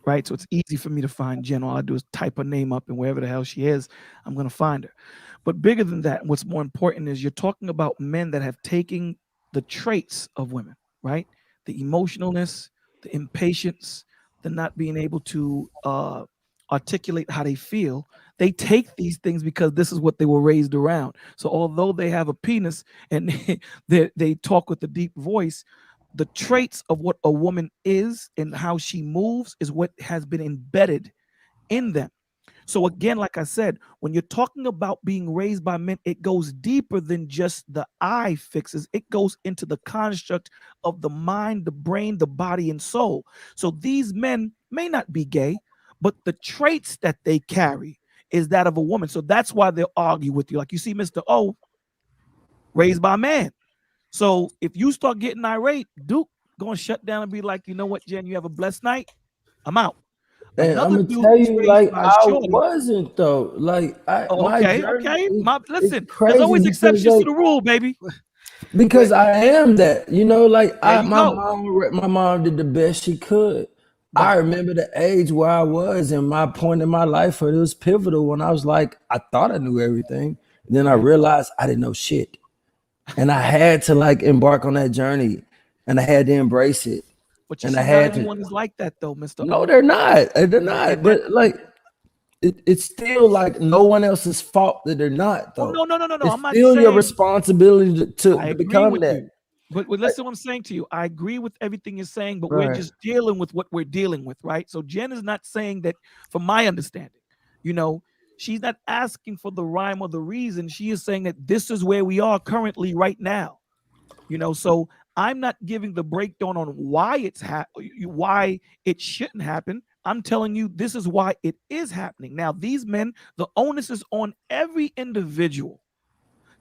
right? So it's easy for me to find Jen. All I do is type her name up, and wherever the hell she is, I'm going to find her. But bigger than that, what's more important is you're talking about men that have taken the traits of women, right? The emotionalness, the impatience, the not being able to articulate how they feel. They take these things because this is what they were raised around. So although they have a penis and they talk with a deep voice, the traits of what a woman is and how she moves is what has been embedded in them. So again, like I said, when you're talking about being raised by men, it goes deeper than just the eye fixes. It goes into the construct of the mind, the brain, the body, and soul. So these men may not be gay, but the traits that they carry is that of a woman. So that's why they'll argue with you. Like you see Mr. O, raised by a man. So if you start getting irate, Duke gonna shut down and be like, you know what, Jen, you have a blessed night. I'm out. And I'm Another gonna dude tell is you, raised like by a I shorty. wasn't though. Like Oh, my okay, journey okay. is Listen, there's crazy always because exceptions to like the rule, baby. because I am that, like There you go. my mom did the best she could. I Right. remember the age where I was and my point in my life where it was pivotal when I was like, I thought I knew everything. Then I Right. realized I didn't know shit. And I had to like embark on that journey and I had to embrace it. But you And I see, not had to everyone is like that, though, Mr. no, O. they're not. They're They not. might. But like it's still like no one else's fault that they're not Oh, though. no, no, no, no, no. It's I'm not still your saying responsibility I to agree become with that. you. But listen what I'm saying to you. I agree with everything you're saying, but we're Right. just dealing with what we're dealing with, right? So Jen is not saying that, from my understanding, you know, she's not asking for the rhyme or the reason. She is saying that this is where we are currently right now. So I'm not giving the breakdown on why why it shouldn't happen. I'm telling you this is why it is happening. Now, these men, the onus is on every individual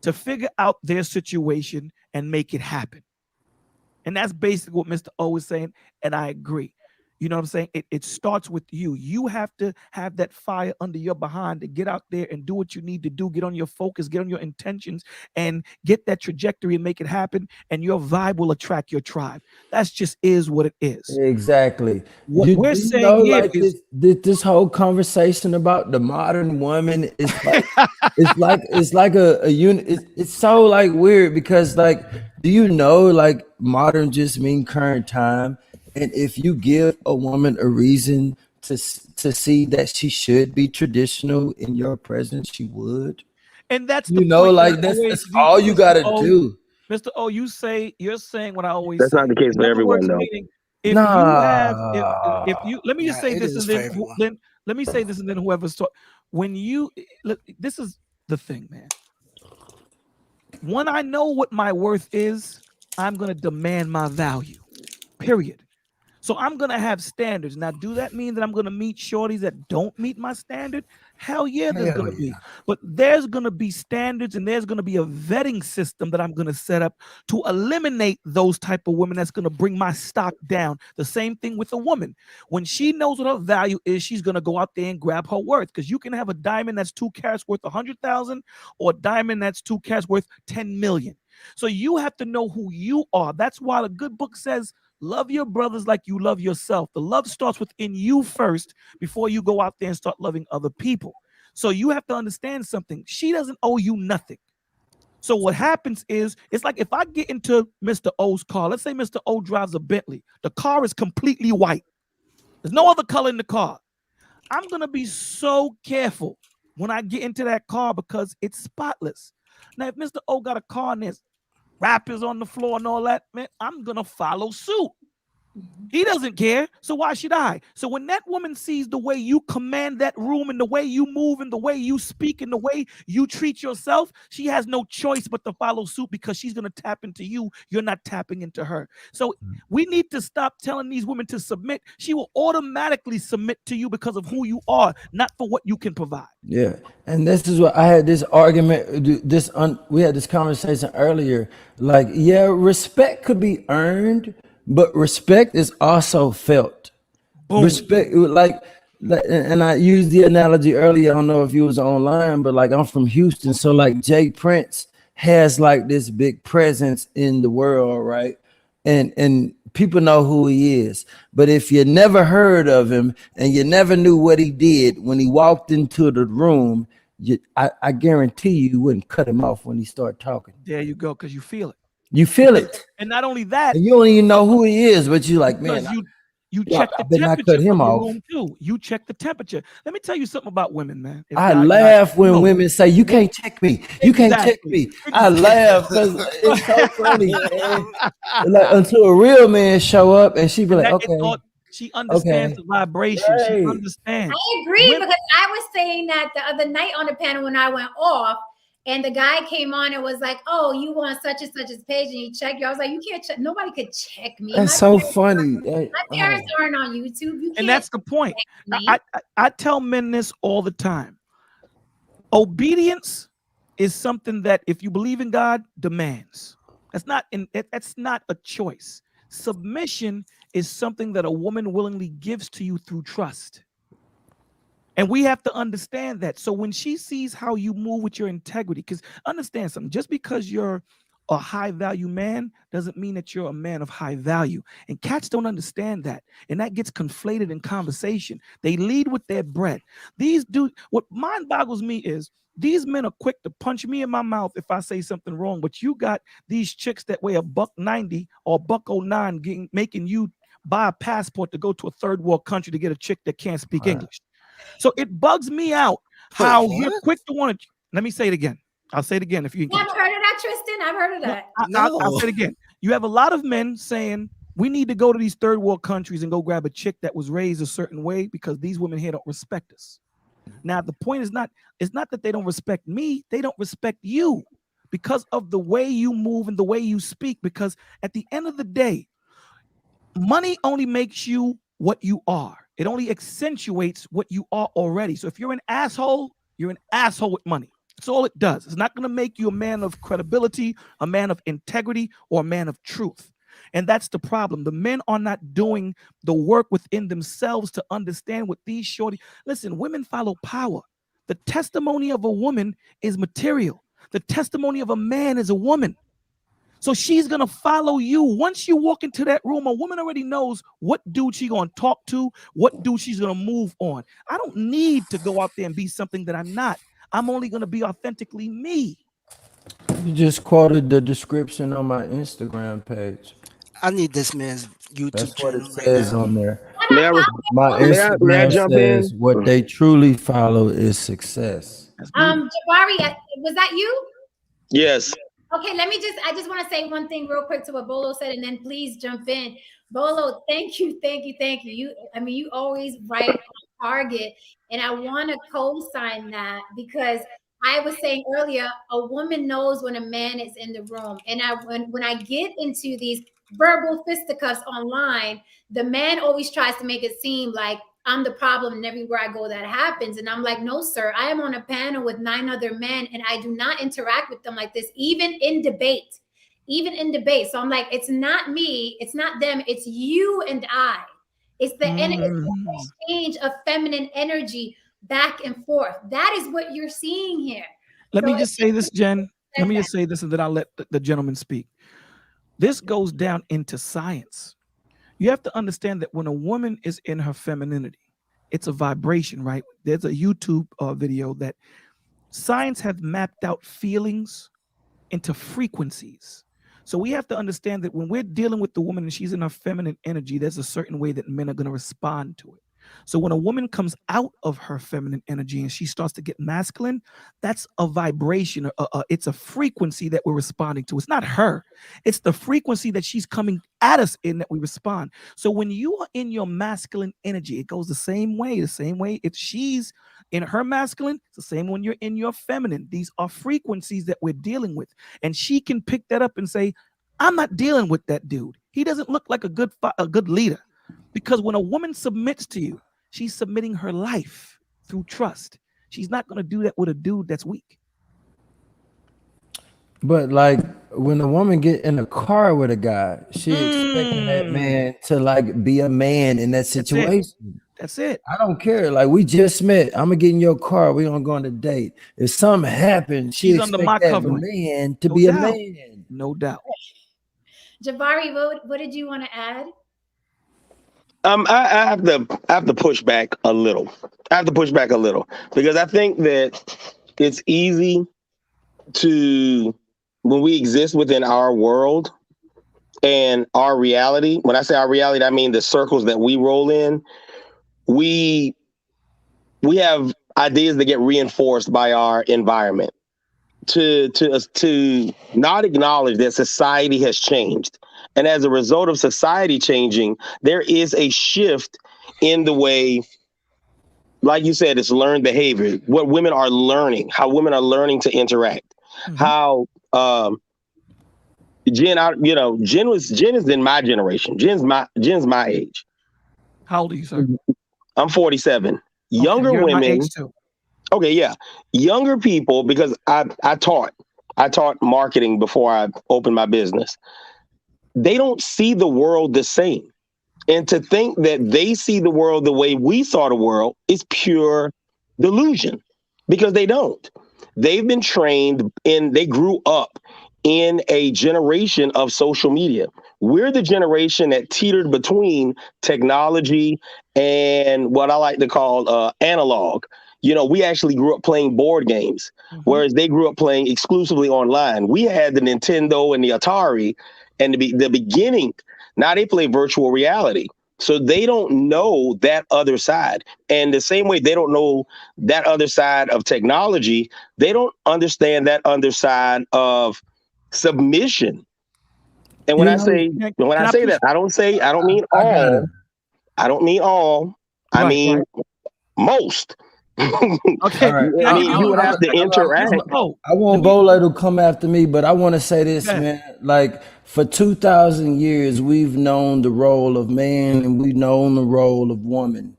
to figure out their situation and make it happen. And that's basically what Mr. O is saying. And I agree. You know what I'm saying? It starts with you. You have to have that fire under your behind to get out there and do what you need to do. Get on your focus, get on your intentions, and get that trajectory and make it happen. And your vibe will attract your tribe. That's just is what it is. Exactly. What Do we're you saying know here like is this whole conversation about the modern woman is like it's like a unit. It's so like weird because like do you know like modern just mean current time, and if you give a woman a reason to see that she should be traditional in your presence, she would. and that's the You know, point that I like always that's all you Mr. gotta O, do. Mr. O, you're saying what I always That's not say. the case In for other everyone, words, though. meaning if Nah. you let me just Yeah, say it this is and for then everyone. let me say this and then whoever's talk when you this is the thing, man. When I know what my worth is, I'm gonna demand my value. Period. So I'm gonna have standards. Now, do that mean that I'm gonna meet shorties that don't meet my standard? Hell yeah, there's Hell gonna be. yeah. But there's gonna be standards and there's gonna be a vetting system that I'm gonna set up to eliminate those type of women that's gonna bring my stock down. The same thing with a woman. When she knows what her value is, she's gonna go out there and grab her worth. Because you can have a diamond that's 2 carats worth 100,000 or a diamond that's 2 carats worth 10 million. So you have to know who you are. That's why the good book says love your brothers like you love yourself. The love starts within you first before you go out there and start loving other people. So you have to understand something. She doesn't owe you nothing. So what happens is, it's like if I get into Mr. O's car, let's say Mr. O drives a Bentley. The car is completely white. There's no other color in the car. I'm going to be so careful when I get into that car because it's spotless. Now, if Mr. O got a car and there's wrappers on the floor and all that, man, I'm going to follow suit. He doesn't care. So why should I? So when that woman sees the way you command that room and the way you move and the way you speak and the way you treat yourself, she has no choice but to follow suit because she's going to tap into you. You're not tapping into her. So we need to stop telling these women to submit. She will automatically submit to you because of who you are, not for what you can provide. Yeah, and this is what I had this argument. We had this conversation earlier. Like, yeah, respect could be earned, but respect is also felt. Boom. Respect, and I used the analogy earlier. I don't know if you was online, but like I'm from Houston, so like Jay Prince has like this big presence in the world, right? And people know who he is. But if you never heard of him and you never knew what he did when he walked into the room, I guarantee you wouldn't cut him off when he started talking. There you go, because you feel it. You feel it. And not only that, And you don't even know who he is, but you're like, man, you check the better not temperature cut him from the off. room too. You check the temperature. Let me tell you something about women, man. I laugh when women say, you can't check me. You can't check me. I laugh because it's so funny, man. Like, until a real man show up and she be like, okay. She understands the vibration. Right. She understands. I agree because I was saying that the other night on the panel when I went off, and the guy came on and was like, "Oh, you want such and such's page, and you check you." I was like, "You can't check. Nobody could check me." That's so funny. My parents aren't on YouTube. You can't. And that's the point. I tell men this all the time. Obedience is something that, if you believe in God, demands. That's not a choice. Submission is something that a woman willingly gives to you through trust. And we have to understand that. So when she sees how you move with your integrity, because understand something, just because you're a high value man doesn't mean that you're a man of high value. And cats don't understand that. And that gets conflated in conversation. They lead with their bread. What mind boggles me is these men are quick to punch me in my mouth if I say something wrong. But you got these chicks that weigh $190 or $109 making you buy a passport to go to a third world country to get a chick that can't speak English. So it bugs me out how you're quick to want to. Let me say it again. I'll say it again if you can. I've heard of that, Tristan. I've heard of that. I'll say it again. You have a lot of men saying we need to go to these third world countries and go grab a chick that was raised a certain way because these women here don't respect us. Now, the point is not that they don't respect me. They don't respect you because of the way you move and the way you speak. Because at the end of the day, money only makes you what you are. It only accentuates what you are already. So if you're an asshole with money. That's all it does. It's not going to make you a man of credibility, a man of integrity, or a man of truth. And that's the problem. The men are not doing the work within themselves to understand what these shorty. Listen, women follow power. The testimony of a woman is material. The testimony of a man is a woman. So she's going to follow you. Once you walk into that room, a woman already knows what dude she's going to talk to, what dude she's going to move on. I don't need to go out there and be something that I'm not. I'm only going to be authentically me. You just quoted the description on my Instagram page. I need this man's YouTube That's channel what it says on there. May My I Instagram jump says in? what they truly follow is success. Jabari, was that you? Yes. Okay, I just want to say one thing real quick to what Bolo said, and then please jump in. Bolo, thank you. You always right on target, and I want to co-sign that because I was saying earlier, a woman knows when a man is in the room, and when I get into these verbal fisticuffs online, the man always tries to make it seem like I'm the problem, and everywhere I go that happens. And I'm like, no, sir, I am on a panel with 9 other men, and I do not interact with them like this, even in debate. So I'm like, it's not me, it's not them, it's you and I. It's the exchange of feminine energy back and forth. That is what you're seeing here. Let me just say this, Jen. Let me just say this, and then I'll let the gentleman speak. This goes down into science. You have to understand that when a woman is in her femininity, it's a vibration, right? There's a YouTube video that science have mapped out feelings into frequencies. So we have to understand that when we're dealing with the woman and she's in her feminine energy, there's a certain way that men are going to respond to it. So when a woman comes out of her feminine energy and she starts to get masculine, that's a vibration. It's a frequency that we're responding to. It's not her. It's the frequency that she's coming at us in that we respond. So when you are in your masculine energy, it goes the same way. The same way if she's in her masculine, it's the same when you're in your feminine. These are frequencies that we're dealing with. And she can pick that up and say, I'm not dealing with that dude. He doesn't look like a good leader. Because when a woman submits to you, she's submitting her life through trust. She's not going to do that with a dude that's weak. But like when a woman get in a car with a guy, she expecting that man to like be a man in that situation. That's it. I don't care. Like we just met. I'm gonna get in your car. We're gonna go on a date. If something happens, she She's under my expect that covering. man to No be doubt. a man. No doubt. Jabari, what did you want to add? I have to push back a little. I have to push back a little because I think that it's easy to, when we exist within our world and our reality. When I say our reality, I mean the circles that we roll in. We have ideas that get reinforced by our environment. To not acknowledge that society has changed. And as a result of society changing, there is a shift in the way, like you said, it's learned behavior, what women are learning, how women are learning to interact, how Jen, Jen is in my generation. Jen's my age. How old are you, sir? I'm 47. Younger you're women. my age too. Okay, yeah. Younger people, because I taught marketing before I opened my business. They don't see the world the same. And to think that they see the world the way we saw the world is pure delusion because they don't. They've been trained they grew up in a generation of social media. We're the generation that teetered between technology and what I like to call analog. We actually grew up playing board games, whereas they grew up playing exclusively online. We had the Nintendo and the Atari and the beginning. Now they play virtual reality. So they don't know that other side. And the same way they don't know that other side of technology, they don't understand that other side of submission. And when I say that, I don't mean all. I don't mean all. I mean most. Okay. Right. I mean, you would have to interact. I want Bolo to come after me, but I want to say this, man. Like for 2,000 years, we've known the role of man and we've known the role of woman.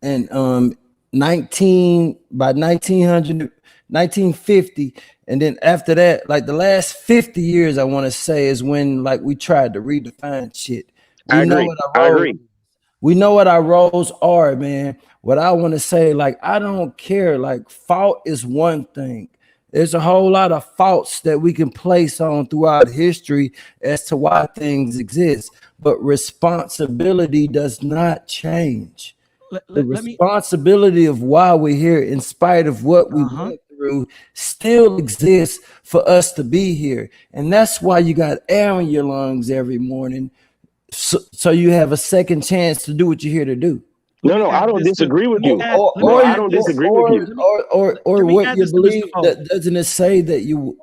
And by 1950, and then after that, like the last 50 years, I want to say is when like we tried to redefine shit. I agree. We know what our roles are, man. What I want to say, like, I don't care. Like, fault is one thing. There's a whole lot of faults that we can place on throughout history as to why things exist. But responsibility does not change. The responsibility of why we're here, in spite of what we went through, still exists for us to be here. And that's why you got air in your lungs every morning. So you have a second chance to do what you're here to do. No, I don't disagree with you. I don't disagree with you. Or what you believe that doesn't it say that you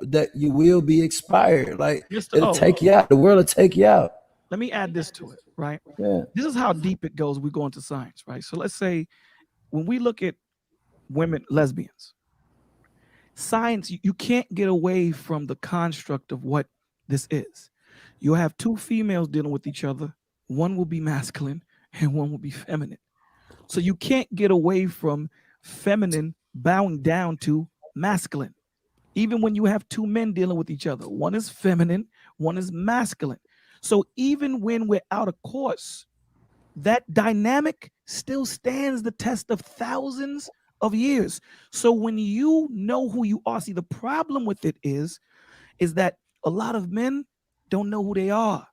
will be expired? Like it'll take you out. The world will take you out. Let me add this to it, right? Yeah. This is how deep it goes. We go into science, right? So let's say when we look at women, lesbians, science, you can't get away from the construct of what this is. You'll have two females dealing with each other. One will be masculine and one will be feminine. So you can't get away from feminine bowing down to masculine. Even when you have two men dealing with each other, one is feminine, one is masculine. So even when we're out of course, that dynamic still stands the test of thousands of years. So when you know who you are, see, the problem with it is that a lot of men don't know who they are.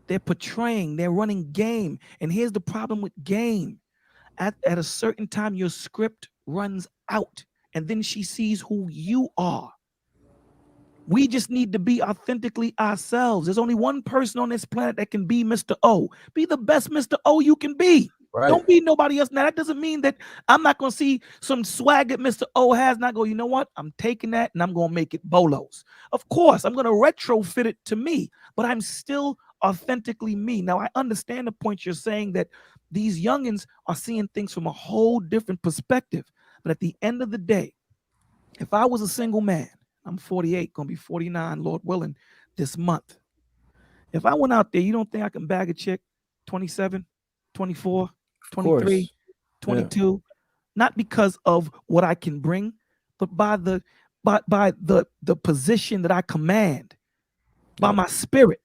They're portraying, they're running game. And here's the problem with game. At a certain time, your script runs out, and then she sees who you are. We just need to be authentically ourselves. There's only one person on this planet that can be Mr. O. Be the best Mr. O you can be. Right. Don't be nobody else. Now, that doesn't mean that I'm not going to see some swag that Mr. O has and I go, you know what? I'm taking that and I'm going to make it bolos. Of course, I'm going to retrofit it to me, but I'm still authentically me. Now, I understand the point you're saying that these youngins are seeing things from a whole different perspective. But at the end of the day, if I was a single man, I'm 48, going to be 49, Lord willing, this month. If I went out there, you don't think I can bag a chick 27, 24, 23, 22, not because of what I can bring, but by the position that I command, by my spirit.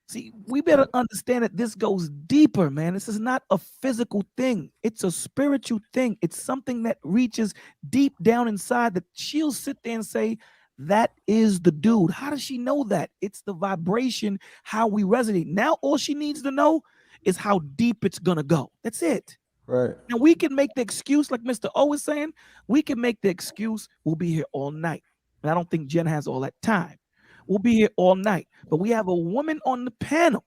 See, we better understand that this goes deeper, man. This is not a physical thing. It's a spiritual thing. It's something that reaches deep down inside that she'll sit there and say, that is the dude. How does she know that? It's the vibration, how we resonate. Now, all she needs to know is how deep it's going to go. That's it. Right. Now, we can make the excuse, like Mr. O is saying, we can make the excuse, we'll be here all night. And I don't think Jen has all that time. We'll be here all night. But we have a woman on the panel.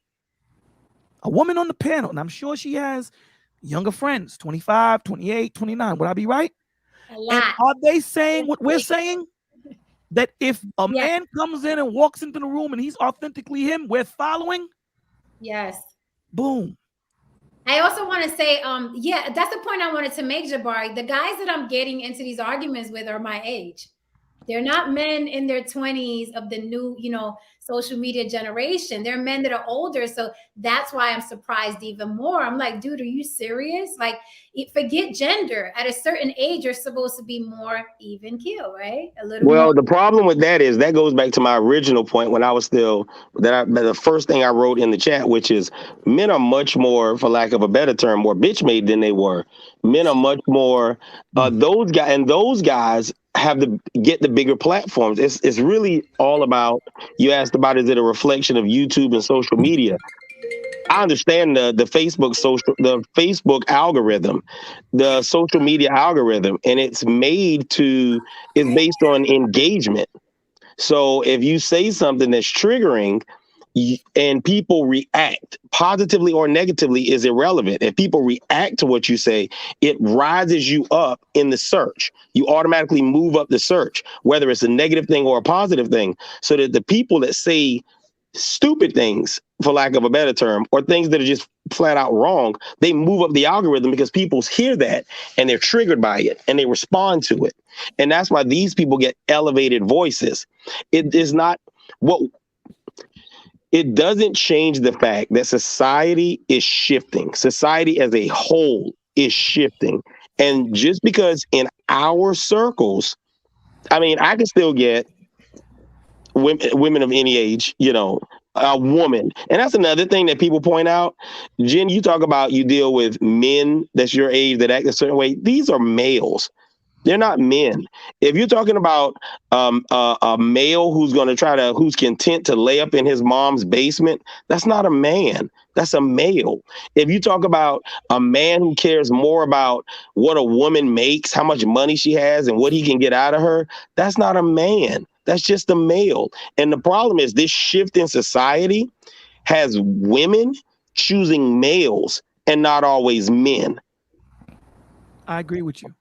A woman on the panel. And I'm sure she has younger friends, 25, 28, 29. Would I be right? A lot. And are they saying what we're saying? That if a man comes in and walks into the room and he's authentically him, we're following? Yes. Boom. I also want to say, yeah, that's the point I wanted to make, Jabari. The guys that I'm getting into these arguments with are my age. They're not men in their 20s of the new, social media generation. They're men that are older. So that's why I'm surprised even more. I'm like, dude, are you serious? Like, forget gender. At a certain age, you're supposed to be more even keel, right? A little Well, more. the problem with that is that goes back to my original point when I was still the first thing I wrote in the chat, which is men are much more, for lack of a better term, more bitch made than they were. Men are much more those guys have to get the bigger platforms. It's really all about, you asked about, is it a reflection of YouTube and social media? I understand the Facebook algorithm, the social media algorithm, and it's based on engagement. So if you say something that's triggering and people react positively or negatively, is irrelevant. If people react to what you say, it rises you up in the search. You automatically move up the search, whether it's a negative thing or a positive thing, so that the people that say stupid things, for lack of a better term, or things that are just flat out wrong, they move up the algorithm because people hear that and they're triggered by it and they respond to it. And that's why these people get elevated voices. It is not what it doesn't change the fact that society is shifting. Society as a whole is shifting. And just because in our circles, I mean, I can still get women of any age, a woman. And that's another thing that people point out. Jen, you talk about you deal with men that's your age that act a certain way. These are males. They're not men. If you're talking about a male who's content to lay up in his mom's basement, that's not a man. That's a male. If you talk about a man who cares more about what a woman makes, how much money she has, and what he can get out of her, that's not a man. That's just a male. And the problem is this shift in society has women choosing males and not always men. I agree with you.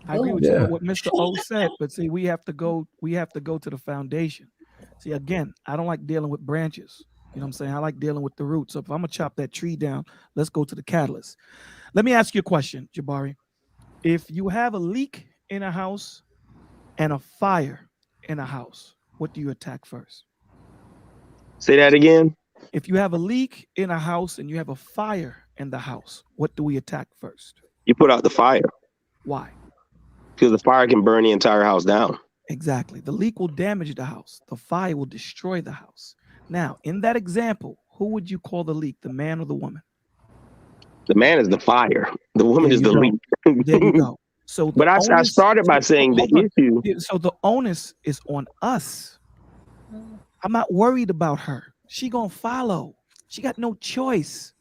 I agree with you. What Mr. O said, but see, we have to go to the foundation. See, again, I don't like dealing with branches. You know what I'm saying? I like dealing with the roots. So if I'm gonna chop that tree down, let's go to the catalyst. Let me ask you a question, Jabari. If you have a leak in a house and a fire in a house, what do you attack first? Say that again. If you have a leak in a house and you have a fire in the house, what do we attack first? You put out the fire. Why? Because the fire can burn the entire house down. Exactly. The leak will damage the house. The fire will destroy the house. Now, in that example, who would you call the leak, the man or the woman? The man is the fire. The woman is the leak. There you go. So, but I started by saying the issue. So the onus is on us. I'm not worried about her. She gonna follow. She got no choice.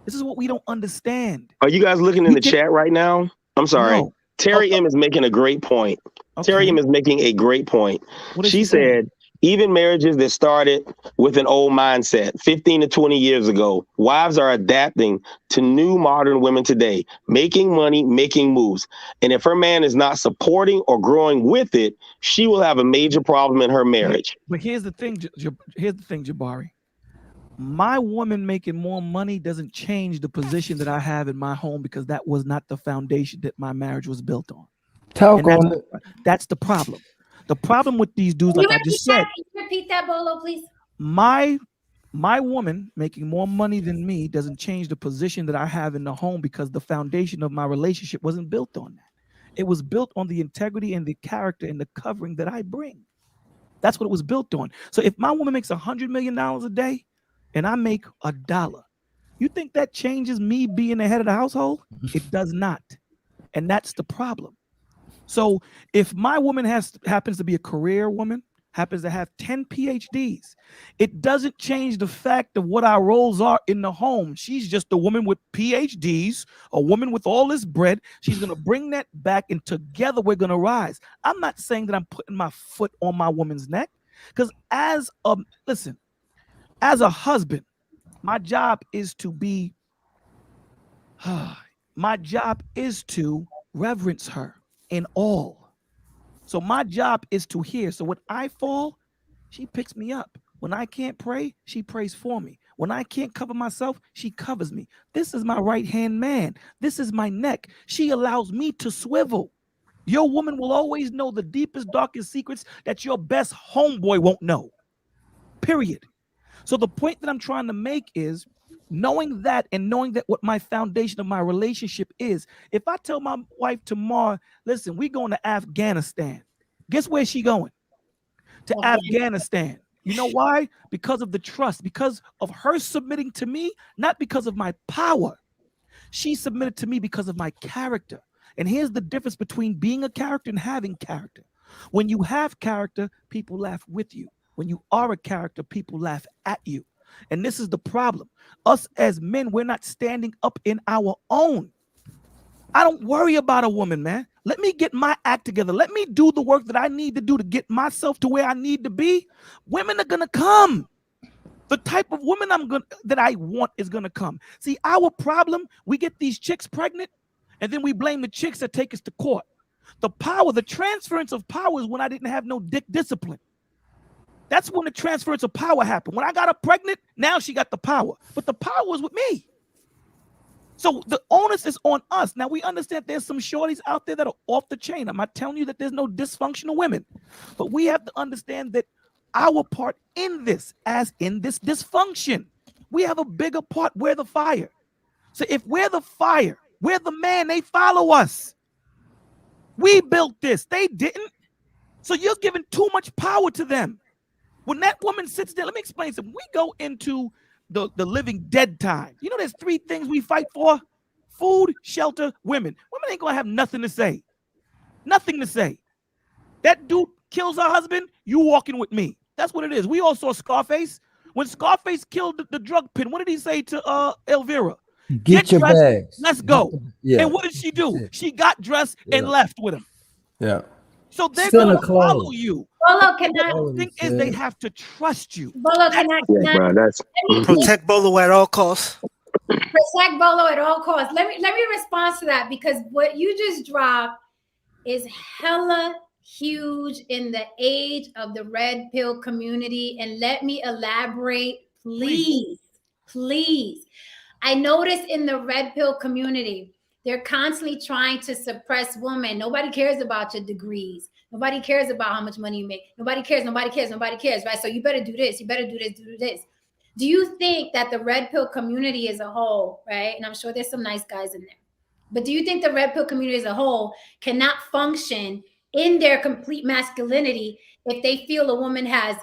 This is what we don't understand. Are you guys looking in the chat right now? I'm sorry. No. Terry M is making a great point. Okay. Terry M is making a great point. She said, Even marriages that started with an old mindset 15 to 20 years ago, wives are adapting to new modern women today, making money, making moves. And if her man is not supporting or growing with it, she will have a major problem in her marriage. But here's the thing, Jabari. My woman making more money doesn't change the position that I have in my home, because that was not the foundation that my marriage was built on. Talk on it. That's the problem. The problem with these dudes, like I just said, can you repeat that, Bolo, please? my woman making more money than me doesn't change the position that I have in the home, because the foundation of my relationship wasn't built on that. It was built on the integrity and the character and the covering that I bring. That's what it was built on. So if my woman makes $100 million a day and I make $1, you think that changes me being the head of the household? It does not. And that's the problem. So if my woman happens to be a career woman, happens to have 10 PhDs, it doesn't change the fact of what our roles are in the home. She's just a woman with PhDs, a woman with all this bread. She's going to bring that back, and together we're going to rise. I'm not saying that I'm putting my foot on my woman's neck, because as a husband, my job is to be, my job is to reverence her in all. So my job is to hear. So when I fall, she picks me up. When I can't pray, she prays for me. When I can't cover myself, she covers me. This is my right-hand man. This is my neck. She allows me to swivel. Your woman will always know the deepest, darkest secrets that your best homeboy won't know. Period. So the point that I'm trying to make is, knowing that, and knowing that what my foundation of my relationship is. If I tell my wife tomorrow, listen, we going to Afghanistan. Guess where she going? To Afghanistan. You know why? Because of the trust, because of her submitting to me, not because of my power. She submitted to me because of my character. And here's the difference between being a character and having character. When you have character, people laugh with you. When you are a character, people laugh at you. And this is the problem. Us as men, we're not standing up in our own. I don't worry about a woman, man. Let me get my act together. Let me do the work that I need to do to get myself to where I need to be. Women are gonna come. The type of woman that I want is gonna come. See, our problem, we get these chicks pregnant, and then we blame the chicks that take us to court. The transference of power is when I didn't have no dick discipline. That's when the transference of power happened. When I got her pregnant, now she got the power. But the power was with me. So the onus is on us. Now we understand there's some shorties out there that are off the chain. I'm not telling you that there's no dysfunctional women. But we have to understand that our part in this, as in this dysfunction, we have a bigger part. We're the fire. So if we're the fire, we're the man, they follow us. We built this. They didn't. So you're giving too much power to them. When that woman sits there, let me explain something. We go into the living dead time. You know, there's 3 things we fight for: food, shelter, women. Women ain't gonna have nothing to say. Nothing to say. That dude kills her husband, you walking with me. That's what it is. We all saw Scarface. When Scarface killed the drug pin, what did he say to Elvira? Get your dressed, bags. let's go. Yeah. And what did she do? She got dressed and left with him. Yeah. So they're Still gonna a clone. follow you. Bolo, can I? The thing is, they have to trust you. Bolo, can I? Yeah, bro, that's Protect Bolo at all costs. Protect Bolo at all costs. Let me respond to that, because what you just dropped is hella huge in the age of the red pill community. And let me elaborate, please. I notice in the red pill community, they're constantly trying to suppress women. Nobody cares about your degrees. Nobody cares about how much money you make. Nobody cares, right? So you better do this. You better do this. Do you think that the red pill community as a whole, right? And I'm sure there's some nice guys in there, but do you think the red pill community as a whole cannot function in their complete masculinity if they feel a woman has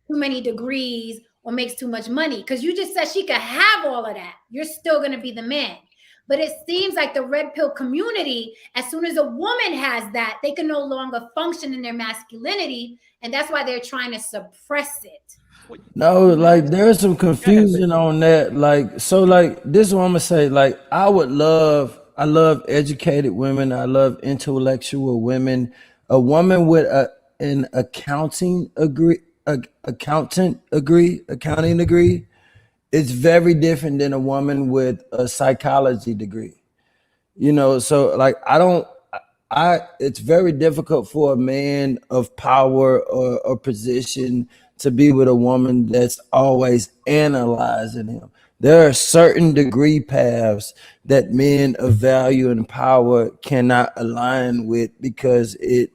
too many degrees or makes too much money? Because you just said she could have all of that. You're still going to be the man. But it seems like the red pill community, as soon as a woman has that, they can no longer function in their masculinity. And that's why they're trying to suppress it. No, like there's some confusion on that. Like, so like this is what I'm gonna say. Like, I love educated women. I love intellectual women. A woman with an accounting accounting degree, it's very different than a woman with a psychology degree. So like it's very difficult for a man of power or position to be with a woman that's always analyzing him. There are certain degree paths that men of value and power cannot align with because it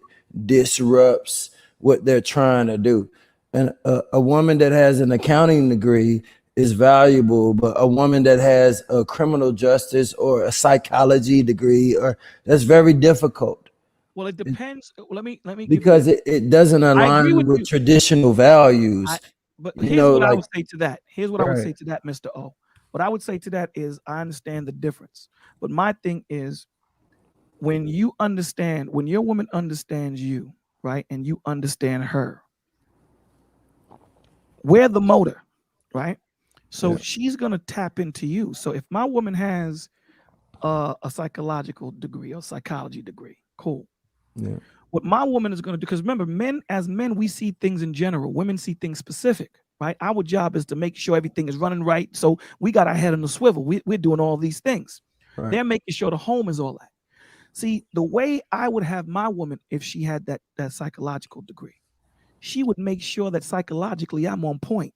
disrupts what they're trying to do. And a woman that has an accounting degree is valuable, but a woman that has a criminal justice or a psychology degree, or that's very difficult. Well, it depends. Let me Because it doesn't I agree align with with you. traditional values. But here's what I Like would say to that. Here's what I would right. say to that, Mr. O. What I would say to that is I understand the difference. But my thing is when your woman understands you, right, and you understand her, we're the motor, right? So she's gonna tap into you. So if my woman has a psychological degree or psychology degree, cool. Yeah. What my woman is gonna do, because remember, as men, we see things in general. Women see things specific, right? Our job is to make sure everything is running right. So we got our head on the swivel. We're doing all these things. Right. They're making sure the home is all that. See, the way I would have my woman, if she had that psychological degree, she would make sure that psychologically I'm on point.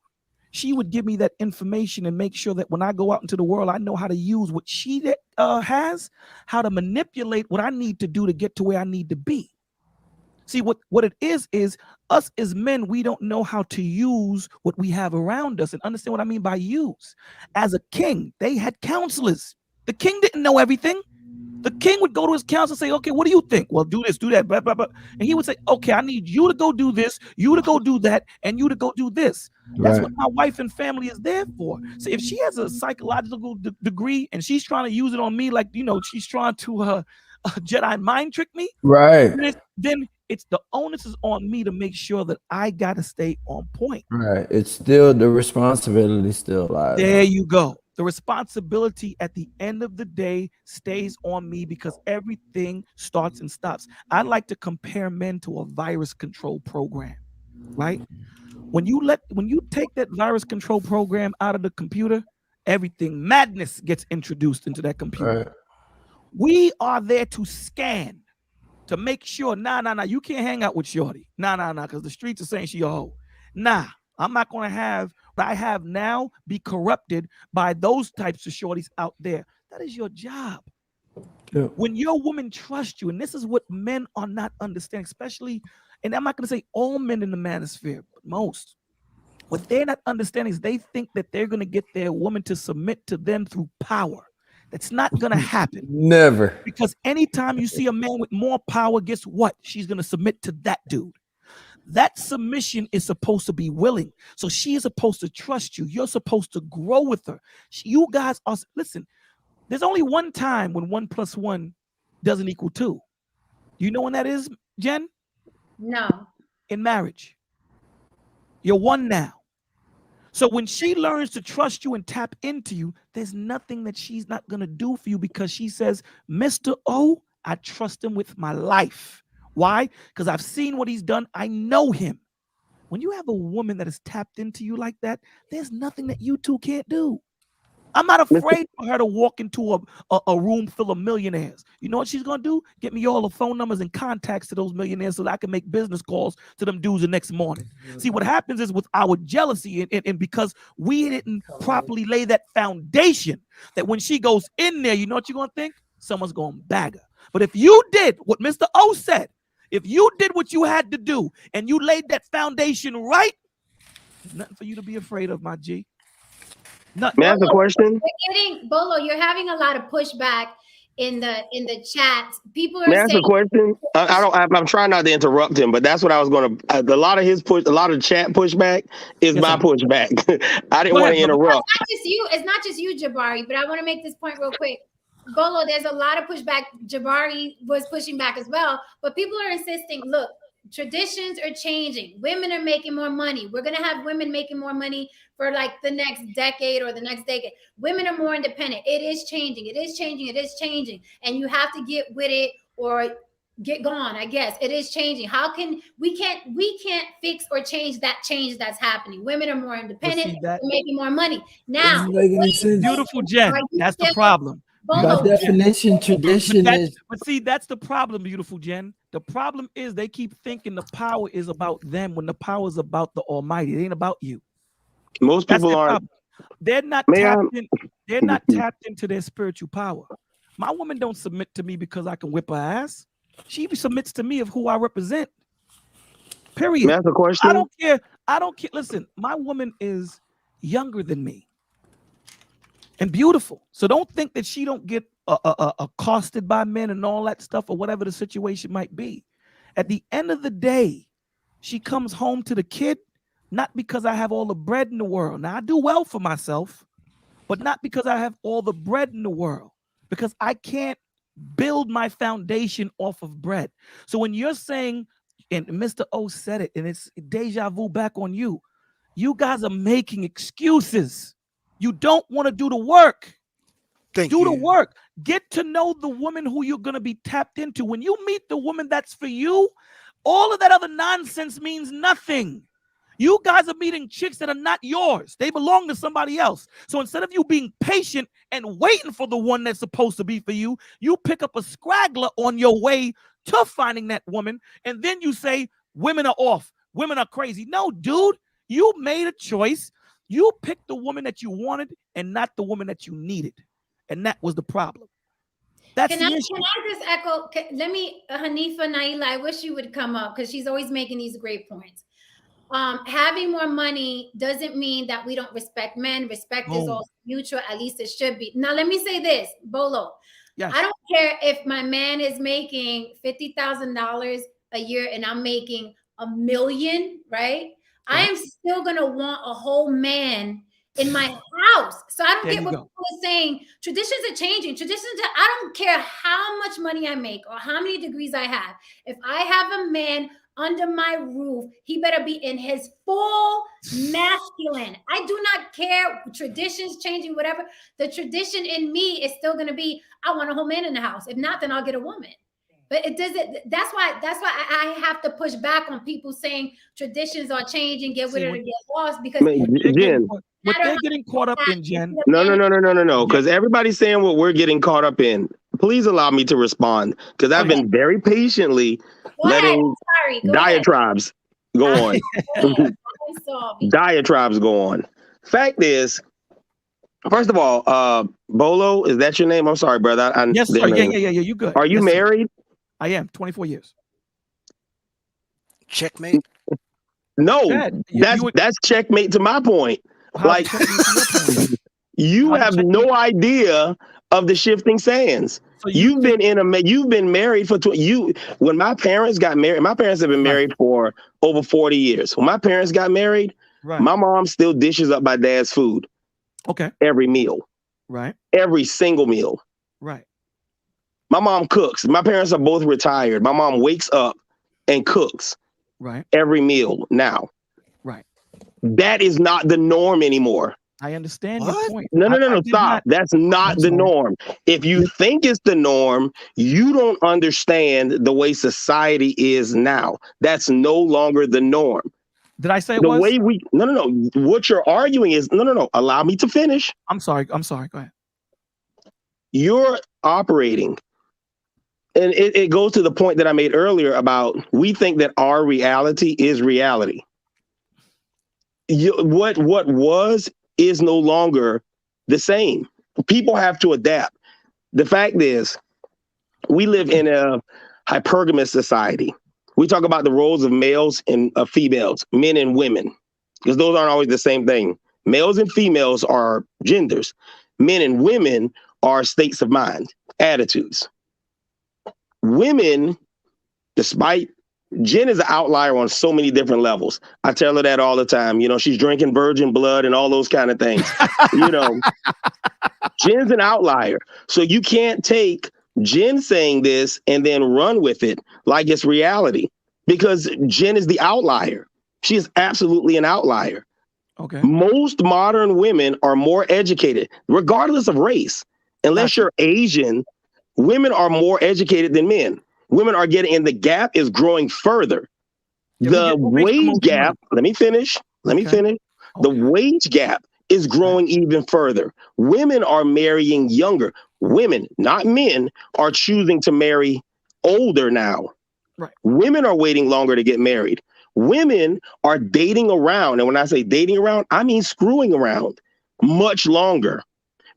She would give me that information and make sure that when I go out into the world, I know how to use what she has, how to manipulate what I need to do to get to where I need to be. See, what it is us as men, we don't know how to use what we have around us. And understand what I mean by use. As a king, they had counselors. The king didn't know everything. The king would go to his council and say, okay, what do you think? Well, do this, do that, blah, blah, blah. And he would say, okay, I need you to go do this, you to go do that, and you to go do this. That's what my wife and family is there for. So if she has a psychological degree and she's trying to use it on me, like, she's trying to Jedi mind trick me, right, then it's the onus is on me to make sure that I got to stay on point. Right. It's still the responsibility still lies. There you go. The responsibility at the end of the day stays on me because everything starts and stops. I like to compare men to a virus control program, right? When you take that virus control program out of the computer, madness gets introduced into that computer. Right. We are there to scan, to make sure, nah, you can't hang out with Shorty. Nah, because the streets are saying she a hoe. Nah, I'm not going to have what I have now be corrupted by those types of shorties out there. That is your job. Yeah. When your woman trusts you, and this is what men are not understanding, especially, and I'm not going to say all men in the manosphere, but most. What they're not understanding is they think that they're going to get their woman to submit to them through power. That's not going to happen. Never. Because anytime you see a man with more power, guess what? She's going to submit to that dude. That submission is supposed to be willing. So she is supposed to trust you. You're supposed to grow with her. You guys are, listen, there's only one time when 1 + 1 doesn't equal 2. You know when that is, Jen? No. In marriage. You're one now. So when she learns to trust you and tap into you, there's nothing that she's not going to do for you because she says, Mr. O, I trust him with my life. Why? Because I've seen what he's done. I know him. When you have a woman that is tapped into you like that, there's nothing that you two can't do. I'm not afraid for her to walk into a room full of millionaires. You know what she's going to do? Get me all the phone numbers and contacts to those millionaires so that I can make business calls to them dudes the next morning. See, what happens is with our jealousy and because we didn't properly lay that foundation, that when she goes in there, you know what you're going to think? Someone's going to bag her. But if you did what Mr. O said, if you did what you had to do and you laid that foundation right, there's nothing for you to be afraid of, my G. May I ask a question? Bolo, you're having a lot of pushback in the chat. People are May I ask saying, a question? I'm trying not to interrupt him, but that's what I was going to. A lot of chat pushback is my pushback. I didn't want to interrupt. It's not just you, Jabari, but I want to make this point real quick. Bolo, there's a lot of pushback. Jabari was pushing back as well, but people are insisting, look, traditions are changing. Women are making more money. We're going to have women making more money for like the next decade or the next decade. Women are more independent. It is changing. It is changing. It is changing. And you have to get with it or get gone. I guess it is changing. How can we can't fix or change that change that's happening. Women are more independent. see that They're making more money It now. doesn't make any sense. beautiful Are Jen. you That's the still problem. By Bolo? definition, But tradition that's is but see, that's the problem, beautiful Jen. The problem is they keep thinking the power is about them when the power is about the Almighty. It ain't about you. Most That's people the aren't. problem. They're not May I? tapped in. They're not tapped into their spiritual power. My woman don't submit to me because I can whip her ass. She submits to me of who I represent. Period. May I ask a I question? don't care. I don't care. Listen, my woman is younger than me and beautiful. So don't think that she don't get accosted by men and all that stuff or whatever the situation might be. At the end of the day, she comes home to the kid, not because I have all the bread in the world. Now I do well for myself, but not because I have all the bread in the world, because I can't build my foundation off of bread. So when you're saying, and Mr. O said it, and it's deja vu back on you, you guys are making excuses. You don't want to do the work. Thank Do you. the work. Get to know the woman who you're going to be tapped into. When you meet the woman that's for you, all of that other nonsense means nothing. You guys are meeting chicks that are not yours. They belong to somebody else. So instead of you being patient and waiting for the one that's supposed to be for you, you pick up a scraggler on your way to finding that woman. And then you say, women are off. Women are crazy. No, dude, you made a choice. You picked the woman that you wanted and not the woman that you needed. And that was the problem. That's Can the I issue. just echo? Let me, Hanifa Naila, I wish you would come up because she's always making these great points. Having more money doesn't mean that we don't respect men. Respect is also mutual. At least it should be. Now, let me say this, Bolo. Yes. I don't care if my man is making $50,000 a year and I'm making $1 million, right? I am still gonna want a whole man in my house. So I don't There get you what go. people are saying. Traditions are changing. I don't care how much money I make or how many degrees I have. If I have a man under my roof, he better be in his full masculine. I do not care. Traditions changing, whatever. The tradition in me is still going to be, I want a whole man in the house. If not, then I'll get a woman. But it doesn't. That's why I have to push back on people saying traditions are changing, get rid of it, get lost, because Jen. What they're getting caught up in, Jen. No. Because everybody's saying what we're getting caught up in. Please allow me to respond, because I've been very patiently letting diatribes go on. Diatribes go on. Fact is, first of all, Bolo, is that your name? I'm sorry, brother. Yes, sir. Yeah. You good? Are you married? I am. 24 years. Checkmate. No, that's checkmate to my point. Like, you have no idea of the shifting sands. So you've been married for when my parents got married. My parents have been married for over 40 years. When my parents got married, my mom still dishes up my dad's food. Okay. Every meal. Right. Every single meal. Right. My mom cooks. My parents are both retired. My mom wakes up and cooks. Right. Every meal now. Right. That is not the norm anymore. I understand your point. No, stop. That's not the norm. If you think it's the norm, you don't understand the way society is now. That's no longer the norm. Did I say it the was? way we? No. What you're arguing is no. Allow me to finish. I'm sorry. Go ahead. You're operating, and it goes to the point that I made earlier about we think that our reality is reality. What was is no longer the same. People have to adapt. The fact is, we live in a hypergamous society. We talk about the roles of males and females, men and women, because those aren't always the same thing. Males and females are genders. Men and women are states of mind, attitudes. Women, despite Jen is an outlier on so many different levels. I tell her that all the time. You know, she's drinking virgin blood and all those kind of things. You know, Jen's an outlier. So you can't take Jen saying this and then run with it like it's reality, because Jen is the outlier. She is absolutely an outlier. Okay. Most modern women are more educated, regardless of race. Unless you're Asian, women are more educated than men. Women are getting, and the gap is growing further. The wage gap, let me finish. The wage gap is growing even further. Women are marrying younger. Women, not men, are choosing to marry older now. Right. Women are waiting longer to get married. Women are dating around. And when I say dating around, I mean screwing around much longer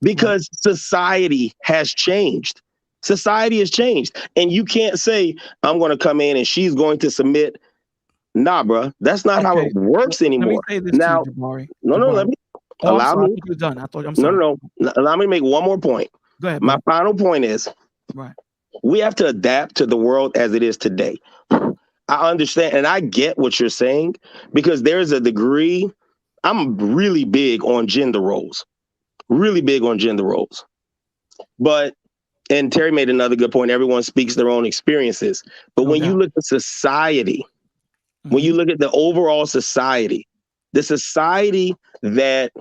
because society has changed. Society has changed. And you can't say, I'm going to come in and she's going to submit. Nah, bro, that's not how it works anymore. Let me say this Now, to you, Jabari. no, let me allow me. I thought you were done. I'm sorry. No. Allow me to make one more point. Go ahead. My final point is, we have to adapt to the world as it is today. I understand and I get what you're saying because there's a degree. I'm really big on gender roles. But, and Terry made another good point. Everyone speaks their own experiences. But when you look at society, when you look at the overall society, the society that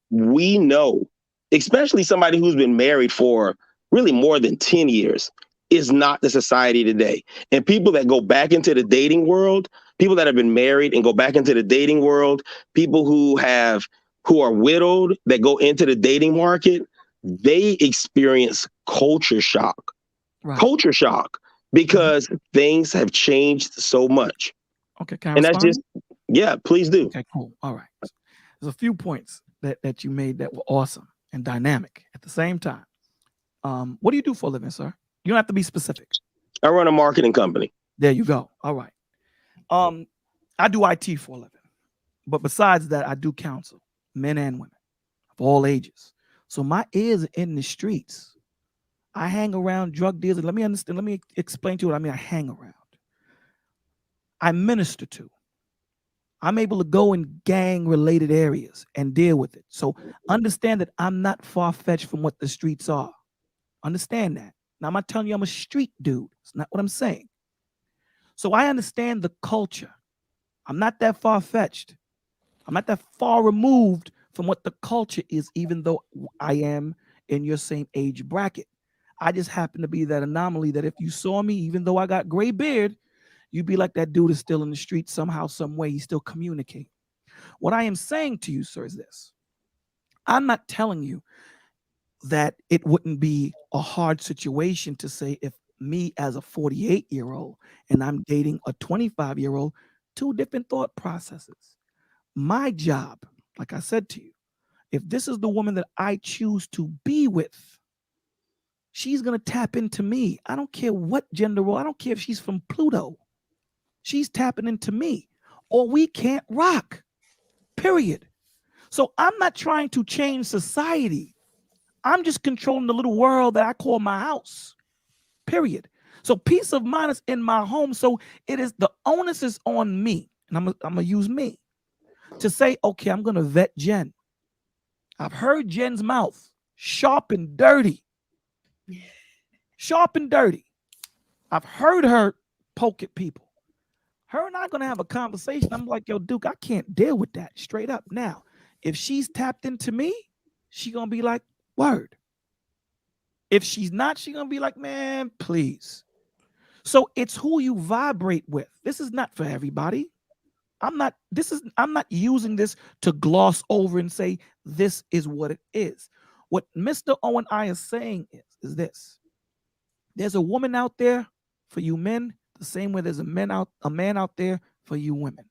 we know, especially somebody who's been married for really more than 10 years, is not the society today. And people that go back into the dating world, people that have been married and go back into the dating world, people who are widowed that go into the dating market, they experience culture shock. Culture shock because things have changed so much. Okay, can I and respond? that's just, please do. Okay, cool. All right. There's a few points that you made that were awesome and dynamic at the same time. What do you do for a living, sir? You don't have to be specific. I run a marketing company. There you go. All right. I do IT for a living. But besides that, I do counsel men and women of all ages. So my ears are in the streets. I hang around drug dealers. Let me explain to you what I mean. I hang around. I minister to. I'm able to go in gang-related areas and deal with it. So understand that I'm not far-fetched from what the streets are. Understand that. Now, I'm not telling you I'm a street dude. It's not what I'm saying. So I understand the culture. I'm not that far-fetched. I'm not that far removed from what the culture is, even though I am in your same age bracket. I just happen to be that anomaly that if you saw me, even though I got gray beard, you'd be like, that dude is still in the street somehow, some way. He's still communicating. What I am saying to you, sir, is this. I'm not telling you that it wouldn't be a hard situation to say if me as a 48-year-old and I'm dating a 25-year-old, two different thought processes. My job, like I said to you, if this is the woman that I choose to be with, she's going to tap into me. I don't care what gender role. I don't care if she's from Pluto. She's tapping into me, or we can't rock, period. So I'm not trying to change society. I'm just controlling the little world that I call my house, period. So peace of mind is in my home. So it is, the onus is on me, and I'm going to use me to say, okay, I'm going to vet Jen. I've heard Jen's mouth, sharp and dirty. Sharp and dirty. I've heard her poke at people. Her and I are going to have a conversation. I'm like, yo, Duke, I can't deal with that straight up. Now, if she's tapped into me, she's going to be like, word. If she's not, she's going to be like, man, please. So it's who you vibrate with. This is not for everybody. I'm not using this to gloss over and say this is what it is. What Mr. O and I are saying is this. There's a woman out there for you men, the same way there's a man out there for you women.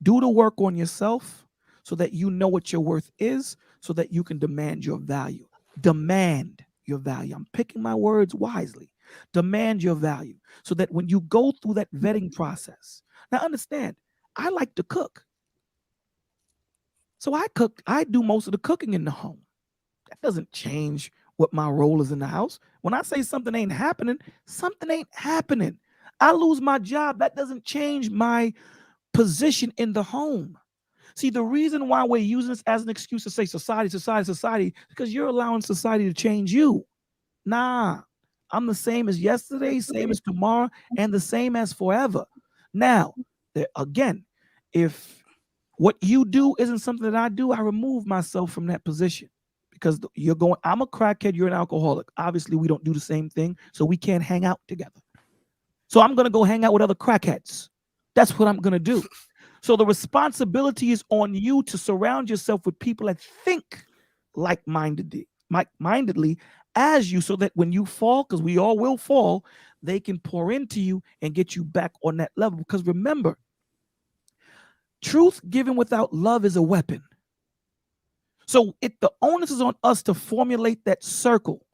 Do the work on yourself so that you know what your worth is, so that you can demand your value. Demand your value. I'm picking my words wisely. Demand your value so that when you go through that vetting process, now understand, I like to cook. So I cook, I do most of the cooking in the home. That doesn't change what my role is in the house. When I say something ain't happening, something ain't happening. I lose my job. That doesn't change my position in the home. See, the reason why we're using this as an excuse to say society, because you're allowing society to change you. Nah, I'm the same as yesterday, same as tomorrow, and the same as forever. Now, again, if what you do isn't something that I do, I remove myself from that position. Because I'm a crackhead, you're an alcoholic. Obviously, we don't do the same thing, so we can't hang out together. So I'm going to go hang out with other crackheads. That's what I'm going to do. So the responsibility is on you to surround yourself with people that think like-mindedly as you, so that when you fall, because we all will fall, they can pour into you and get you back on that level. Because remember, truth given without love is a weapon. So the onus is on us to formulate that circle,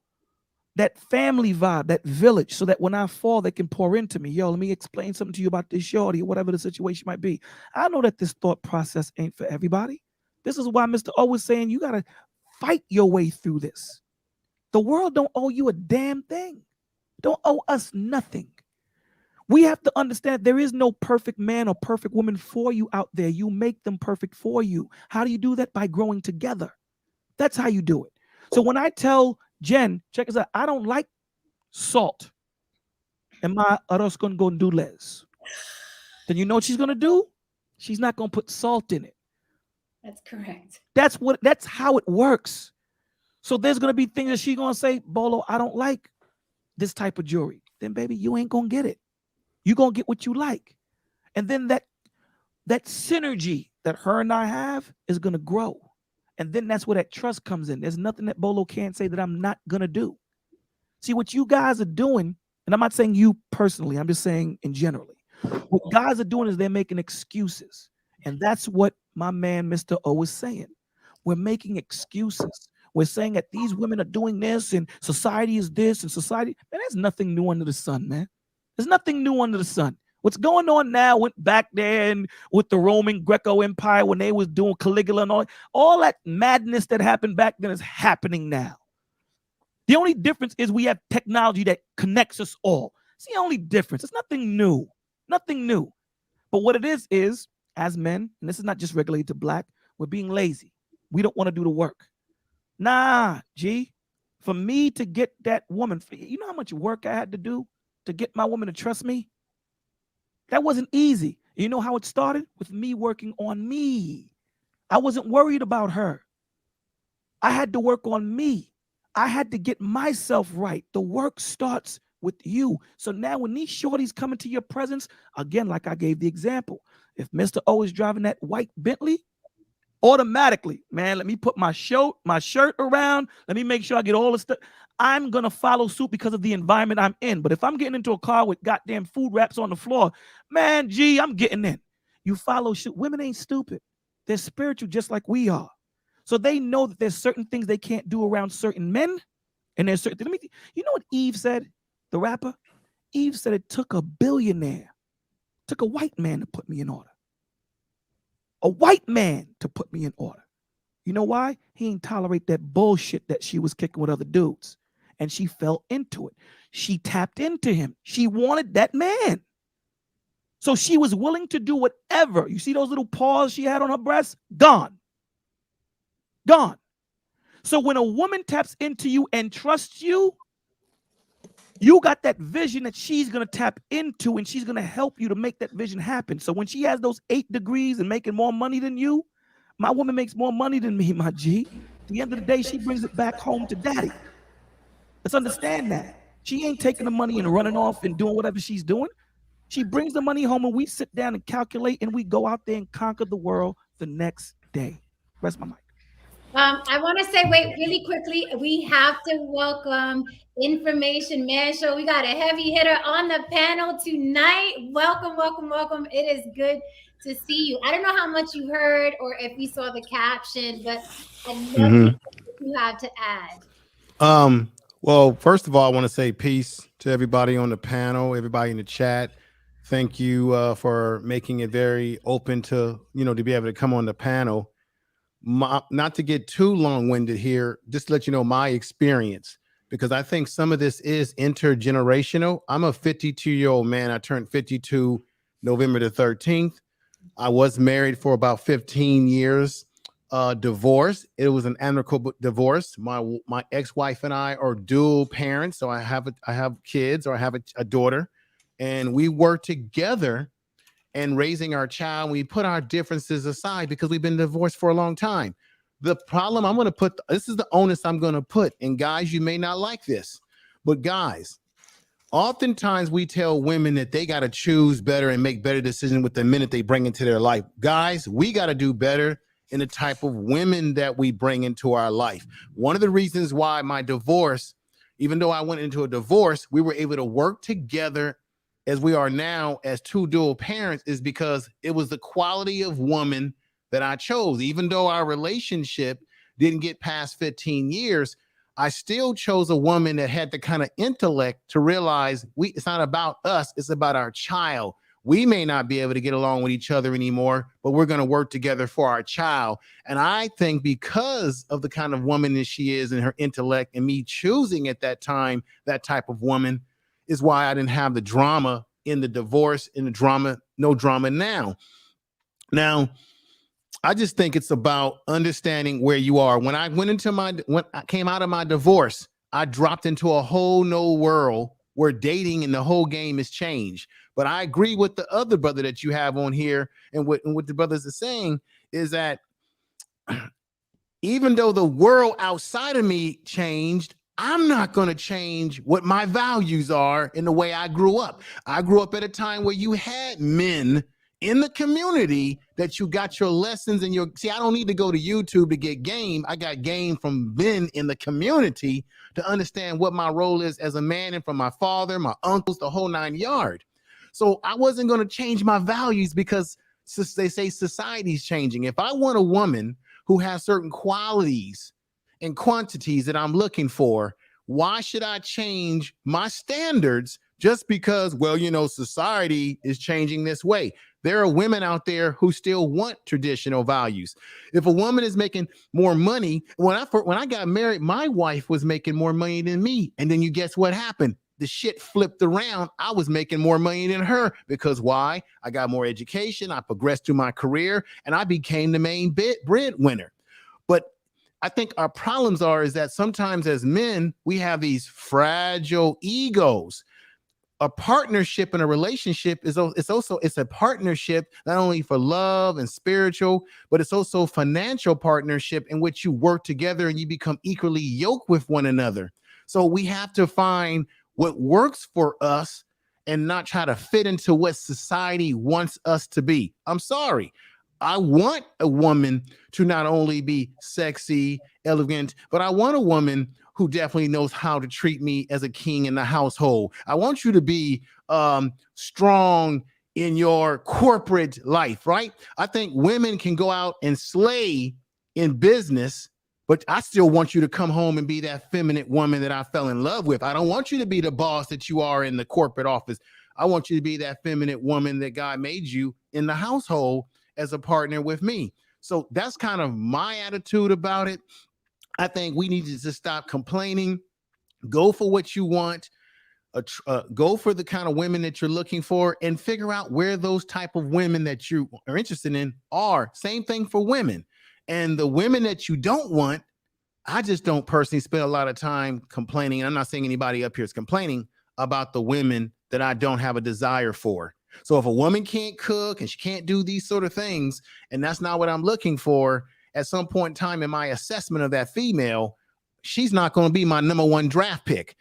that family vibe, that village, so that when I fall, they can pour into me. Yo, let me explain something to you about this shorty, or whatever the situation might be. I know that this thought process ain't for everybody. This is why Mr. O was saying you got to fight your way through this. The world don't owe you a damn thing. Don't owe us nothing. We have to understand there is no perfect man or perfect woman for you out there. You make them perfect for you. How do you do that? By growing together. That's how you do it. So when I tell Jen, check this out, I don't like salt in my arroz con gandules, then you know what she's going to do? She's not going to put salt in it. That's correct. That's how it works. So there's going to be things that she's going to say, Bolo, I don't like this type of jewelry. Then, baby, you ain't going to get it. You're going to get what you like. And then that synergy that her and I have is going to grow. And then that's where that trust comes in. There's nothing that Bolo can't say that I'm not going to do. See, what you guys are doing, and I'm not saying you personally, I'm just saying in generally, what guys are doing is they're making excuses. And that's what my man, Mr. O, is saying. We're making excuses. We're saying that these women are doing this and society is this and society. Man, there's nothing new under the sun, man. There's nothing new under the sun. What's going on now went back there and with the Roman Greco Empire when they was doing Caligula and all that madness that happened back then is happening now. The only difference is we have technology that connects us all. It's the only difference. It's nothing new. Nothing new. But what it is as men, and this is not just regulated to black, we're being lazy. We don't want to do the work. Nah, G, for me to get that woman, you know how much work I had to do to get my woman to trust me? That wasn't easy. You know how it started? With me working on me. I wasn't worried about her. I had to work on me. I had to get myself right. The work starts with you. So now when these shorties come into your presence, again, like I gave the example, if Mr. O is driving that white Bentley, automatically, man, let me put my shirt around. Let me make sure I get all the stuff. I'm going to follow suit because of the environment I'm in. But if I'm getting into a car with goddamn food wraps on the floor, man, G, I'm getting in. You follow suit. Women ain't stupid. They're spiritual just like we are. So they know that there's certain things they can't do around certain men. And there's certain, you know what Eve said, the rapper? Eve said it took a billionaire, took a white man to put me in order. A white man to put me in order. You know why? He ain't tolerate that bullshit that she was kicking with other dudes. And she fell into it. She tapped into him. She wanted that man. So she was willing to do whatever. You see those little paws she had on her breast? Gone. Gone. So when a woman taps into you and trusts you, you got that vision that she's going to tap into, and she's going to help you to make that vision happen. So when she has those 8 degrees and making more money than you, my woman makes more money than me, my G. At the end of the day, she brings it back home to daddy. Let's understand that. She ain't taking the money and running off and doing whatever she's doing. She brings the money home and we sit down and calculate and we go out there and conquer the world the next day. Rest my mic. I want to say, wait, really quickly, we have to welcome Information Man Show. We got a heavy hitter on the panel tonight. Welcome, welcome, welcome. It is good to see you. I don't know how much you heard or if you saw the caption, but I'd love to what you have to add. Well, first of all, I want to say peace to everybody on the panel, everybody in the chat. Thank you for making it very open to, to be able to come on the panel. Not to get too long-winded here, just to let you know my experience, because I think some of this is intergenerational. I'm a 52-year-old man. I turned 52 November the 13th. I was married for about 15 years. Divorced. It was an amicable divorce. My ex-wife and I are dual parents, so I have kids, or I have a daughter, and we work together and raising our child. We put our differences aside because we've been divorced for a long time. The problem I'm going to put, this is the onus I'm going to put, and guys, you may not like this, but guys, Oftentimes we tell women that they got to choose better and make better decisions with the men that they bring into their life. Guys, we got to do better in the type of women that we bring into our life. One of the reasons why my divorce, even though I went into a divorce, we were able to work together as we are now as two dual parents, is because it was the quality of woman that I chose. Even though our relationship didn't get past 15 years, I still chose a woman that had the kind of intellect to realize it's not about us, it's about our child. We may not be able to get along with each other anymore, but we're going to work together for our child. And I think because of the kind of woman that she is and her intellect and me choosing at that time that type of woman is why I didn't have the drama in the divorce, in the drama, no drama now. Now, I just think it's about understanding where you are. When I came out of my divorce, I dropped into a whole new world where dating and the whole game has changed. But I agree with the other brother that you have on here, and what the brothers are saying is that even though the world outside of me changed, I'm not going to change what my values are in the way I grew up. I grew up at a time where you had men in the community that you got your lessons and see, I don't need to go to YouTube to get game. I got game from men in the community to understand what my role is as a man, and from my father, my uncles, the whole 9 yards. So I wasn't going to change my values because they say society's changing. If I want a woman who has certain qualities and quantities that I'm looking for, why should I change my standards just because, well, society is changing this way? There are women out there who still want traditional values. If a woman is making more money, when I got married, my wife was making more money than me. And then you guess what happened? The shit flipped around. I was making more money than her because why? I got more education. I progressed through my career and I became the main breadwinner. But I think our problems is that sometimes as men, we have these fragile egos. A partnership and a relationship it's a partnership not only for love and spiritual, but it's also financial partnership in which you work together and you become equally yoked with one another. So we have to find what works for us and not try to fit into what society wants us to be. I'm sorry. I want a woman to not only be sexy, elegant, but I want a woman who definitely knows how to treat me as a king in the household. I want you to be strong in your corporate life, right? I think women can go out and slay in business, but I still want you to come home and be that feminine woman that I fell in love with. I don't want you to be the boss that you are in the corporate office. I want you to be that feminine woman that God made you in the household as a partner with me. So that's kind of my attitude about it. I think we need to just stop complaining, go for what you want, go for the kind of women that you're looking for, and figure out where those type of women that you are interested in are. Same thing for women. And the women that you don't want, I just don't personally spend a lot of time complaining. I'm not saying anybody up here is complaining about the women that I don't have a desire for. So if a woman can't cook and she can't do these sort of things, and that's not what I'm looking for, at some point in time in my assessment of that female, she's not going to be my number one draft pick.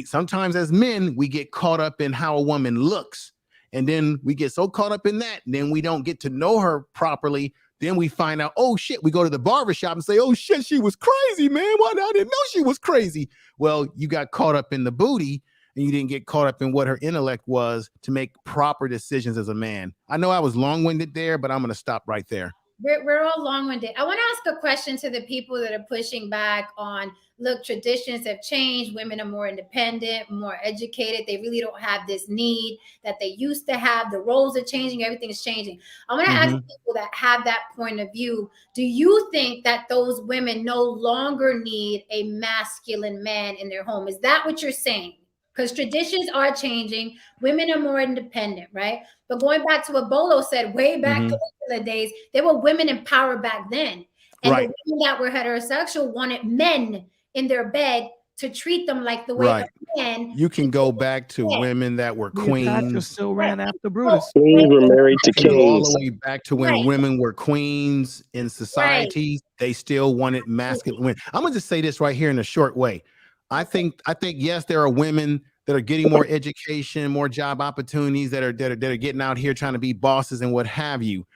Sometimes as men, we get caught up in how a woman looks. And then we get so caught up in that, and then we don't get to know her properly. Then we find out, oh shit, we go to the barbershop and say, oh shit, she was crazy, man. Why I didn't know she was crazy. Well, you got caught up in the booty and you didn't get caught up in what her intellect was to make proper decisions as a man. I know I was long-winded there, but I'm going to stop right there. We're all long-winded. I want to ask a question to the people that are pushing back on, look, traditions have changed. Women are more independent, more educated. They really don't have this need that they used to have. The roles are changing. Everything is changing. I want to ask people that have that point of view, do you think that those women no longer need a masculine man in their home? Is that what you're saying? Because traditions are changing. Women are more independent, right? But going back to what Bolo said, way back to the days, there were women in power back then. And the women that were heterosexual wanted men in their bed to treat them like the way men. You can go back to women that were queens. Still ran after Brutus. Queens were married to kings. All the way back to when women were queens in society. They still wanted masculine women. I'm gonna just say this right here in a short way. I think yes, there are women that are getting more education, more job opportunities, that are getting out here trying to be bosses and what have you.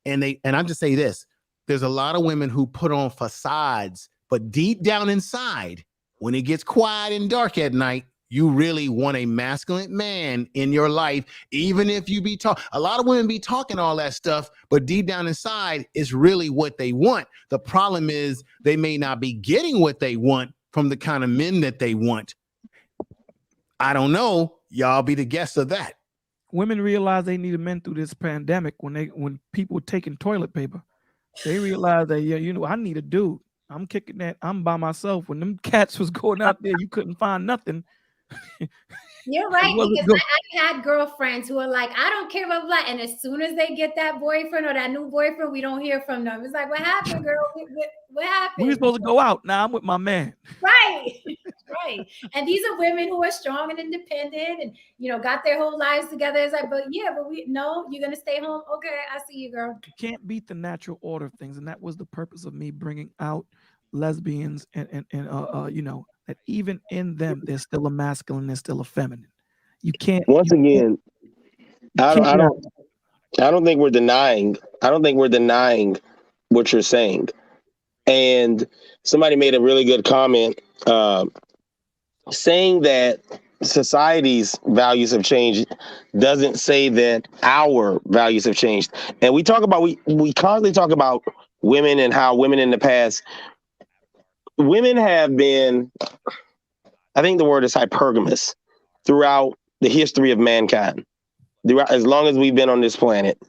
And I'm just say this: there's a lot of women who put on facades, but deep down inside, when it gets quiet and dark at night, you really want a masculine man in your life, even if you be talking. A lot of women be talking all that stuff, but deep down inside is really what they want. The problem is they may not be getting what they want from the kind of men that they want. I don't know. Y'all be the guests of that. Women realize they needed men through this pandemic when people were taking toilet paper. They realized that, yeah, you know, I need a dude. I'm kicking that. I'm by myself. When them cats was going out there, you couldn't find nothing. You're right, because I had girlfriends who are like, I don't care about black. And as soon as they get that boyfriend or that new boyfriend, we don't hear from them. It's like, what happened, girl? What happened? We were supposed to go out. Now I'm with my man. Right. Right. And these are women who are strong and independent and, you know, got their whole lives together. It's like, but you're going to stay home. Okay. I see you, girl. You can't beat the natural order of things. And that was the purpose of me bringing out lesbians and you know, that even in them, there's still a masculine, there's still a feminine. You can't. Once again, I don't think we're denying. I don't think we're denying what you're saying. And somebody made a really good comment, saying that society's values have changed doesn't say that our values have changed. And we constantly talk about women and how women in the past, women have been, I think the word is hypergamous, throughout the history of mankind, as long as we've been on this planet.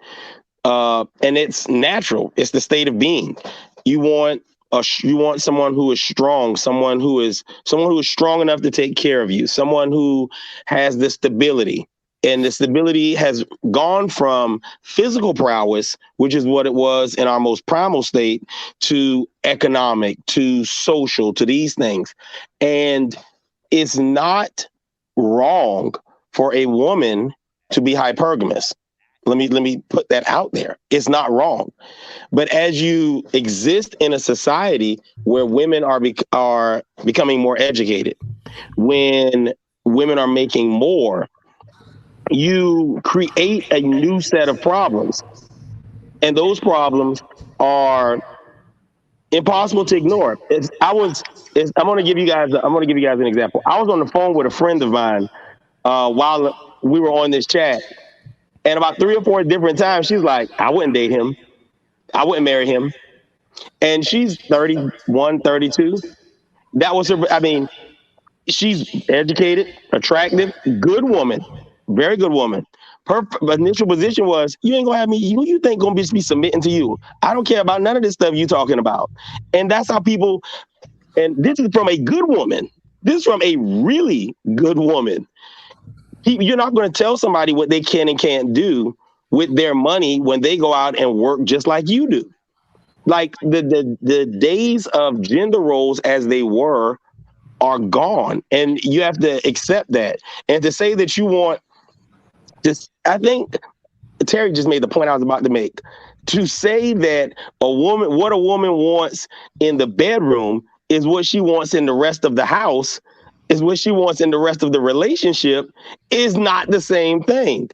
And it's natural. It's the state of being. You want someone who is strong, someone who is strong enough to take care of you, someone who has the stability. And the stability has gone from physical prowess, which is what it was in our most primal state, to economic, to social, to these things. And it's not wrong for a woman to be hypergamous. Let me put that out there. It's not wrong. But as you exist in a society where women are becoming more educated, when women are making more, you create a new set of problems. And those problems are impossible to ignore. I'm going to give you guys an example. I was on the phone with a friend of mine while we were on this chat. And about 3 or 4 different times, she's like, I wouldn't date him. I wouldn't marry him. And she's 31, 32. That was her. I mean, she's educated, attractive, good woman, very good woman. Her initial position was, you ain't gonna have me. Who you think gonna be submitting to you? I don't care about none of this stuff you talking about. And that's how people. And this is from a good woman. This is from a really good woman. You're not going to tell somebody what they can and can't do with their money when they go out and work just like you do. Like the days of gender roles as they were are gone, and you have to accept that. And to say that you want this, I think Terry just made the point I was about to make. To say that what a woman wants in the bedroom is what she wants in the rest of the house, is what she wants in the rest of the relationship, is not the same thing.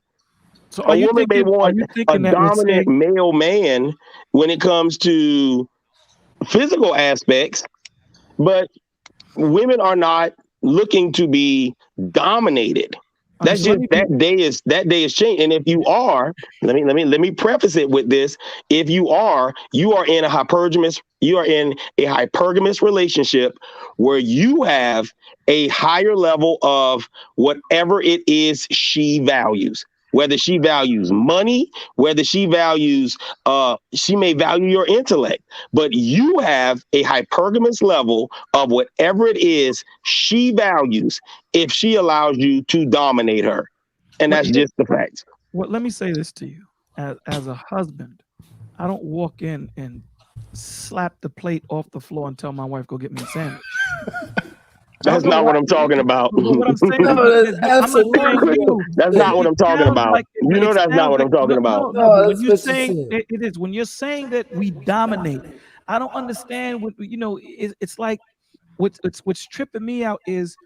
So a woman may want a dominant male man when it comes to physical aspects, but women are not looking to be dominated. That's just that day is changed. And if you are, let me preface it with this. If you are in a hypergamous relationship where you have a higher level of whatever it is she values. Whether she values money, whether she values, she may value your intellect, but you have a hypergamous level of whatever it is she values if she allows you to dominate her. And that's just the fact. Well, let me say this to you. As a husband, I don't walk in and slap the plate off the floor and tell my wife, go get me a sandwich. That's not what I'm talking about. What I'm saying that's not what I'm talking about. You know that's not what I'm talking about. When you're saying it is, when you're saying that we dominate, I don't understand what it's like. What's tripping me out is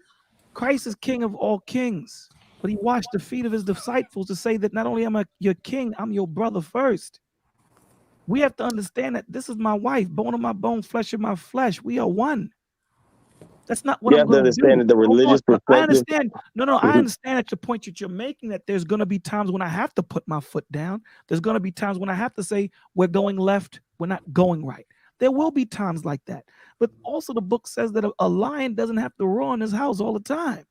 Christ is King of all kings, but he washed the feet of his disciples to say that not only am I your king, I'm your brother first. We have to understand that this is my wife, bone of my bone, flesh of my flesh. We are one. That's not what You I'm have to going to understand do. that the religious I perspective. understand. No, I understand at the point that you're making that there's going to be times when I have to put my foot down. There's going to be times when I have to say, we're going left, we're not going right. There will be times like that. But also the book says that a lion doesn't have to roar in his house all the time.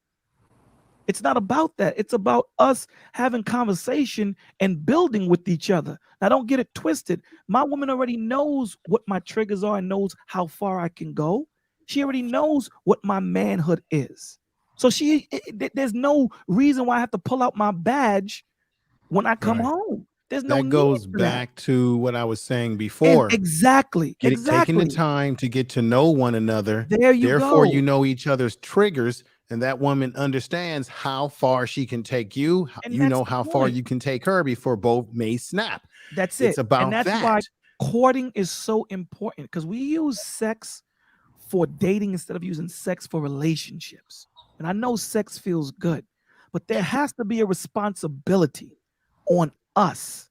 It's not about that. It's about us having conversation and building with each other. Now, don't get it twisted. My woman already knows what my triggers are and knows how far I can go. She already knows what my manhood is. So there's no reason why I have to pull out my badge when I come Right. home. There's no That need goes for that. back to what I was saying And before. exactly. Taking the time to get to know one another. There you Therefore, go. you know each other's triggers, and that woman understands how far she can take you. And You that's know the how far point. you can take her before both may snap. That's It's it. about And that's that. why courting is so important, because we use sex for dating instead of using sex for relationships. And I know sex feels good, but there has to be a responsibility on us.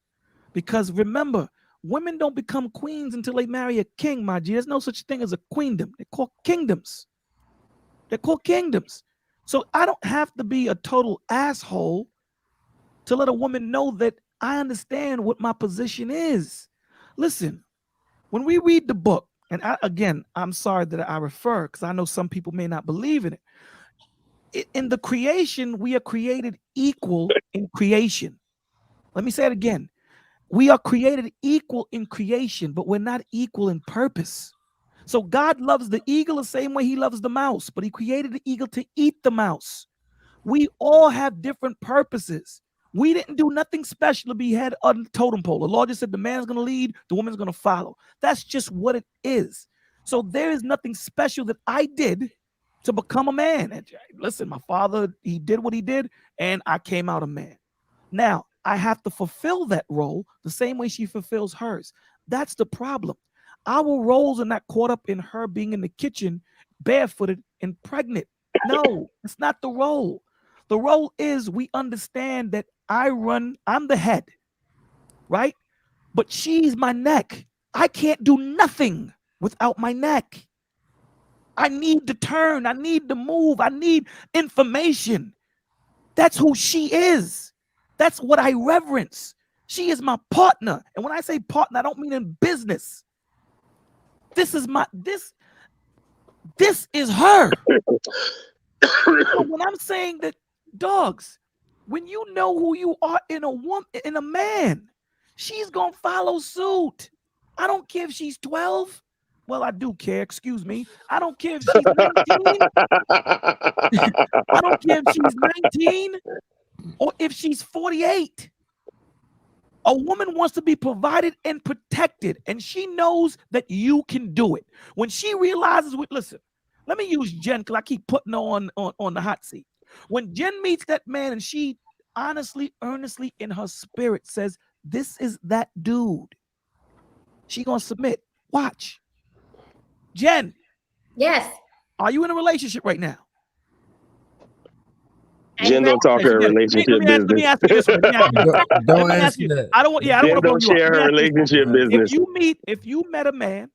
Because remember, women don't become queens until they marry a king, my G. There's no such thing as a queendom. They're called kingdoms. They're called kingdoms. So I don't have to be a total asshole to let a woman know that I understand what my position is. Listen, when we read the book, and I'm sorry that I refer, because I know some people may not believe in it. In the creation, we are created equal in creation. Let me say it again. We are created equal in creation, but we're not equal in purpose. So God loves the eagle the same way he loves the mouse, but he created the eagle to eat the mouse. We all have different purposes. We didn't do nothing special to be head on the totem pole. The Lord just said the man's going to lead, the woman's going to follow. That's just what it is. So there is nothing special that I did to become a man. And listen, my father, he did what he did, and I came out a man. Now, I have to fulfill that role the same way she fulfills hers. That's the problem. Our roles are not caught up in her being in the kitchen, barefooted and pregnant. No, it's not the role. The role is we understand that I'm the head, right? But she's my neck. I can't do nothing without my neck. I need to turn. I need to move. I need information. That's who she is. That's what I reverence. She is my partner. And when I say partner, I don't mean in business. This is her. So when I'm saying that, dogs, when you know who you are in a man, she's gonna follow suit. I don't care if she's 12. Well, I do care, excuse me. I don't care if she's 19. I don't care if she's 19 or if she's 48. A woman wants to be provided and protected, and she knows that you can do it. When she realizes, listen, let me use Jen because I keep putting her on the hot seat. When Jen meets that man and she honestly, earnestly in her spirit says, this is that dude, she gonna submit. Watch. Jen. Yes. Are you in a relationship right now? Jen don't talk her relationship business. Let me ask you this one. Don't answer that. I don't want to blow you up. Share her relationship business. If you met a man,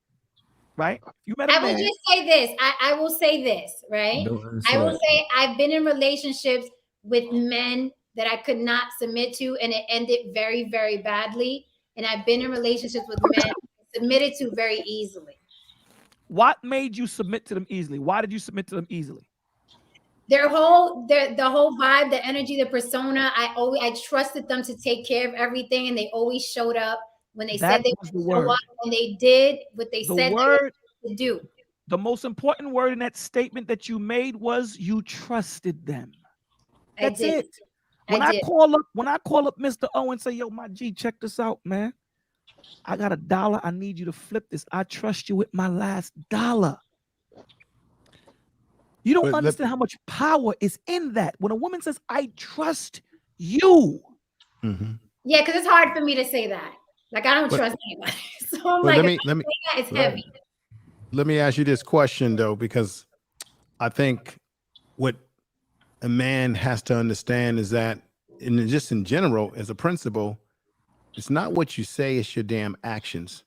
right? I will just say this. I will say this, right? I will say I've been in relationships with men that I could not submit to, and it ended very, very badly. And I've been in relationships with men submitted to very easily. What made you submit to them easily? Why did you submit to them easily? The whole vibe, the energy, the persona. I trusted them to take care of everything, and they always showed up when they said they would show up, and they did what they said they were to do. The most important word in that statement that you made was you trusted them. That's it. When I call up Mr. O and say, yo, my G, check this out, man. I got $1. I need you to flip this. I trust you with my last dollar. You don't understand how much power is in that. When a woman says, I trust you. Mm-hmm. Yeah, because it's hard for me to say that. Like, I don't trust anybody. So I'm like, it's heavy. Let me ask you this question, though, because I think what a man has to understand is that, just in general, as a principle, it's not what you say, it's your damn actions.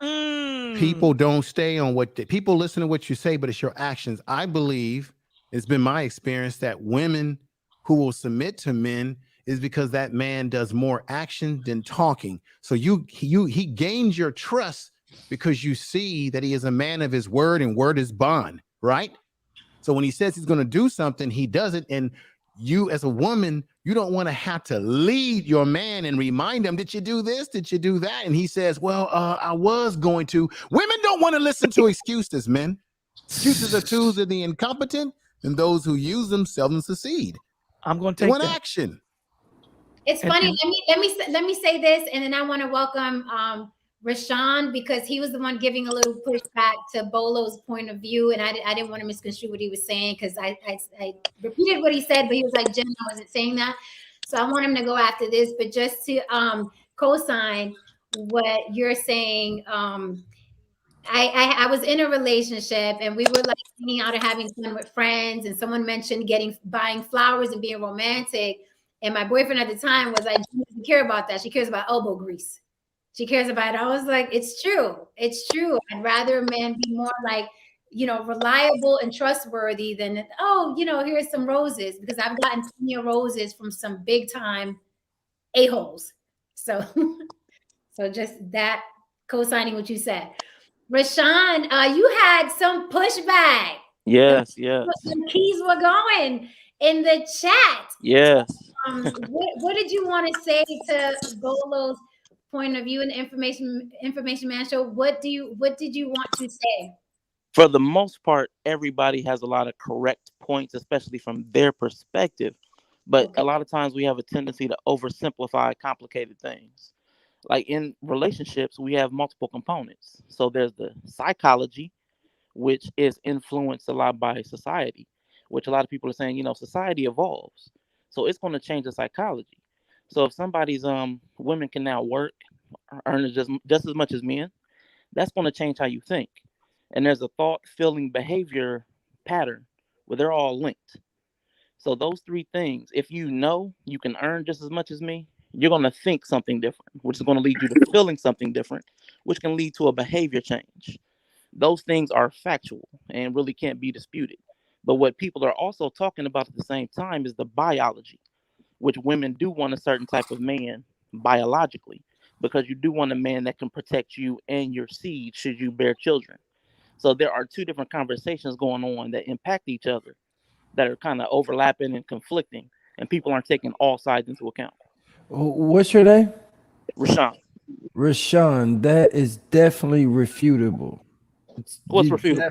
People don't stay on people listen to what you say, but it's your actions. I believe it's been my experience that women who will submit to men is because that man does more action than talking. So he gains your trust because you see that he is a man of his word, and word is bond, right? So when he says he's going to do something, he does it. And you, as a woman, you don't want to have to lead your man and remind him, did you do this? Did you do that? And he says, well, I was going to. Women don't want to listen to excuses, men. Excuses are tools of the incompetent, and those who use them seldom succeed. I'm going to They take want that. action. It's funny. Let me say this, and then I want to welcome Rashawn, because he was the one giving a little pushback to Bolo's point of view, and I didn't want to misconstrue what he was saying, because I repeated what he said, but he was like, Jen, I wasn't saying that. So I want him to go after this, but just to co-sign what you're saying. I was in a relationship, and we were like hanging out and having fun with friends, and someone mentioned buying flowers and being romantic. And my boyfriend at the time was like, she doesn't care about that. She cares about elbow grease. She cares about it. I was like, it's true. It's true. I'd rather a man be more like, reliable and trustworthy than, oh, here's some roses, because I've gotten plenty of roses from some big time a-holes. So, so just that, co-signing what you said. Rashawn, you had some pushback. Yes, The keys were going in the chat. yes. What did you want to say to Bolo's point of view in the information man show? What did you want to say? For the most part, everybody has a lot of correct points, especially from their perspective. But a lot of times we have a tendency to oversimplify complicated things. Like in relationships, we have multiple components. So there's the psychology, which is influenced a lot by society, which a lot of people are saying, society evolves. So it's going to change the psychology. So if somebody's women can now work, earn just as much as men, that's going to change how you think. And there's a thought, feeling, behavior pattern where they're all linked. So those three things, if you know you can earn just as much as me, you're going to think something different, which is going to lead you to feeling something different, which can lead to a behavior change. Those things are factual and really can't be disputed. But what people are also talking about at the same time is the biology, which women do want a certain type of man biologically, because you do want a man that can protect you and your seed should you bear children. So there are two different conversations going on that impact each other, that are kind of overlapping and conflicting, and people aren't taking all sides into account. What's your name? Rashawn, Rashawn. That is definitely refutable. what's refutable?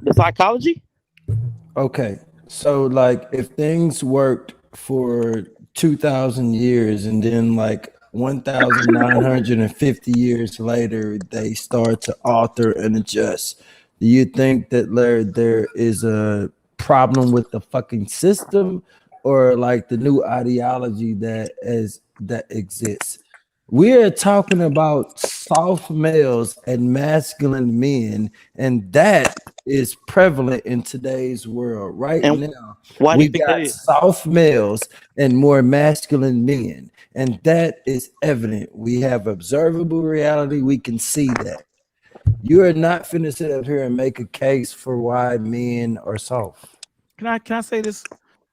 The psychology? Okay. So like if things worked for 2,000 years and then like 1,950 years later they start to alter and adjust, do you think that there is a problem with the fucking system, or like the new ideology that exists? We are talking about soft males and masculine men, and that is prevalent in today's world right And now. why do We you think that got is? soft males and more masculine men, and that is evident. We have observable reality. We can see that. You are not finna sit up here and make a case for why men are soft. Can I say this?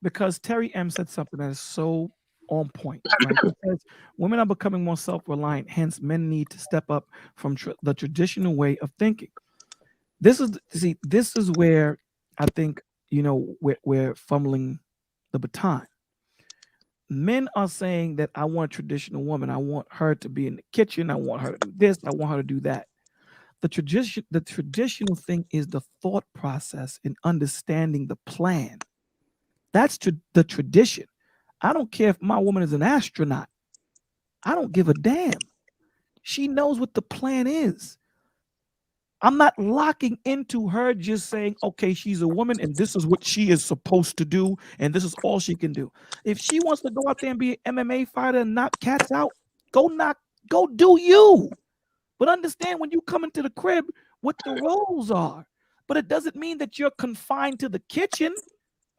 Because Terry M said something that is so on point, right? He says women are becoming more self-reliant, hence men need to step up from the traditional way of thinking. This is where I think we're fumbling the baton. Men are saying that I want a traditional woman. I want her to be in the kitchen. I want her to do this. I want her to do that. The traditional thing is the thought process and understanding the plan. That's the tradition. I don't care if my woman is an astronaut. I don't give a damn. She knows what the plan is. I'm not locking into her just saying, okay, she's a woman and this is what she is supposed to do and this is all she can do. If she wants to go out there and be an MMA fighter and knock cats out, go do you. But understand when you come into the crib what the roles are. But it doesn't mean that you're confined to the kitchen.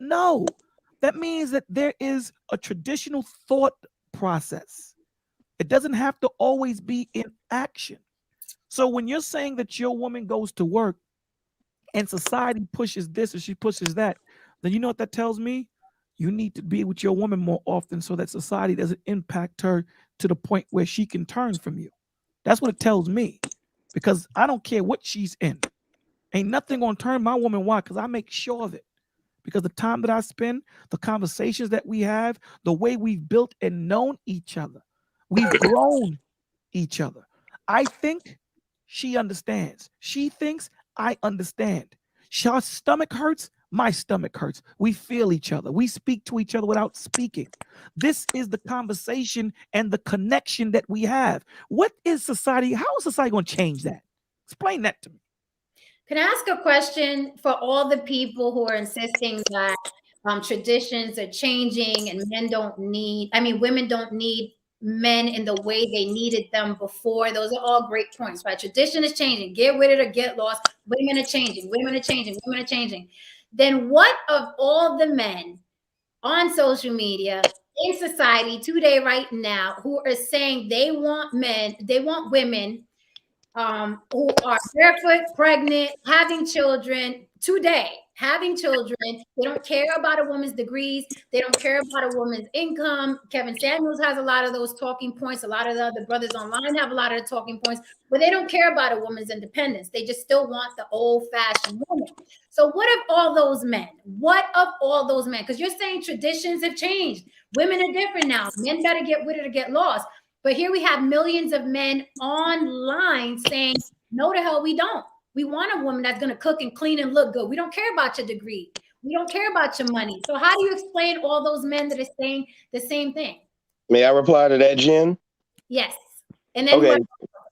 No, that means that there is a traditional thought process. It doesn't have to always be in action. So when you're saying that your woman goes to work and society pushes this or she pushes that, then you know what that tells me? You need to be with your woman more often so that society doesn't impact her to the point where she can turn from you. That's what it tells me. Because I don't care what she's in. Ain't nothing gonna turn my woman. Why? Because I make sure of it. Because the time that I spend, the conversations that we have, the way we've built and known each other, we've grown each other. I think she understands. She thinks I understand. Her stomach hurts, my stomach hurts. We feel each other. We speak to each other without speaking. This is the conversation and the connection that we have. What is society? How is society going to change that? Explain that to me. Can I ask a question for all the people who are insisting that traditions are changing and women don't need men in the way they needed them before? Those are all great points, right? Tradition is changing. Get with it or get lost. Women are changing. Women are changing. Women are changing. Then what of all the men on social media in society today, right now, who are saying they want women who are barefoot, pregnant, having children today, having children. They don't care about a woman's degrees. They don't care about a woman's income. Kevin Samuels has a lot of those talking points. A lot of the other brothers online have a lot of the talking points, but they don't care about a woman's independence. They just still want the old-fashioned woman. So what of all those men? What of all those men? Because you're saying traditions have changed. Women are different now. Men better get with it or get lost. But here we have millions of men online saying, no, the hell we don't. We want a woman that's going to cook and clean and look good. We don't care about your degree. We don't care about your money. So how do you explain all those men that are saying the same thing? May I reply to that, Jen? Yes. And then okay,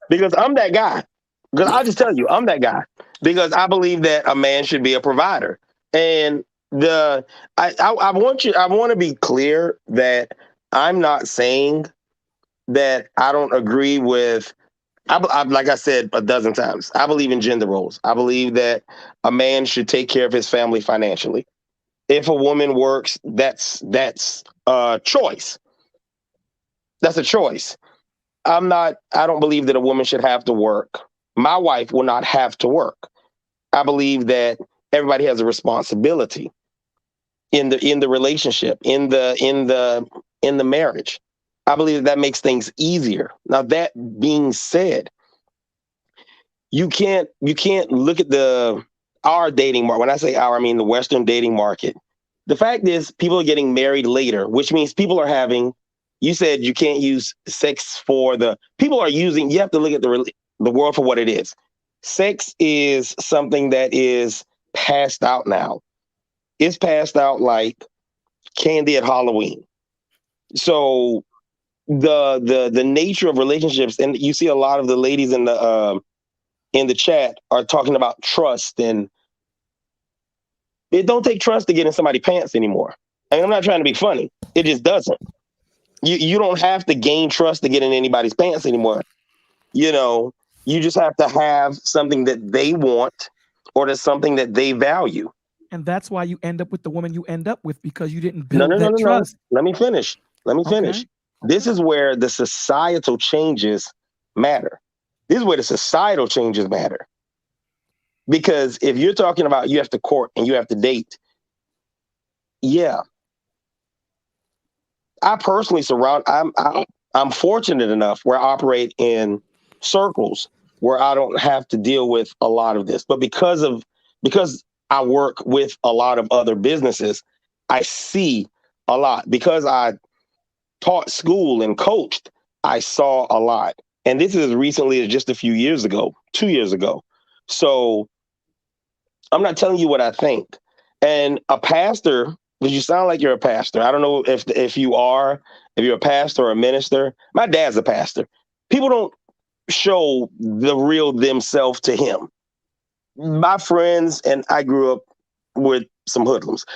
because I'm that guy. Because I'll just tell you, I'm that guy. Because I believe that a man should be a provider. And I want to be clear that I'm not saying that I don't agree with. Like I said a dozen times, I believe in gender roles. I believe that a man should take care of his family financially. If a woman works, that's a choice. That's a choice. I don't believe that a woman should have to work. My wife will not have to work. I believe that everybody has a responsibility in the relationship, in the marriage. I believe that makes things easier. Now, that being said, you can't look at our dating market. When I say our, I mean the Western dating market. The fact is, people are getting married later, which means people are having. You said you can't use sex for the people are using. You have to look at the world for what it is. Sex is something that is passed out now. It's passed out like candy at Halloween. So the nature of relationships, and you see a lot of the ladies in the chat are talking about trust, and it don't take trust to get in somebody's pants anymore. I mean, I'm not trying to be funny. It just doesn't. You don't have to gain trust to get in anybody's pants anymore. You just have to have something that they want or that's something that they value. And that's why you end up with the woman you end up with, because you didn't build that No. trust. Let me finish. Okay. This is where the societal changes matter. This is where the societal changes matter. Because if you're talking about you have to court and you have to date, yeah. I personally I'm fortunate enough where I operate in circles where I don't have to deal with a lot of this. But because I work with a lot of other businesses, I see a lot. Because I taught school and coached, I saw a lot. And this is as recently as just a few years ago, 2 years ago. So I'm not telling you what I think. And a pastor, because you sound like you're a pastor. I don't know if you're a pastor or a minister. My dad's a pastor. People don't show the real themselves to him. My friends, and I grew up with some hoodlums.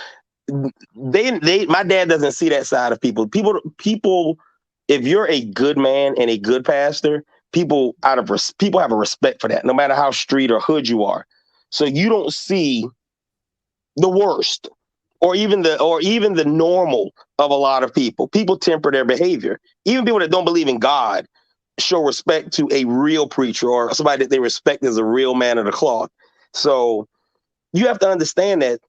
My dad doesn't see that side of people. People, if you're a good man and a good pastor, people have a respect for that, no matter how street or hood you are. So you don't see the worst. or even the normal of a lot of people. People temper their behavior. Even people that don't believe in God show respect to a real preacher or somebody that they respect as a real man of the cloth. So you have to understand that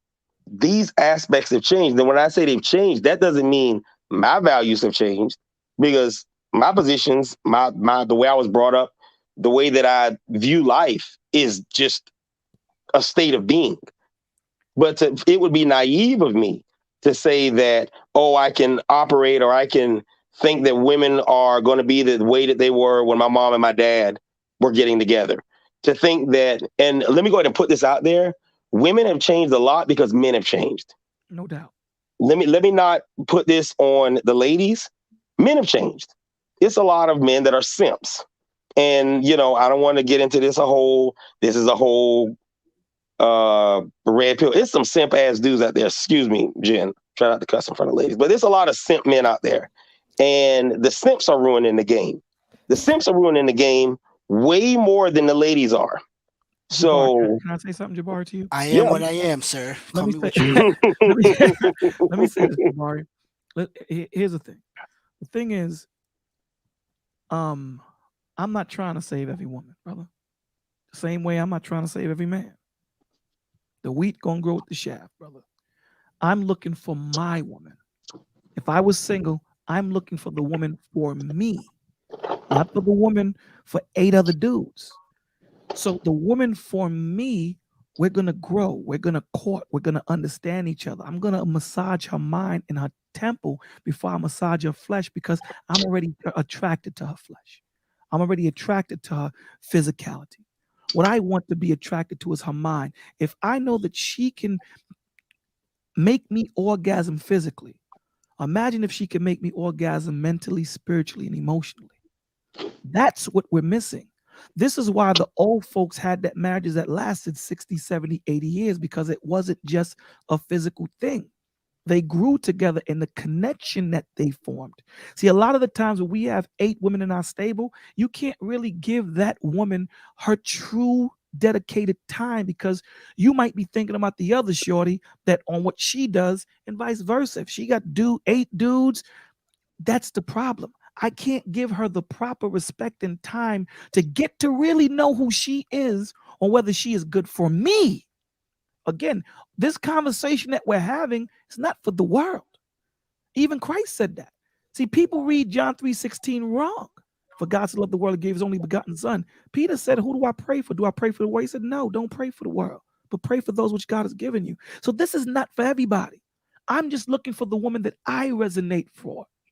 these aspects have changed. And when I say they've changed, that doesn't mean my values have changed, because my positions, my the way I was brought up, the way that I view life is just a state of being. But it would be naive of me to say that, oh, I can operate or I can think that women are going to be the way that they were when my mom and my dad were getting together. To think that, and let me go ahead and put this out there, women have changed a lot because men have changed. No doubt. Let me not put this on the ladies. Men have changed. It's a lot of men that are simps. And, I don't want to get into this is a whole red pill. It's some simp ass dudes out there. Excuse me, Jen. Try not to cuss in front of ladies. But there's a lot of simp men out there. And the simps are ruining the game. The simps are ruining the game way more than the ladies are. So Jabbar, can I say something, Jabbar, to you? I am what I am, sir. Let me say, What you let me say this, Jabari. Here's the thing. The thing is, I'm not trying to save every woman, brother. The same way I'm not trying to save every man. The wheat gonna grow with the shaft, brother. I'm looking for my woman. If I was single, I'm looking for the woman for me, not for the woman for 8 other dudes. So the woman for me, we're gonna grow, we're gonna court, we're gonna understand each other. I'm gonna massage her mind and her temple before I massage her flesh, because I'm already attracted to her flesh. I'm already attracted to her physicality. What I want to be attracted to is her mind. If I know that she can make me orgasm physically, imagine if she can make me orgasm mentally, spiritually, and emotionally. That's what we're missing. This is why the old folks had that marriages that lasted 60, 70, 80 years, because it wasn't just a physical thing. They grew together in the connection that they formed. See, a lot of the times when we have 8 women in our stable, you can't really give that woman her true dedicated time, because you might be thinking about the other shorty that on what she does, and vice versa. If she got 8 dudes, that's the problem. I can't give her the proper respect and time to get to really know who she is or whether she is good for me. Again, this conversation that we're having is not for the world. Even Christ said that. See, people read John 3:16 wrong. For God so loved the world, he gave his only begotten son. Peter said, who do I pray for? Do I pray for the world? He said, no, don't pray for the world, but pray for those which God has given you. So this is not for everybody. I'm just looking for the woman that I resonate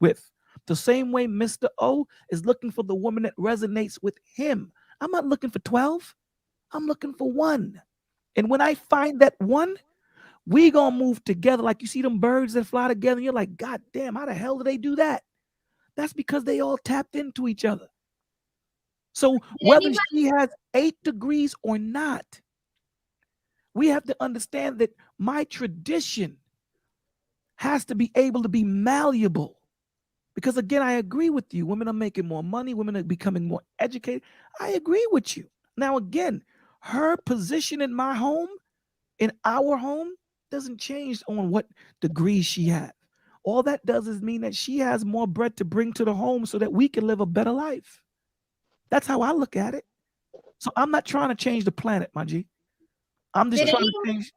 with. The same way Mr. O is looking for the woman that resonates with him. I'm not looking for 12. I'm looking for one. And when I find that one, we gonna move together. Like you see them birds that fly together, and you're like, God damn, how the hell do they do that? That's because they all tapped into each other. So whether she has 8 degrees or not, we have to understand that my tradition has to be able to be malleable. Because again, I agree with you. Women are making more money. Women are becoming more educated. I agree with you. Now, again, her position in my home, in our home, doesn't change on what degree she has. All that does is mean that she has more bread to bring to the home so that we can live a better life. That's how I look at it. So I'm not trying to change the planet, my G. I'm just trying to change.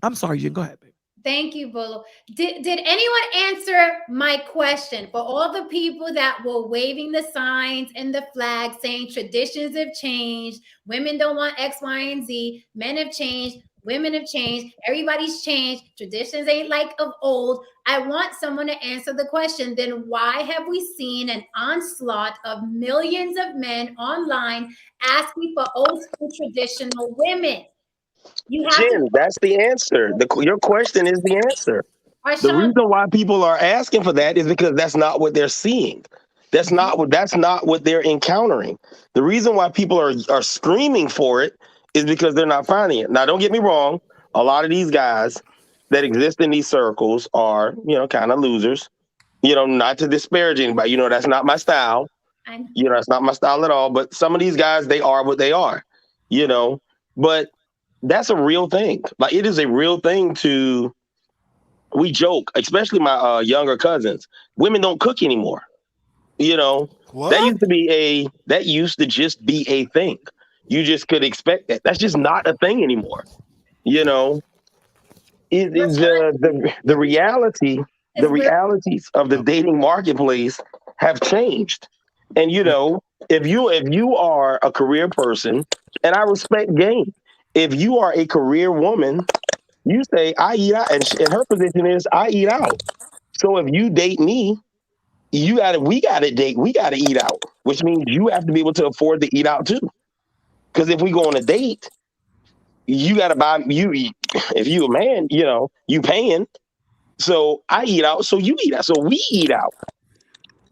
I'm sorry, Jen. Go ahead, baby. Thank you, Bolo. Did anyone answer my question? For all the people that were waving the signs and the flag saying traditions have changed, women don't want X, Y, and Z, men have changed, women have changed, everybody's changed, traditions ain't like of old. I want someone to answer the question. Then why have we seen an onslaught of millions of men online asking for old school traditional women? You have Jen, that's the answer. Your question is the answer. The reason why people are asking for that is because that's not what they're seeing. That's not what they're encountering. The reason why people are screaming for it is because they're not finding it. Now, don't get me wrong. A lot of these guys that exist in these circles are, kind of losers. Not to disparage anybody. That's not my style. That's not my style at all. But some of these guys, they are what they are. But that's a real thing. Like, it is a real thing to we joke, especially my younger cousins. Women don't cook anymore. You know, that What? used to just be a thing. You just could expect that. That's just not a thing anymore. You know, it But is it the is very realities of the dating marketplace have changed. And you know, if you are a career person, and I respect game, if you are a career woman, you say I eat out, and her position is I eat out. So if you date me, we gotta eat out, which means you have to be able to afford to eat out too. Because if we go on a date, you gotta buy you. If you a man, you know you paying. So I eat out, so you eat out, so we eat out.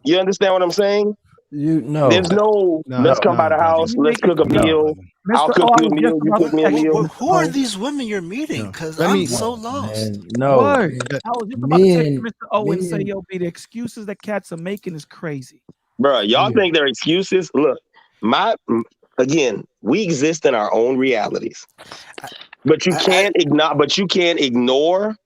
You understand what I'm saying? You There's no, no let's come by No, the brother. house, You let's make it, cook a No, yo, meal. brother. I'll Mr. O, cook I you a was just meal, you about to cook me a ask you, meal. Mr. Who are O. these women you're meeting? No. Because Let I'm me. so no, lost. man, no. Word. I was just about to say to Men, Mr. O and say, men. yo, B, the excuses that cats are making is crazy. Bruh, y'all Yeah. think they're excuses? Look, my again, we exist in our own realities. I, But you I, can't ignore. But you can't ignore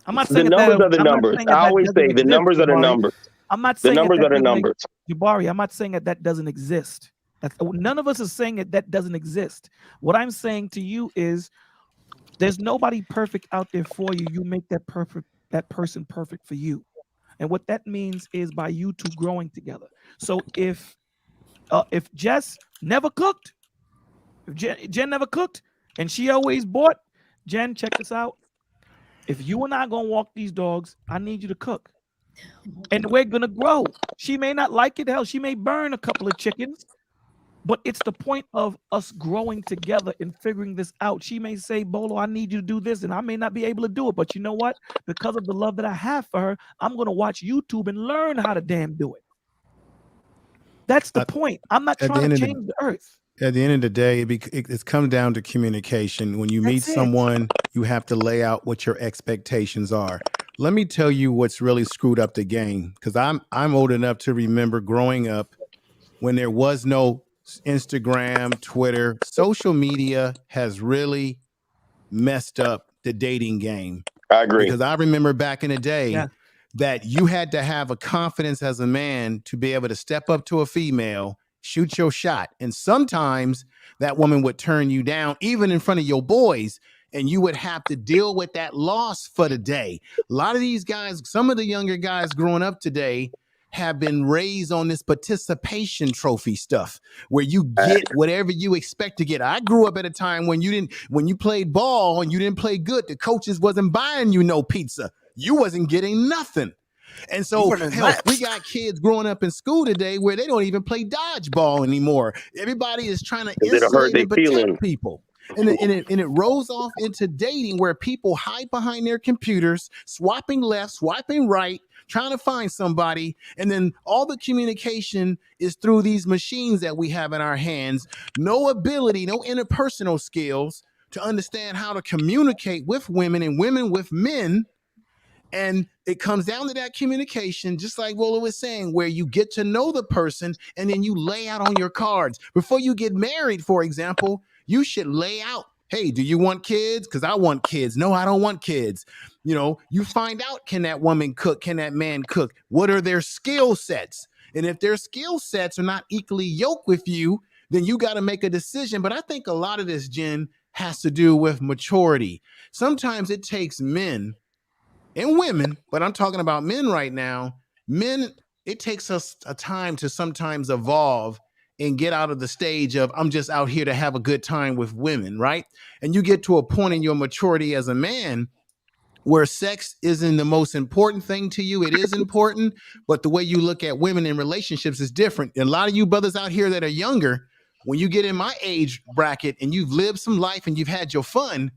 I'm not the saying that, numbers are the I'm not numbers. saying I that that always doesn't say the exist, numbers are the Jabari. numbers. I'm not The saying that numbers that are the doesn't numbers. Jabari, I'm not saying that that doesn't exist. That's, none of us is saying that that doesn't exist. What I'm saying to you is there's nobody perfect out there for you. You make that person perfect for you. And what that means is by you two growing together. So if Jess never cooked, if Jen never cooked and she always bought, Jen, check this out. If you and I gonna walk these dogs, I need you to cook. And we're gonna grow. She may not like it. Hell, she may burn a couple of chickens, but it's the point of us growing together and figuring this out. She may say, Bolo, I need you to do this, and I may not be able to do it. But you know what? Because of the love that I have for her, I'm gonna watch YouTube and learn how to damn do it. That's the At, point. I'm not at the trying to end of change the earth. the day, it's come down to communication. When you meet That's it. someone, you have to lay out what your expectations are. Let me tell you what's really screwed up the game. Because I'm old enough to remember growing up when there was no Instagram, Twitter. Social media has really messed up the dating game. I agree. Because I remember back in the day Yeah. that you had to have a confidence as a man to be able to step up to a female, shoot your shot. And sometimes that woman would turn you down, even in front of your boys, and you would have to deal with that loss for the day. A lot of these guys, some of the younger guys growing up today, have been raised on this participation trophy stuff where you get whatever you expect to get. I grew up at a time when when you played ball and you didn't play good, the coaches wasn't buying you no pizza. You wasn't getting nothing. And you so, running hell, we laps. got kids growing up in school today where they don't even play dodgeball anymore. Everybody is trying to It'll hurt insulate their and protect feelings. people. And it rolls off into dating where people hide behind their computers, swapping left, swiping right, trying to find somebody. And then all the communication is through these machines that we have in our hands. No ability, no interpersonal skills to understand how to communicate with women and women with men. And it comes down to that communication, just like Rolla was saying, where you get to know the person and then you lay out on your cards. Before you get married, for example, you should lay out, hey, do you want kids? Because I want kids. No, I don't want kids. You know, you find out, can that woman cook? Can that man cook? What are their skill sets? And if their skill sets are not equally yoked with you, then you got to make a decision. But I think a lot of this, Jen, has to do with maturity. Sometimes it takes men and women, but I'm talking about men right now. Men, it takes us a time to sometimes evolve and get out of the stage of I'm just out here to have a good time with women, right? And you get to a point in your maturity as a man where sex isn't the most important thing to you. It is important, but the way you look at women in relationships is different. And a lot of you brothers out here that are younger, when you get in my age bracket and you've lived some life and you've had your fun,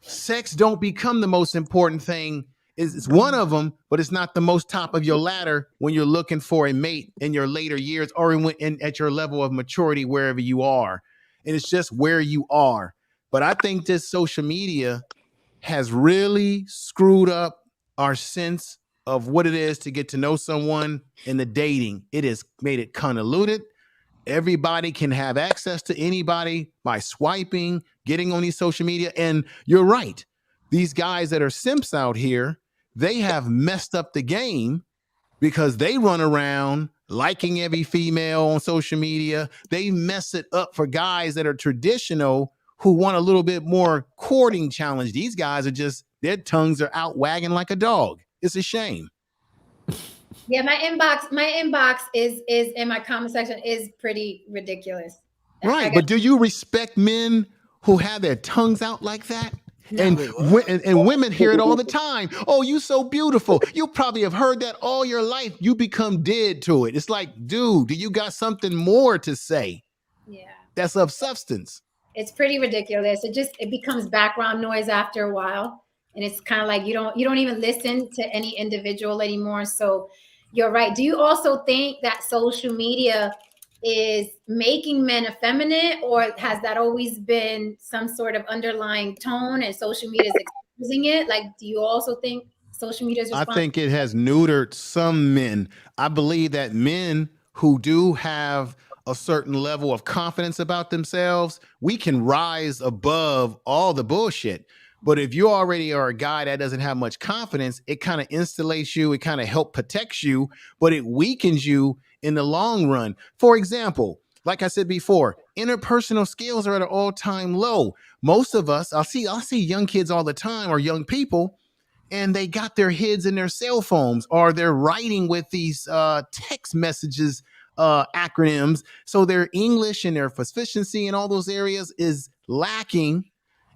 sex don't become the most important thing. It's one of them, but it's not the most top of your ladder when you're looking for a mate in your later years or at your level of maturity, wherever you are. And it's just where you are. But I think this social media has really screwed up our sense of what it is to get to know someone in the dating. It has made it convoluted. Everybody can have access to anybody by swiping, getting on these social media. And you're right. these guys that are simps out here, they have messed up the game because they run around liking every female on social media. They mess it up for guys that are traditional who want a little bit more courting challenge. These guys are just, their tongues are out wagging like a dog. It's a shame. Yeah, my inbox is in my comment section is pretty ridiculous. Right. But do you respect men who have their tongues out like that? No. And women hear it all the time. Oh, you so beautiful. You probably have heard that all your life. You become dead to it. It's like, dude, do you got something more to say? Yeah. That's of substance. It's pretty ridiculous. It becomes background noise after a while. And it's kind of like you don't even listen to any individual anymore. So you're right. Do you also think that social media is making men effeminate, or has that always been some sort of underlying tone and social media is exposing it? Like, do you also think social media is I responsible? think it has neutered some men. I believe that men who do have a certain level of confidence about themselves, we can rise above all the bullshit. But if you already are a guy that doesn't have much confidence, it kind of insulates you, it kind of help protects you, but it weakens you in the long run. For example, like I said before, interpersonal skills are at an all-time low. Most of us, I'll see young kids all the time, or young people, and they got their heads in their cell phones, or they're writing with these text messages acronyms. So their English and their proficiency in all those areas is lacking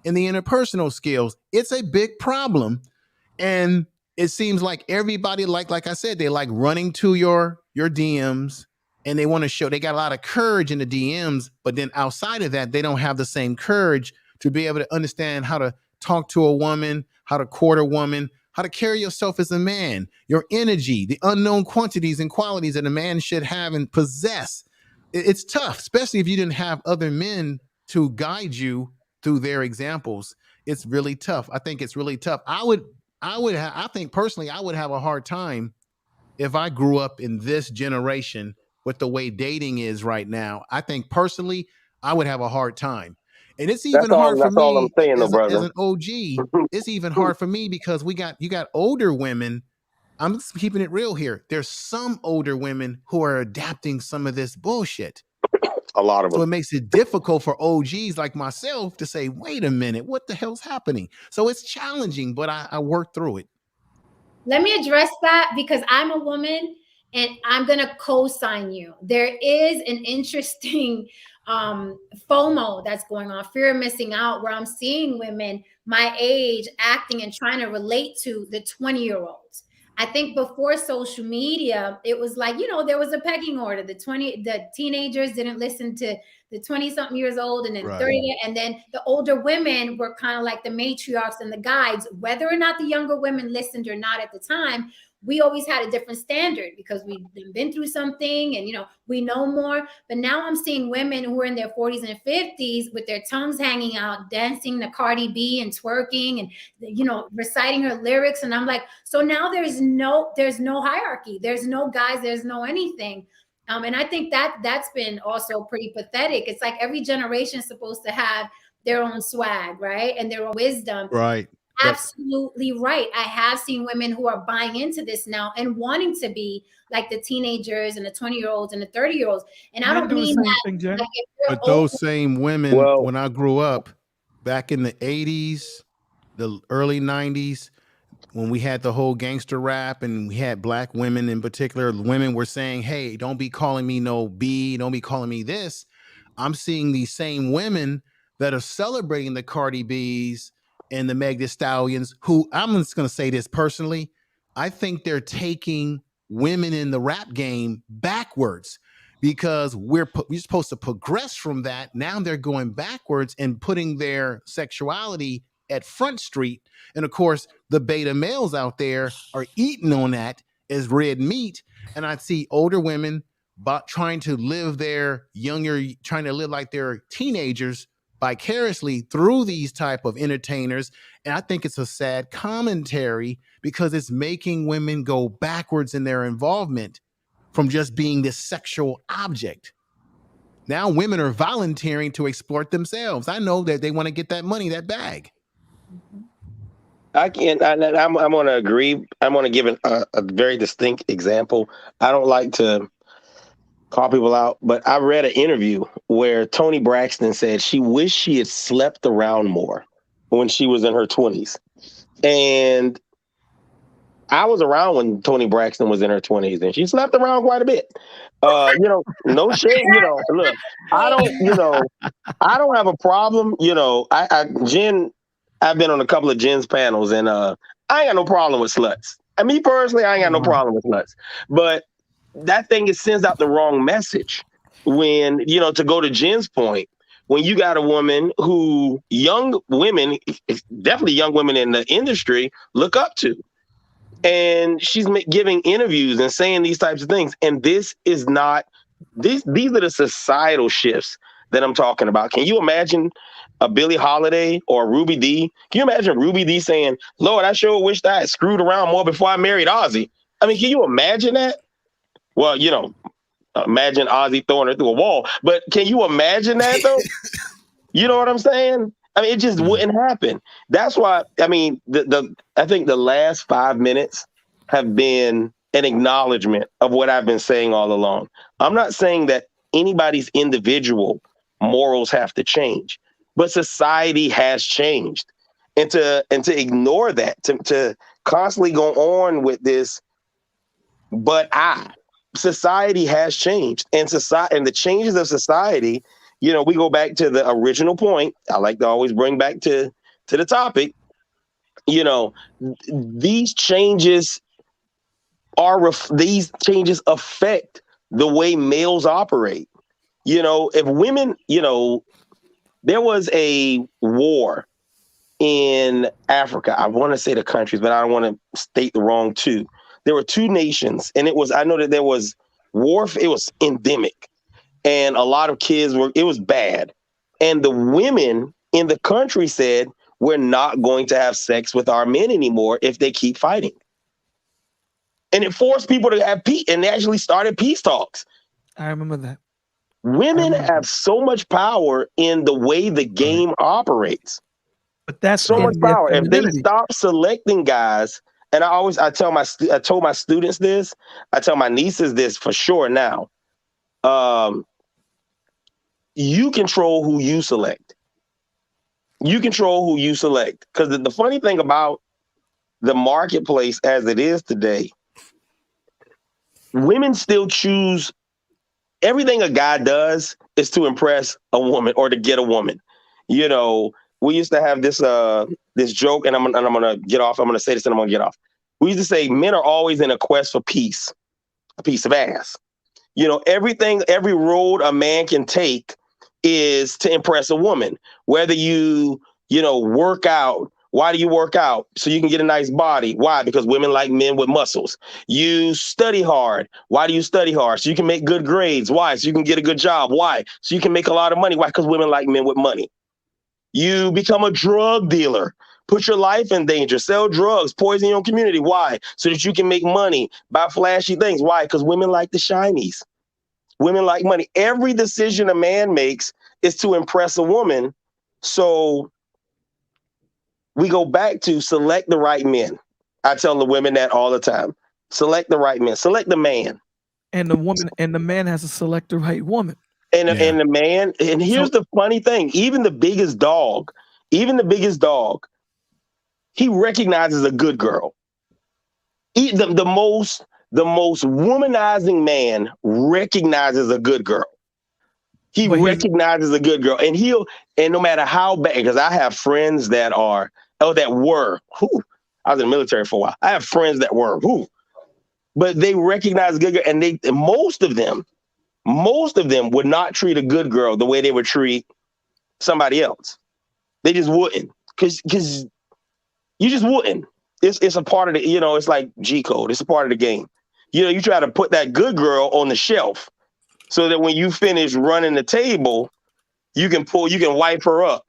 in the interpersonal skills. It's a big problem. And it seems like everybody, like I said, they like running to your DMs, and they want to show they got a lot of courage in the DMs, but then outside of that, they don't have the same courage to be able to understand how to talk to a woman, how to court a woman, how to carry yourself as a man, your energy, the unknown quantities and qualities that a man should have and possess. It's tough, especially if you didn't have other men to guide you through their examples. It's really tough. I think it's really tough. I think personally, I would have a hard time if I grew up in this generation with the way dating is right now. I think personally, I would have a hard time. And it's even hard for That's all I'm me saying, though, as brother. an OG. It's even hard for me because you got older women. I'm just keeping it real here. There's some older women who are adapting some of this bullshit. A lot of So it them. makes it difficult for OGs like myself to say, wait a minute, what the hell's happening? So it's challenging, but I work through it. Let me address that because I'm a woman and I'm going to co-sign you. There is an interesting FOMO that's going on, fear of missing out, where I'm seeing women my age acting and trying to relate to the 20-year-olds. I think before social media, it was like, there was a pecking order. The teenagers didn't listen to the 20-something years old, and then Right. 30, and then the older women were kind of like the matriarchs and the guides. Whether or not the younger women listened or not at the time, we always had a different standard because we've been through something and, we know more. But now I'm seeing women who are in their 40s and 50s with their tongues hanging out, dancing to Cardi B and twerking and, reciting her lyrics. And I'm like, so now there's no hierarchy. There's no guys, there's no anything. And I think that's been also pretty pathetic. It's like every generation is supposed to have their own swag, right? And their own wisdom. Right. Absolutely right. I have seen women who are buying into this now and wanting to be like the teenagers and the 20-year-olds and the 30-year-olds. And I Men don't do the mean same that. thing, Jen. Like, if you're But those old, same women, Well- when I grew up back in the 80s, the early 90s, when we had the whole gangster rap and we had black women in particular, women were saying, hey, don't be calling me no B, don't be calling me this. I'm seeing these same women that are celebrating the Cardi B's and the Meg Thee Stallions, who I'm just going to say this personally, I think they're taking women in the rap game backwards because we're supposed to progress from that. Now they're going backwards and putting their sexuality at Front Street. And of course, the beta males out there are eating on that as red meat. And I see older women trying to live trying to live like they're teenagers vicariously through these type of entertainers. And I think it's a sad commentary because it's making women go backwards in their involvement from just being this sexual object. Now women are volunteering to exploit themselves. I know that they want to get that money, that bag. I can't. I'm going to agree. I'm going to give a very distinct example. I don't like to call people out, but I read an interview where Toni Braxton said she wished she had slept around more when she was in her 20s. And I was around when Toni Braxton was in her 20s, and she slept around quite a bit. No shame. Look, I don't. I don't have a problem. Jen, I've been on a couple of Jen's panels, and I ain't got no problem with sluts. And me personally, I ain't got no problem with sluts. But that thing sends out the wrong message when, to go to Jen's point, when you got a woman who young women, definitely young women in the industry, look up to. And she's giving interviews and saying these types of things. And this is not, these are the societal shifts that I'm talking about. Can you imagine a Billie Holiday or Ruby Dee? Can you imagine Ruby Dee saying, Lord, I sure wished I had screwed around more before I married Ozzy? I mean, can you imagine that? Well, imagine Ozzy throwing her through a wall. But can you imagine that, though? You know what I'm saying? I mean, it just wouldn't happen. That's why, I mean, I think the last 5 minutes have been an acknowledgement of what I've been saying all along. I'm not saying that anybody's individual morals have to change, but society has changed. And to ignore that, to constantly go on with this, society has changed, and the changes of society, we go back to the original point. I like to always bring back to the topic. These changes affect the way males operate. If women, there was a war in Africa. I want to say the countries, but I don't want to state the wrong two. There were two nations, and I know that there was war. It was endemic, and a lot of kids it was bad. And the women in the country said, we're not going to have sex with our men anymore if they keep fighting. And it forced people to have peace, and they actually started peace talks. I remember that. Women have so much power in the way the game operates. But that's so much power. If they stop selecting guys, and I told my students this, I tell my nieces this for sure now. You control who you select. You control who you select. Because the funny thing about the marketplace as it is today, women still choose. Everything a guy does is to impress a woman or to get a woman. We used to have this joke, and I'm gonna get off. I'm gonna say this, and I'm gonna get off. We used to say men are always in a quest for peace, a piece of ass. Every road a man can take is to impress a woman. Whether you work out. Why do you work out? So you can get a nice body. Why? Because women like men with muscles. You study hard. Why do you study hard? So you can make good grades. Why? So you can get a good job. Why? So you can make a lot of money. Why? Because women like men with money. You become a drug dealer. Put your life in danger. Sell drugs. Poison your community. Why? So that you can make money. Buy flashy things. Why? Because women like the shinies. Women like money. Every decision a man makes is to impress a woman. So we go back to select the right men. I tell the women that all the time. Select the right men. Select the man. And the man has to select the right woman. And the man, and here's the funny thing, even the biggest dog, he recognizes a good girl. The most womanizing man recognizes a good girl. He recognizes a good girl, and no matter how bad, because I have friends that were, I was in the military for a while. I have friends that were, but they recognize a good girl, and most of them would not treat a good girl the way they would treat somebody else. They just wouldn't, because you just wouldn't. It's a part of the, it's like G code. It's a part of the game. You try to put that good girl on the shelf so that when you finish running the table, you can wipe her up.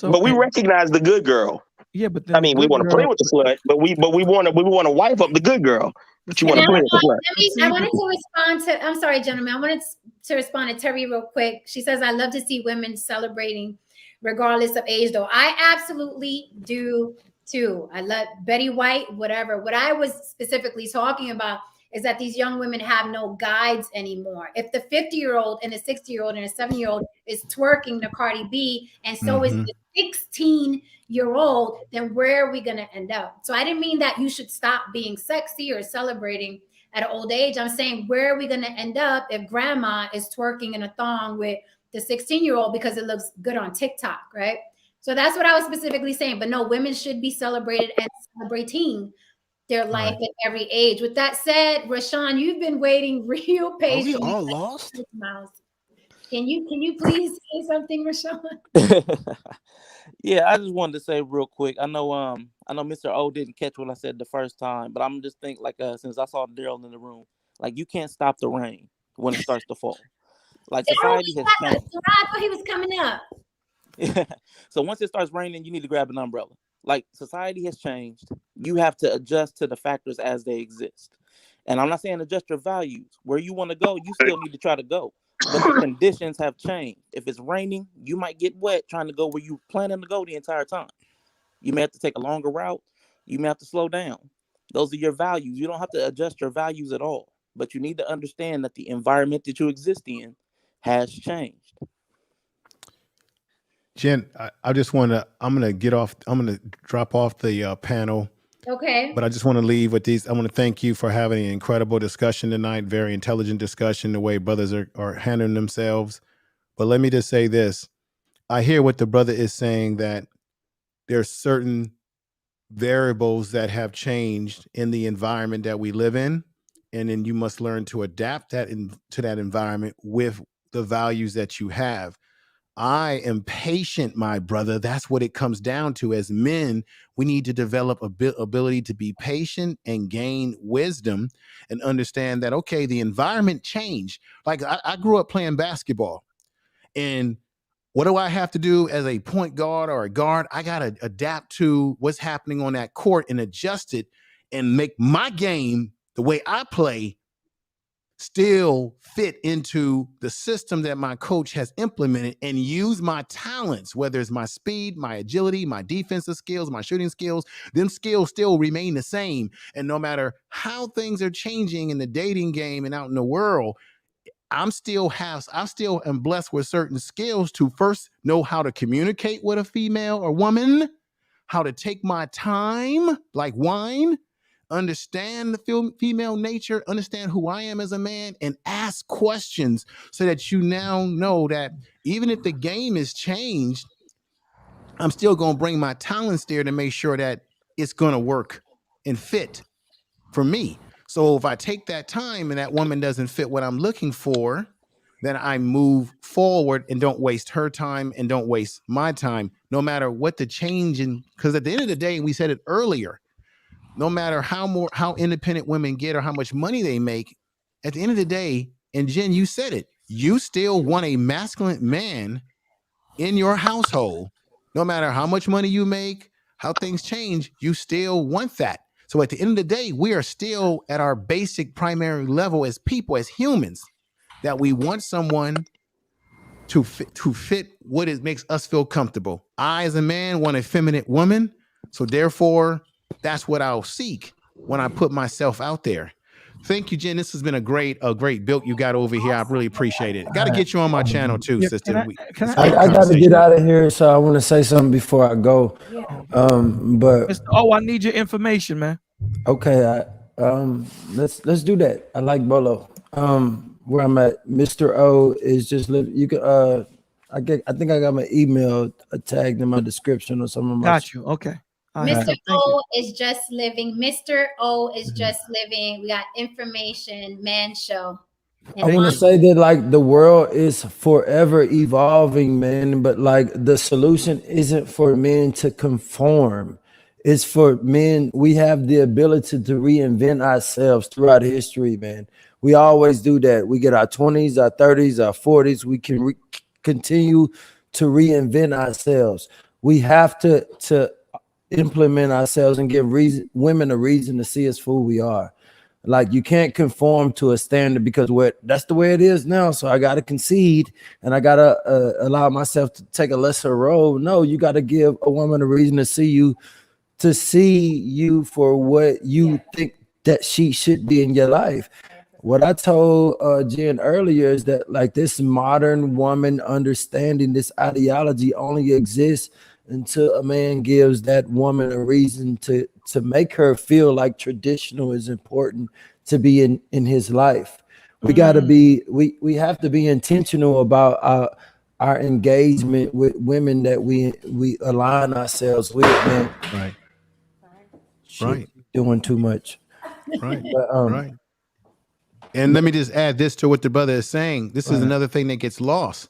But we recognize the good girl. Yeah, but then we want to play with the slut, but we want to wipe up the good girl. But you want to play with the slut. I wanted to respond to. I'm sorry, gentlemen. I wanted to respond to Terry real quick. She says, "I love to see women celebrating, regardless of age." Though I absolutely do too. I let Betty White, whatever. What I was specifically talking about is that these young women have no guides anymore. If the 50-year-old and a 60-year-old and a 70-year-old is twerking the Cardi B, and so is the 16-year-old, then where are we going to end up? So I didn't mean that you should stop being sexy or celebrating at an old age. I'm saying, where are we going to end up if grandma is twerking in a thong with the 16-year-old because it looks good on TikTok, right? So that's what I was specifically saying. But no, women should be celebrated and celebrating their life at every age. With that said, Rashawn, you've been waiting real Are we patiently. all lost? Can you please say something, Rashawn? Yeah, I just wanted to say real quick. I know Mr. O didn't catch what I said the first time, but I'm just think like since I saw Daryl in the room, like you can't stop the rain when it starts to fall. Like society has changed. I thought he was coming up. So once it starts raining, you need to grab an umbrella. Like society has changed. You have to adjust to the factors as they exist. And I'm not saying adjust your values. Where you want to go, you still need to try to go. But the conditions have changed. If it's raining, you might get wet trying to go where you planning to go the entire time. You may have to take a longer route. You may have to slow down. Those are your values. You don't have to adjust your values at all. But you need to understand that the environment that you exist in has changed. Jen, I just want to, I'm going to drop off the panel. Okay. But I just want to leave with these. I want to thank you for having an incredible discussion tonight, very intelligent discussion, the way brothers are handling themselves. But let me just say this. I hear what the brother is saying, that there's certain variables that have changed in the environment that we live in. And then you must learn to adapt that to that environment with the values that you have. I am patient, my brother. That's what it comes down to. As men, we need to develop ability to be patient and gain wisdom and understand that, okay, the environment changed. Like I grew up playing basketball, and what do I have to do as a point guard or a guard? I got to adapt to what's happening on that court and adjust it and make my game, the way I play, still fit into the system that my coach has implemented, and use my talents, whether it's my speed, my agility, my defensive skills, my shooting skills. Them skills still remain the same. And no matter how things are changing in the dating game and out in the world, I still am blessed with certain skills to first know how to communicate with a female or woman, how to take my time like wine, understand the female nature, understand who I am as a man, and ask questions so that you now know that even if the game is changed, I'm still going to bring my talents there to make sure that it's going to work and fit for me. So if I take that time and that woman doesn't fit what I'm looking for, then I move forward and don't waste her time and don't waste my time, no matter what the change in, because at the end of the day, we said it earlier, no matter how independent women get or how much money they make, at the end of the day, and Jen, you said it, you still want a masculine man in your household. No matter how much money you make, how things change, you still want that. So at the end of the day, we are still at our basic primary level as people, as humans, that we want someone to fit what it makes us feel comfortable. I, as a man, want a feminine woman. So therefore, that's what I'll seek when I put myself out there. Thank you, Jen. This has been a great build you got over here. I really appreciate it. Got to get you on my channel too, sister. I got to get out of here, so I want to say something before I go. But I need your information, man. Okay, let's do that. I like Bolo. Where I'm at, Mr. O is just you can I think I got my email tagged in my description or something. Got you. Okay. Mr. O is just living. Mr. O is just living. We got information, man show. I want to say that like the world is forever evolving, man, but like the solution isn't for men to conform. It's for men. We have the ability to reinvent ourselves throughout history, man. We always do that. We get our 20s, our 30s, our 40s. We can continue to reinvent ourselves. We have to implement ourselves and give women a reason to see us for who we are. Like you can't conform to a standard because that's the way it is now. So I got to concede and I got to allow myself to take a lesser role. No, you got to give a woman a reason to see you to see you for what you think that she should be in your life. What I told Jen earlier is that like this modern woman understanding this ideology only exists until a man gives that woman a reason to make her feel like traditional is important to be in his life. We got to be we have to be intentional about our engagement with women that we align ourselves with, man. Right. Shit, Right. doing too much. Right. But, Right. And let me just add this to what the brother is saying. This is another thing that gets lost.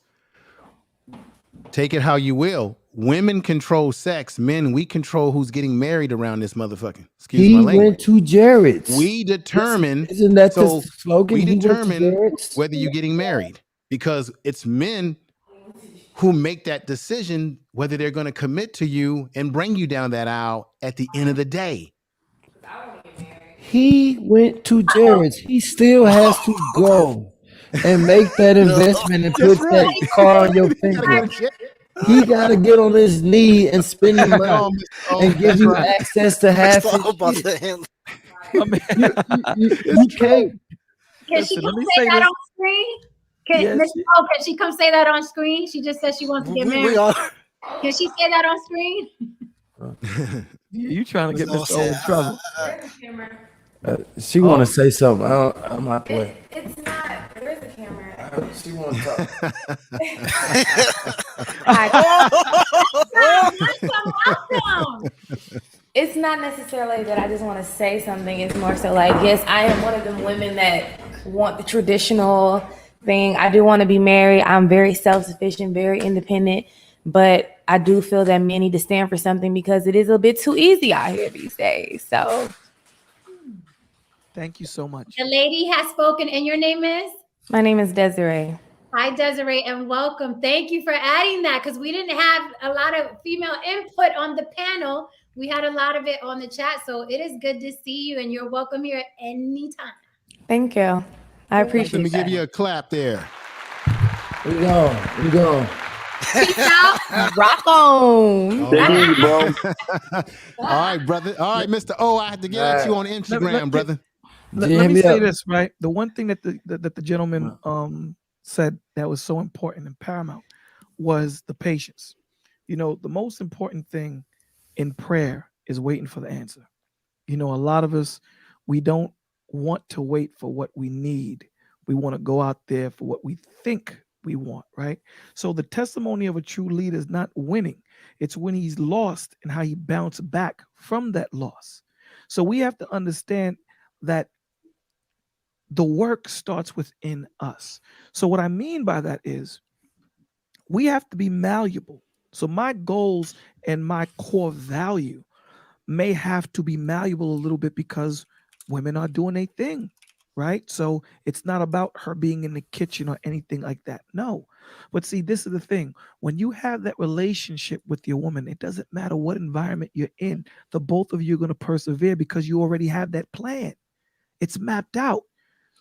Take it how you will. Women control sex. Men, we control who's getting married around this motherfucking. Excuse my he language. went to Jared's. We determine. Isn't that so the slogan? we He went to determine Jared's. whether you're getting married because it's men who make that decision whether they're going to commit to you and bring you down that aisle at the end of the day. He went to Jared's. He still has to go and make that investment and put that car on your finger. He got to get on his knee and spend the money and give you access to half his shit. You can't. Can Listen, she let come me say say that this. on screen? Can, Yes, Miss O, can she come say that on screen? She just said she wants to get married. Can she say that on screen? You trying to get Mr. O in trouble. She want to say something. I'm out the way. It's not. There is a camera. She want to talk. Welcome. It's not necessarily that I just want to say something. It's more so like, yes, I am one of them women that want the traditional thing. I do want to be married. I'm very self-sufficient, very independent, but I do feel that men need to stand for something because it is a bit too easy out here these days. So Thank you so much. The lady has spoken, and your name is? my name is Desiree. Hi, Desiree, and welcome. Thank you for adding that because we didn't have a lot of female input on the panel. We had a lot of it on the chat, so it is good to see you, and you're welcome here at any time. Thank you. I appreciate Let me that. give you a clap there. We go. Peace out. Rock on. Take it easy, bro. All right, brother. All right, Mr. O, I have to get at you on Instagram, brother. Let me say this, right? The one thing that the gentleman said that was so important and paramount was the patience. You know, the most important thing in prayer is waiting for the answer. You know, a lot of us, we don't want to wait for what we need. We want to go out there for what we think we want, right? So the testimony of a true leader is not winning. It's when he's lost and how he bounced back from that loss. So we have to understand that the work starts within us. So what I mean by that is we have to be malleable. So my goals and my core value may have to be malleable a little bit because women are doing a thing, right? So it's not about her being in the kitchen or anything like that. No. But see, this is the thing. When you have that relationship with your woman, it doesn't matter what environment you're in. The both of you are going to persevere because you already have that plan. It's mapped out.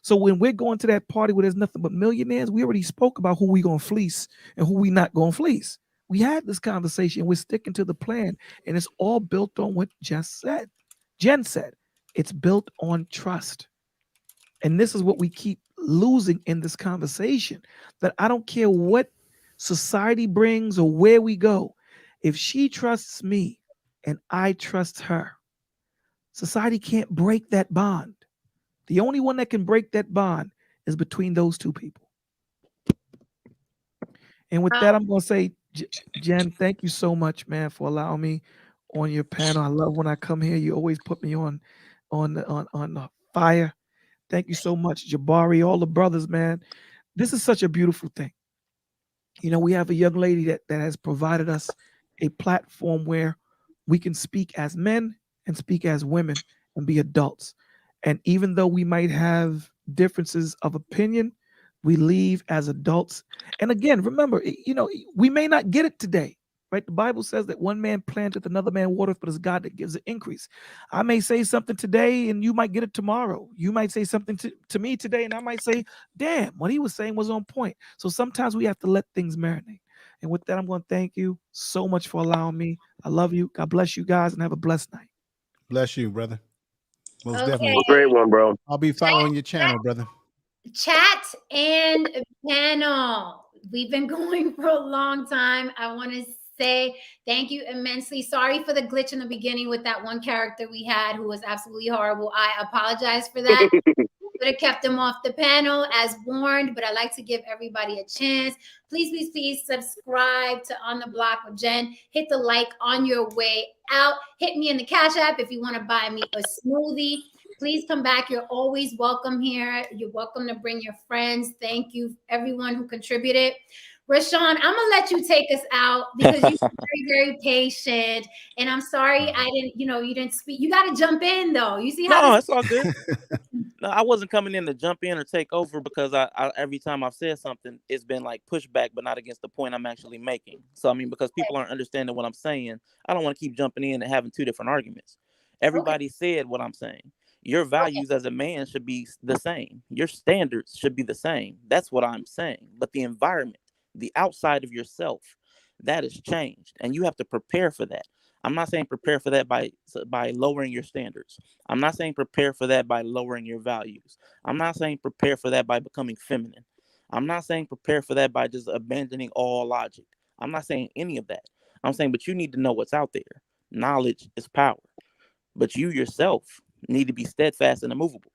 So when we're going to that party where there's nothing but millionaires, we already spoke about who we going to fleece and who we not going to fleece. We had this conversation. We're sticking to the plan, and it's all built on what Jen said. It's built on trust. And this is what we keep losing in this conversation, that I don't care what society brings or where we go. If she trusts me and I trust her, society can't break that bond. The only one that can break that bond is between those two people. And with that, I'm going to say, Jen, thank you so much, man, for allowing me on your panel. I love when I come here. You always put me on the fire. Thank you so much, Jabari, all the brothers, man. This is such a beautiful thing. You know, we have a young lady that has provided us a platform where we can speak as men and speak as women and be adults. And even though we might have differences of opinion, we leave as adults. And again, remember, you know, we may not get it today, right? The Bible says that one man planteth, another man watereth, but it's God that gives the increase. I may say something today and you might get it tomorrow. You might say something to me today and I might say, damn, what he was saying was on point. So sometimes we have to let things marinate. And with that, I'm going to thank you so much for allowing me. I love you. God bless you guys and have a blessed night. Bless you, brother. Most Okay. definitely. Great one, bro. I'll be following your channel, brother. Chat and panel. We've been going for a long time. I want to say thank you immensely. Sorry for the glitch in the beginning with that one character we had who was absolutely horrible. I apologize for that. Could have kept them off the panel as warned, but I like to give everybody a chance. Please, please, please subscribe to On the Block with Jen. Hit the like on your way out. Hit me in the Cash App if you want to buy me a smoothie. Please come back. You're always welcome here. You're welcome to bring your friends. Thank you, everyone who contributed. Rashawn, I'm gonna let you take us out because you're very, very patient. And I'm sorry I didn't, you didn't speak. You got to jump in though. You see how No, this it's all good. No, I wasn't coming in to jump in or take over because I every time I've said something, it's been like pushback, but not against the point I'm actually making. So I mean, because people aren't understanding what I'm saying, I don't want to keep jumping in and having two different arguments. Everybody said what I'm saying. Your values as a man should be the same. Your standards should be the same. That's what I'm saying. But the environment, the outside of yourself, that has changed, and you have to prepare for that. I'm not saying prepare for that by lowering your standards. I'm not saying prepare for that by lowering your values. I'm not saying prepare for that by becoming feminine. I'm not saying prepare for that by just abandoning all logic. I'm not saying any of that. I'm saying, but you need to know what's out there. Knowledge is power. But you yourself need to be steadfast and immovable.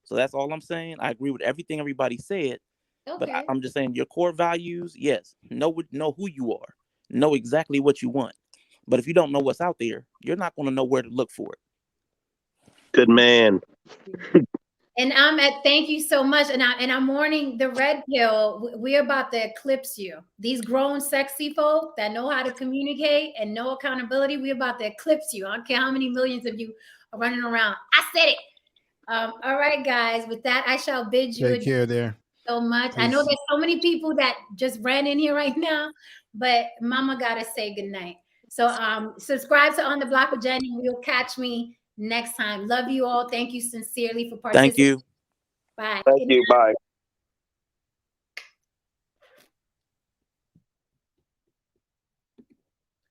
So that's all I'm saying. I agree with everything everybody said. But I'm just saying your core values, yes, know who you are. Know exactly what you want. But if you don't know what's out there, you're not going to know where to look for it. Good man. And thank you so much. And I'm mourning the red pill. We're about to eclipse you. These grown, sexy folk that know how to communicate and know accountability, we're about to eclipse you. I don't care how many millions of you are running around. I said it. All right, guys. With that, I shall bid you Take care there. so much. Peace. I know there's so many people that just ran in here right now, but Mama gotta say goodnight. So subscribe to On the Block with Jenny. You'll catch me next time. Love you all. Thank you sincerely for participating. Thank you. Bye. Thank you. Bye.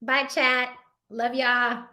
Bye, chat. Love y'all.